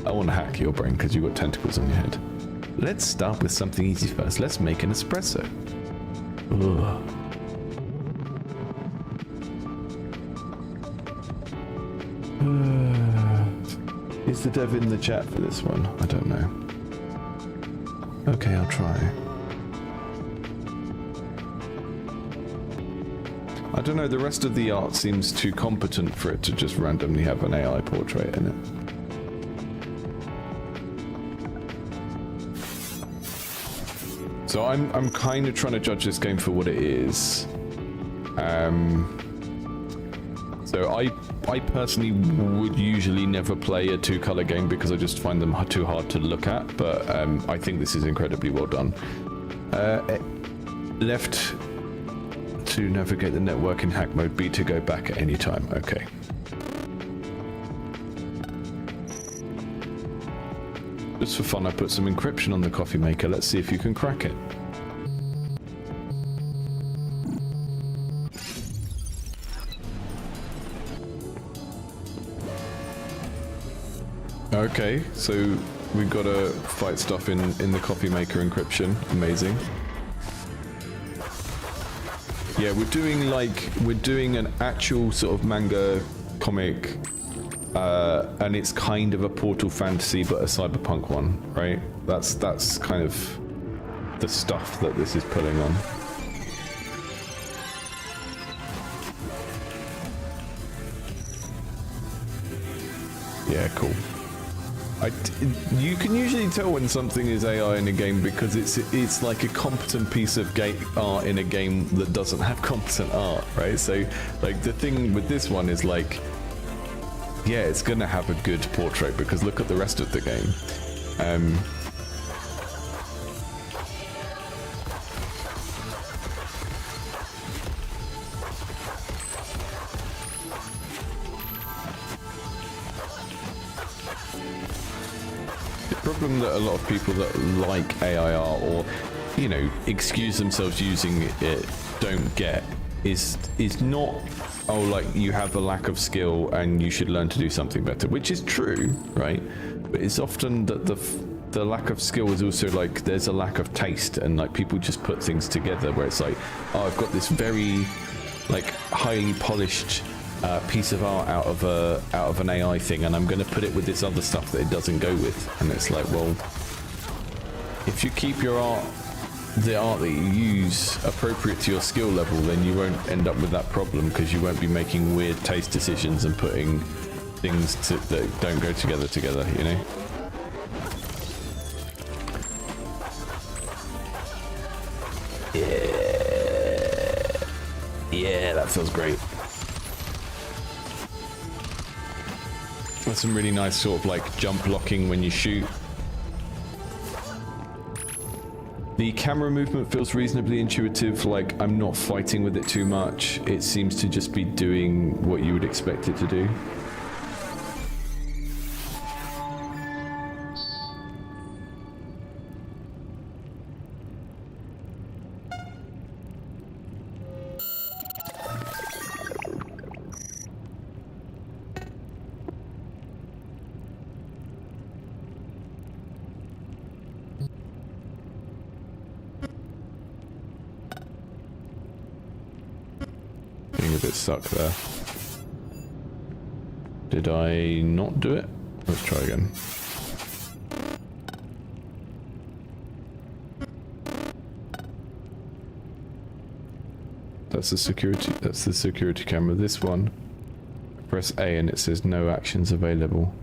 [SPEAKER 1] I want to hack your brain because you've got tentacles on your head. Let's start with something easy first. Let's make an espresso. Ugh. Is the dev in the chat for this one? I don't know. Okay, I'll try. I don't know, the rest of the art seems too competent for it to just randomly have an AI portrait in it. So I'm kind of trying to judge this game for what it is. So I personally would usually never play a 2-color game because I just find them too hard to look at, but I think this is incredibly well done. Left to navigate the network in hack mode, B to go back at any time. Okay. Just for fun, I put some encryption on the coffee maker. Let's see if you can crack it. Okay, so we've got to fight stuff in the coffee maker encryption. Amazing. Yeah, we're doing an actual sort of manga comic, and it's kind of a Portal fantasy, but a cyberpunk one, right? That's kind of the stuff that this is pulling on. Yeah, cool. You can usually tell when something is AI in a game because it's like a competent piece of art in a game that doesn't have competent art, right? So, like, the thing with this one is like, yeah, it's gonna have a good portrait because look at the rest of the game. Problem that a lot of people that like AIR or, you know, excuse themselves using it don't get is not, oh, like, you have a lack of skill and you should learn to do something better, which is true, right? But it's often that the lack of skill is also like there's a lack of taste, and like people just put things together where it's like, oh, I've got this very like highly polished piece of art out of an AI thing, and I'm going to put it with this other stuff that it doesn't go with. And it's like, well, if you keep your art, the art that you use, appropriate to your skill level, then you won't end up with that problem because you won't be making weird taste decisions and putting things that don't go together, you know? Yeah, that feels great. That's some really nice sort of like jump locking when you shoot. The camera movement feels reasonably intuitive, like I'm not fighting with it too much. It seems to just be doing what you would expect it to do. a bit stuck there. Did I not do it? Let's try again. That's the security camera. This one, press A and it says no actions available.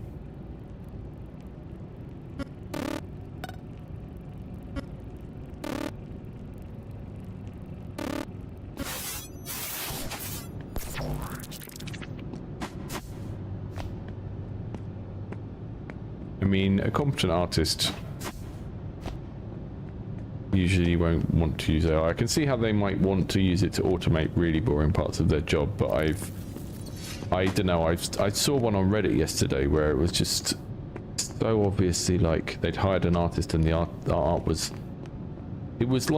[SPEAKER 1] I mean, a competent artist usually won't want to use AI. I can see how they might want to use it to automate really boring parts of their job, but I don't know, I saw one on Reddit yesterday where it was just so obviously like they'd hired an artist and the art was, it was the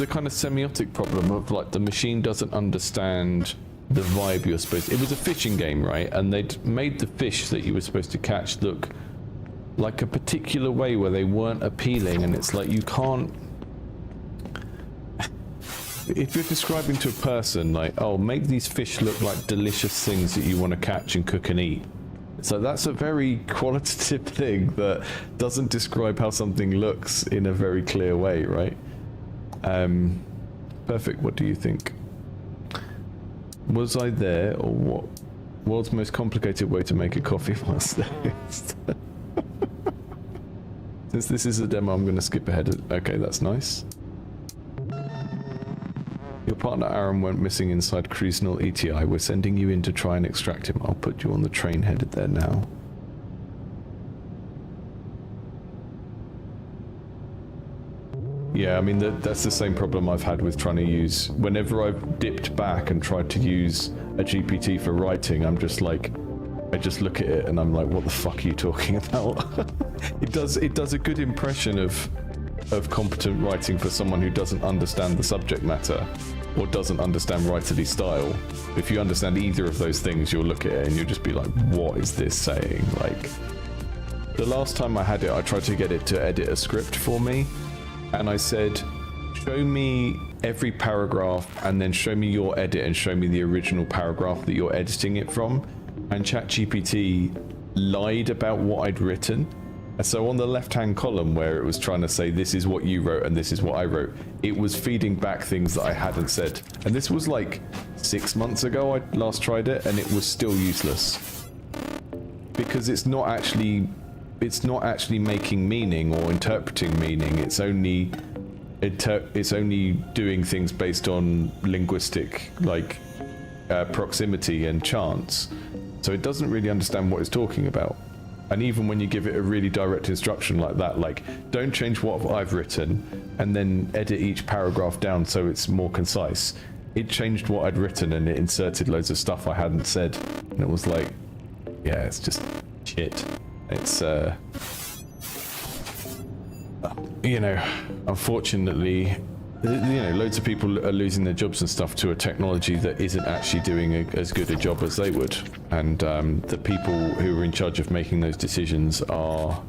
[SPEAKER 1] kind of semiotic problem of like the machine doesn't understand the vibe you're supposed to. It was a fishing game, right? And they'd made the fish that you were supposed to catch look like a particular way where they weren't appealing, and it's like you can't. If you're describing to a person like, oh, make these fish look like delicious things that you want to catch and cook and eat. So that's a very qualitative thing that doesn't describe how something looks in a very clear way, right? Perfect. What do you think? Was I there, or what? World's most complicated way to make a coffee master. Since this is a demo, I'm going to skip ahead. Okay, that's nice. Your partner Aaron went missing inside Cruisenal ETI. We're sending you in to try and extract him. I'll put you on the train headed there now. Yeah, I mean, that's the same problem I've had with trying to use... Whenever I've dipped back and tried to use a GPT for writing, I'm just like... I just look at it and I'm like, what the fuck are you talking about? It does a good impression of competent writing for someone who doesn't understand the subject matter or doesn't understand writerly style. If you understand either of those things, you'll look at it and you'll just be like, what is this saying? Like, the last time I had it, I tried to get it to edit a script for me. And I said, show me every paragraph and then show me your edit and show me the original paragraph that you're editing it from. And ChatGPT lied about what I'd written. And so on the left-hand column where it was trying to say, this is what you wrote and this is what I wrote, it was feeding back things that I hadn't said. And this was like 6 months ago I last tried it, and it was still useless. Because it's not actually making meaning or interpreting meaning. It's only doing things based on linguistic proximity and chance. So it doesn't really understand what it's talking about. And even when you give it a really direct instruction like that, like, don't change what I've written and then edit each paragraph down so it's more concise, it changed what I'd written and it inserted loads of stuff I hadn't said. And it was like, yeah, it's just shit. It's, you know, unfortunately, you know, loads of people are losing their jobs and stuff to a technology that isn't actually doing as good a job as they would. And the people who are in charge of making those decisions are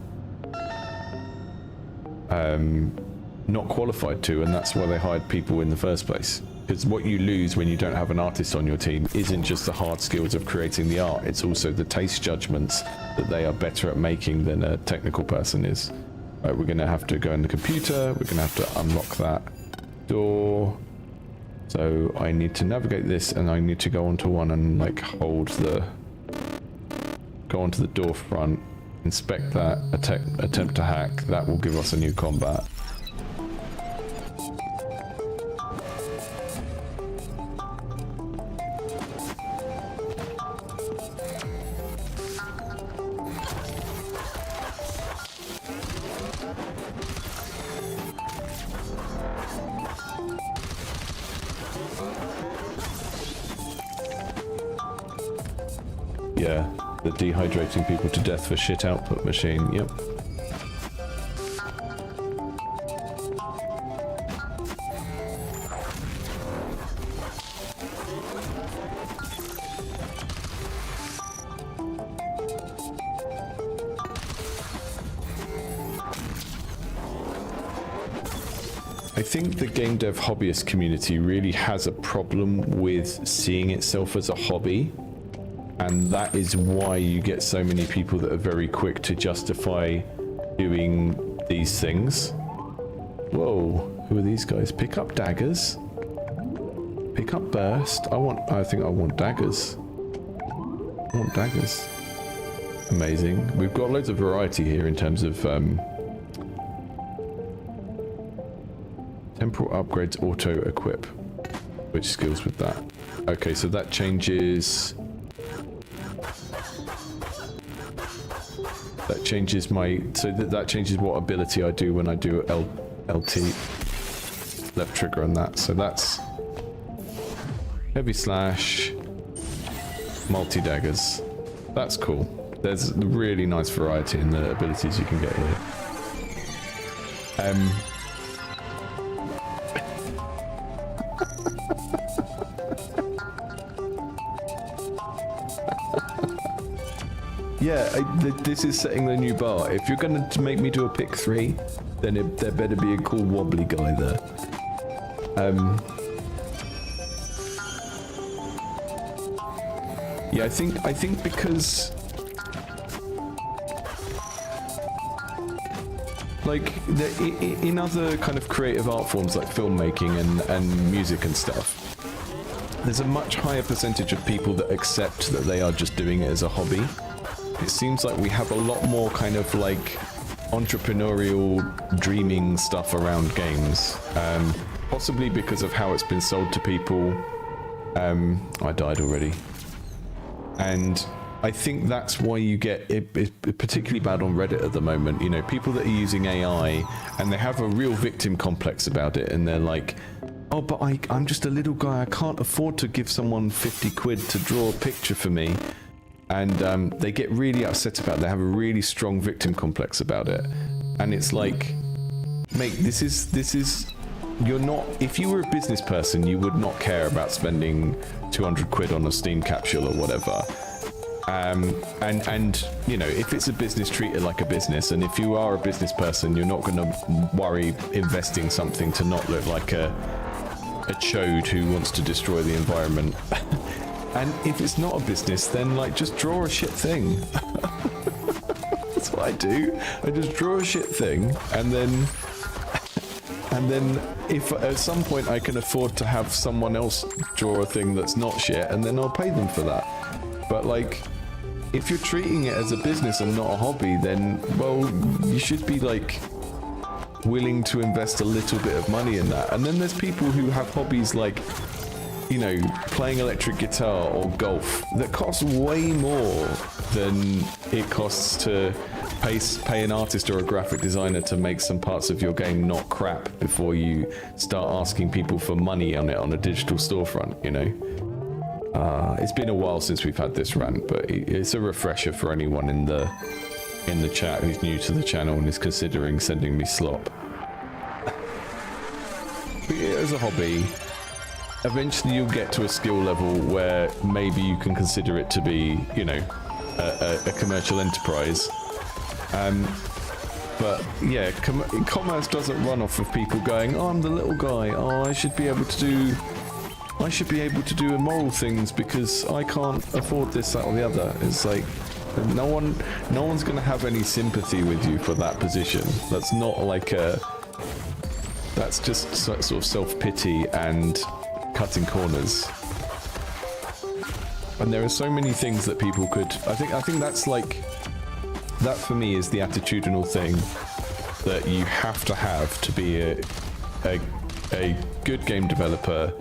[SPEAKER 1] not qualified to, and that's why they hired people in the first place. Because what you lose when you don't have an artist on your team isn't just the hard skills of creating the art, it's also the taste judgments that they are better at making than a technical person is. Right, we're going to have to go in the computer, we're going to have to unlock that door. So I need to navigate this, and I need to go onto one and like go onto the door front, inspect that, attempt to hack. That will give us a new combat. Yeah, the dehydrating people to death for shit output machine, yep. I think the game dev hobbyist community really has a problem with seeing itself as a hobby, and that is why you get so many people that are very quick to justify doing these things. Whoa, who are these guys? Pick up daggers. Pick up burst. I think I want daggers. I want daggers. Amazing. We've got loads of variety here in terms of temporal upgrades auto equip. Which skills with that? Okay, so that changes. That changes my. So that changes what ability I do when I do LT left trigger on that. So that's heavy slash, multi daggers. That's cool. There's really nice variety in the abilities you can get here. Yeah, this is setting the new bar. If you're going to make me do a pick 3, then there better be a cool wobbly guy there. Yeah, I think because like in other kind of creative art forms like filmmaking and music and stuff, there's a much higher percentage of people that accept that they are just doing it as a hobby. It seems like we have a lot more kind of like entrepreneurial dreaming stuff around games, possibly because of how it's been sold to people. I died already. And I think that's why you get it particularly bad on Reddit at the moment. You know, people that are using AI and they have a real victim complex about it, and they're like, oh, but I'm just a little guy, I can't afford to give someone 50 quid to draw a picture for me. And they get really upset about it. They have a really strong victim complex about it. And it's like, mate, this is, you're not, if you were a business person, you would not care about spending 200 quid on a Steam capsule or whatever. And you know, if it's a business, treat it like a business. And if you are a business person, you're not going to worry investing something to not look like a chode who wants to destroy the environment. And if it's not a business, then like just draw a shit thing. That's what I do. I just draw a shit thing, and then if at some point I can afford to have someone else draw a thing that's not shit, and then I'll pay them for that. But like, if you're treating it as a business and not a hobby, then well, you should be like willing to invest a little bit of money in that. And then there's people who have hobbies like, you know, playing electric guitar or golf that costs way more than it costs to pay an artist or a graphic designer to make some parts of your game not crap before you start asking people for money on it on a digital storefront, you know. It's been a while since we've had this rant, but it's a refresher for anyone in the chat who's new to the channel and is considering sending me slop. But yeah, as a hobby, eventually you'll get to a skill level where maybe you can consider it to be, you know, a commercial enterprise. But yeah, commerce doesn't run off of people going, oh, I'm the little guy, oh, I should be able to do immoral things because I can't afford this, that or the other. It's like, no one's going to have any sympathy with you for that position. That's not like that's just sort of self-pity and cutting corners. And there are so many things that people could, I think that's like, that for me is the attitudinal thing that you have to be a good game developer,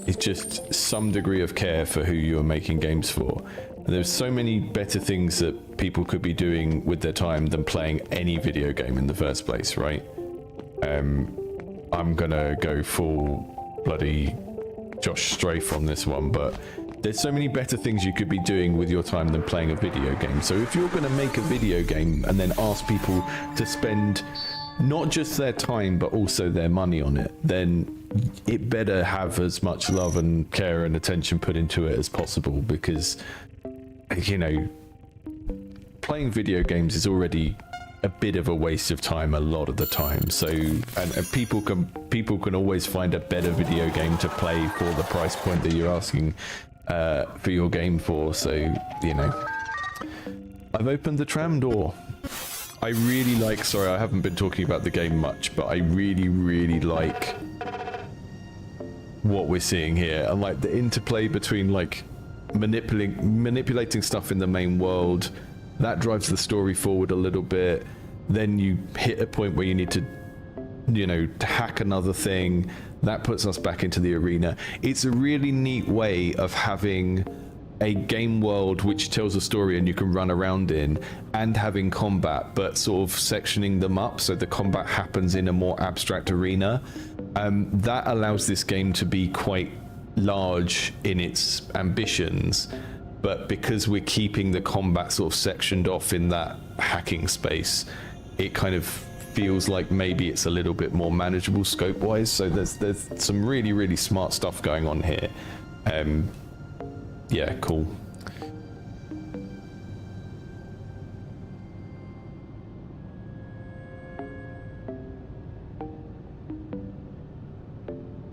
[SPEAKER 1] is just some degree of care for who you're making games for. And there's so many better things that people could be doing with their time than playing any video game in the first place, right? I'm gonna go full bloody Josh Strafe on this one, but there's so many better things you could be doing with your time than playing a video game. So if you're going to make a video game and then ask people to spend not just their time but also their money on it, then it better have as much love and care and attention put into it as possible, because, you know, playing video games is already a bit of a waste of time a lot of the time. So and people can always find a better video game to play for the price point that you're asking for your game for. So, you know, I've opened the tram door. I really like, sorry, I haven't been talking about the game much, but I really like what we're seeing here, and like the interplay between like manipulating stuff in the main world. That drives the story forward a little bit. Then you hit a point where you need to, you know, to hack another thing. That puts us back into the arena. It's a really neat way of having a game world which tells a story and you can run around in, and having combat, but sort of sectioning them up so the combat happens in a more abstract arena. That allows this game to be quite large in its ambitions, but because we're keeping the combat sort of sectioned off in that hacking space, it kind of feels like maybe it's a little bit more manageable scope wise. So there's some really smart stuff going on here. Yeah, cool.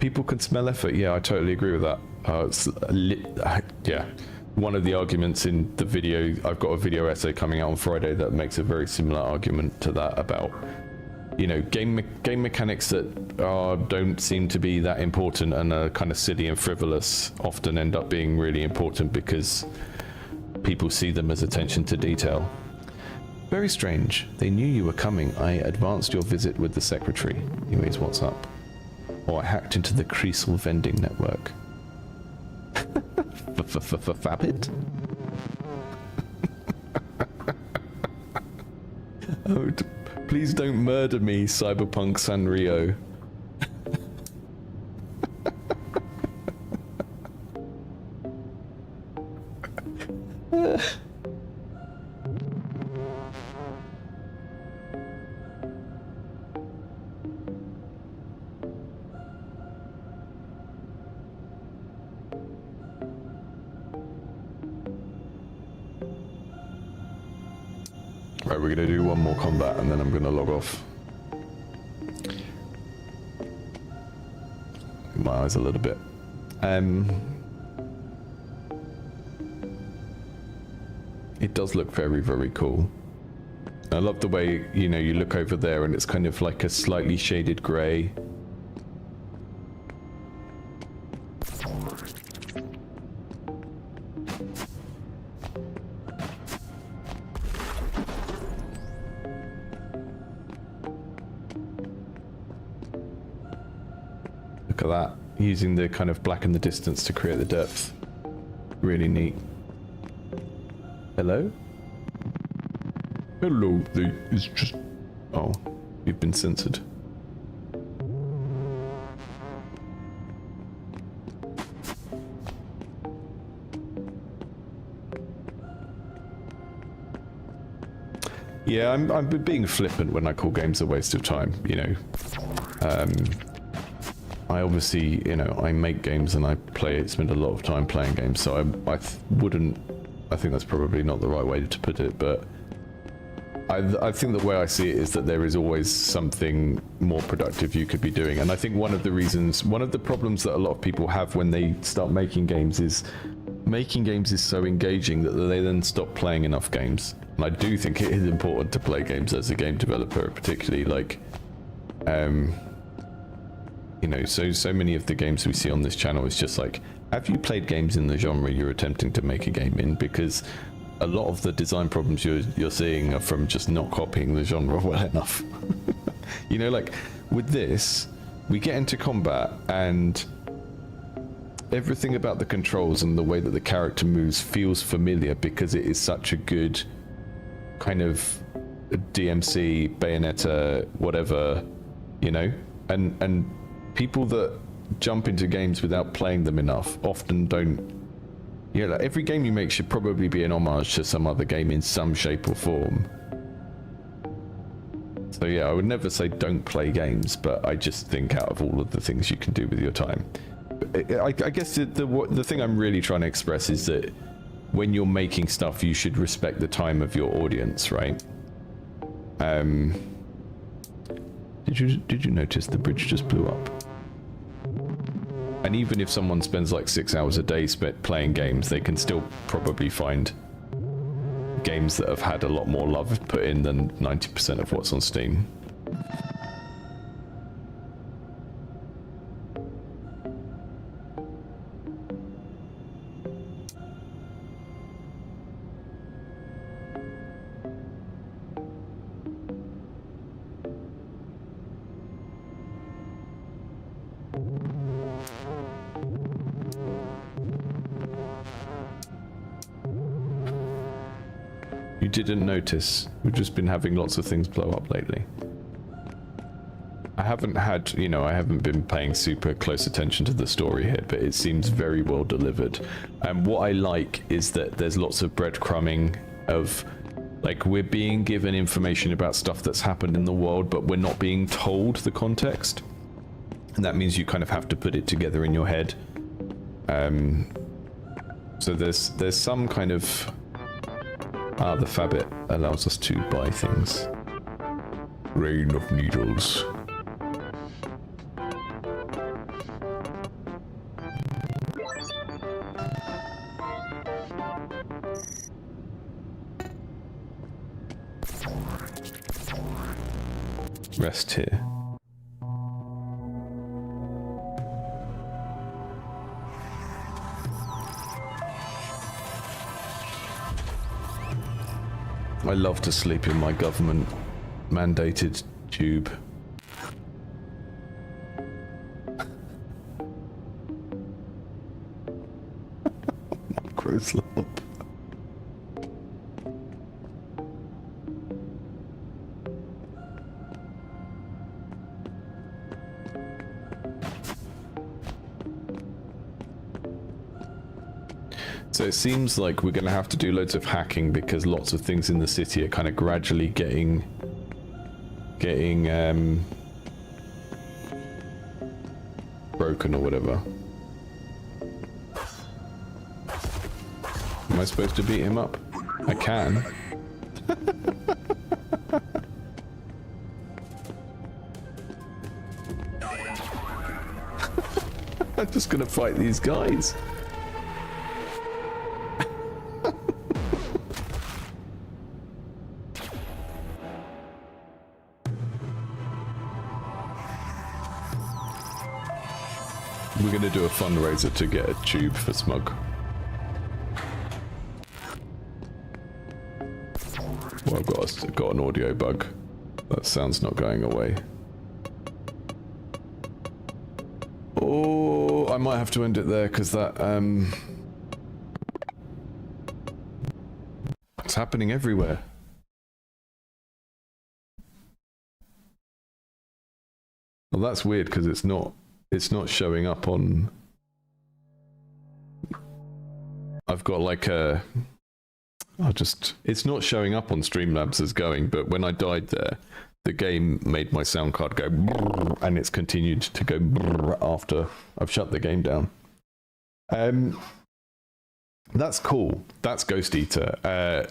[SPEAKER 1] People can smell effort. Yeah, I totally agree with that. Yeah, one of the arguments in the video, I've got a video essay coming out on Friday that makes a very similar argument to that about, you know, game mechanics that don't seem to be that important and are kind of silly and frivolous often end up being really important because people see them as attention to detail. Very strange. They knew you were coming. I advanced your visit with the secretary. Anyways, what's up? Or I hacked into the Creasel vending network. Fabbit? Oh, please don't murder me, Cyberpunk Sanrio. Right, we're gonna do one more combat and then I'm gonna log off. My eyes a little bit. It does look very cool. I love the way, you know, you look over there and it's kind of like a slightly shaded grey. Look at that, using the kind of black in the distance to create the depth. Really neat. Hello? Hello, it's just... Oh, you've been censored. Yeah, I'm being flippant when I call games a waste of time, you know. I obviously, you know, I make games and I spend a lot of time playing games, so I think that's probably not the right way to put it, but I think the way I see it is that there is always something more productive you could be doing. And I think one of the problems that a lot of people have when they start making games is so engaging that they then stop playing enough games. And I do think it is important to play games as a game developer, particularly like, you know, so many of the games we see on this channel is just like, have you played games in the genre you're attempting to make a game in? Because a lot of the design problems you're seeing are from just not copying the genre well enough. You know, like with this, we get into combat and everything about the controls and the way that the character moves feels familiar because it is such a good kind of DMC, Bayonetta, whatever, you know? And people that jump into games without playing them enough often don't. You know, like every game you make should probably be an homage to some other game in some shape or form. So yeah, I would never say don't play games, but I just think out of all of the things you can do with your time, I guess the thing I'm really trying to express is that when you're making stuff, you should respect the time of your audience, right? Did you notice the bridge just blew up? And even if someone spends like 6 hours a day playing games, they can still probably find games that have had a lot more love put in than 90% of what's on Steam. You didn't notice. We've just been having lots of things blow up lately. I haven't had, you know, I haven't been paying super close attention to the story here, but it seems very well delivered. And what I like is that there's lots of breadcrumbing of, like, we're being given information about stuff that's happened in the world, but we're not being told the context. And that means you kind of have to put it together in your head. So there's some kind of... Ah, the Fabbit allows us to buy things. Rain of needles. Rest here. I love to sleep in my government mandated tube. Gross lump. So it seems like we're going to have to do loads of hacking because lots of things in the city are kind of gradually getting broken or whatever. Am I supposed to beat him up? I can. I'm just going to fight these guys. We're going to do a fundraiser to get a tube for Smug. Well, I've got an audio bug. That sound's not going away. Oh, I might have to end it there because that it's happening everywhere. Well, that's weird because it's not showing up on... I've got like a... It's not showing up on Streamlabs as going, but when I died there, the game made my sound card go brrr, and it's continued to go brrr after I've shut the game down. That's cool. That's Ghost Eater.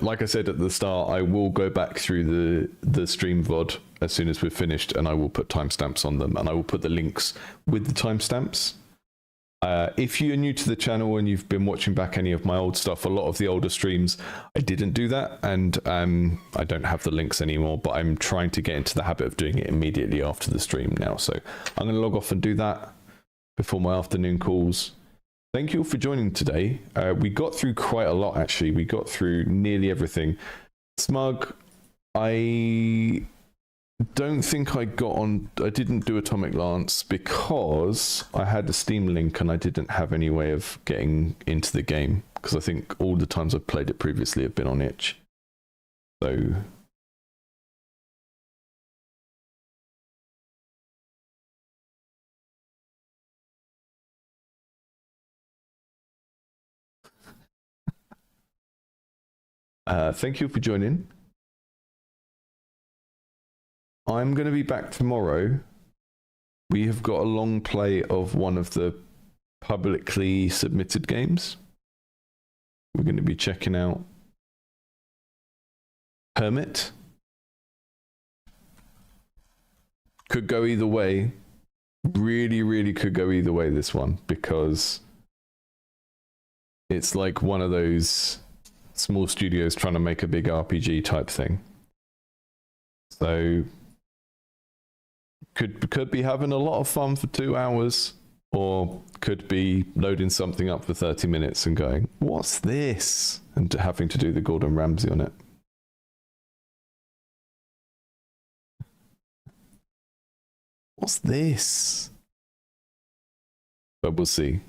[SPEAKER 1] Like I said at the start, I will go back through the stream VOD as soon as we're finished, and I will put timestamps on them, and I will put the links with the timestamps. If you're new to the channel and you've been watching back any of my old stuff, a lot of the older streams, I didn't do that, and I don't have the links anymore, but I'm trying to get into the habit of doing it immediately after the stream now, so I'm going to log off and do that before my afternoon calls. Thank you all for joining today. We got through quite a lot, actually. We got through nearly everything. Smug, I don't think I didn't do Atomic Lance because I had a Steam link and I didn't have any way of getting into the game, because I think all the times I've played it previously have been on itch. So... thank you for joining. I'm going to be back tomorrow. We have got a long play of one of the publicly submitted games. We're going to be checking out Hermit. Could go either way. Really, really could go either way, this one, because it's like one of those small studios trying to make a big RPG type thing. So could be having a lot of fun for 2 hours, or could be loading something up for 30 minutes and going, what's this? And having to do the Gordon Ramsay on it. What's this? But we'll see.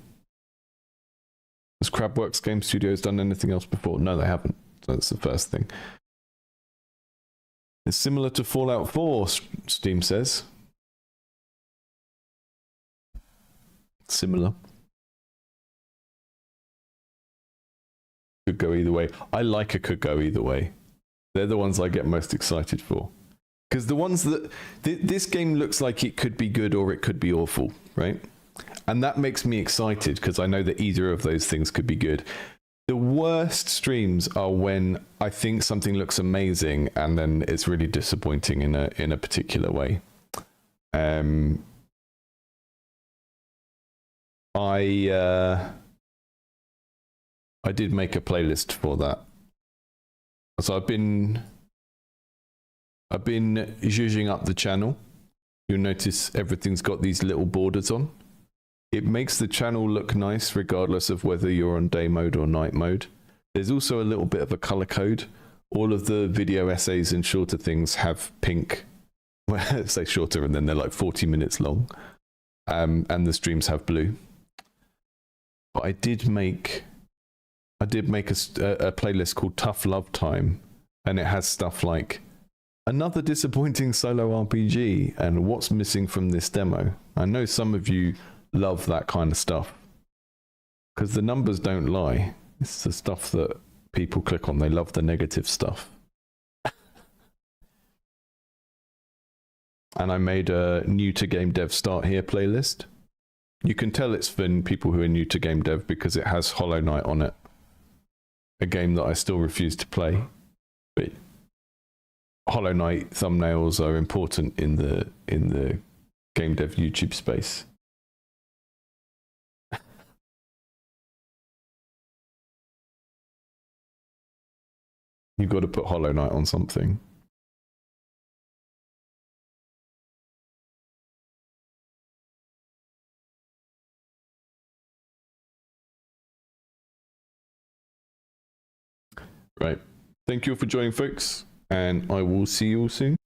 [SPEAKER 1] Has Crabworks Game Studios done anything else before? No, they haven't. So that's the first thing. It's similar to Fallout 4, Steam says. Similar. Could go either way. I like a could go either way. They're the ones I get most excited for. Because the ones that... this game looks like it could be good or it could be awful, right? And that makes me excited because I know that either of those things could be good. The worst streams are when I think something looks amazing and then it's really disappointing in a particular way. I did make a playlist for that. So I've been zhuzhing up the channel. You'll notice everything's got these little borders on. It makes the channel look nice regardless of whether you're on day mode or night mode. There's also a little bit of a color code. All of the video essays and shorter things have pink. Well, say shorter and then they're like 40 minutes long. And the streams have blue. But I did make a playlist called Tough Love Time, and it has stuff like another disappointing solo RPG and what's missing from this demo. I know some of you love that kind of stuff because the numbers don't lie. It's the stuff that people click on. They love the negative stuff. And I made a new to game dev start here playlist. You can tell it's for people who are new to game dev because it has Hollow Knight on it, a game that I still refuse to play. But Hollow Knight thumbnails are important in the game dev YouTube space. You've got to put Hollow Knight on something. Right. Thank you for joining, folks, and I will see you all soon.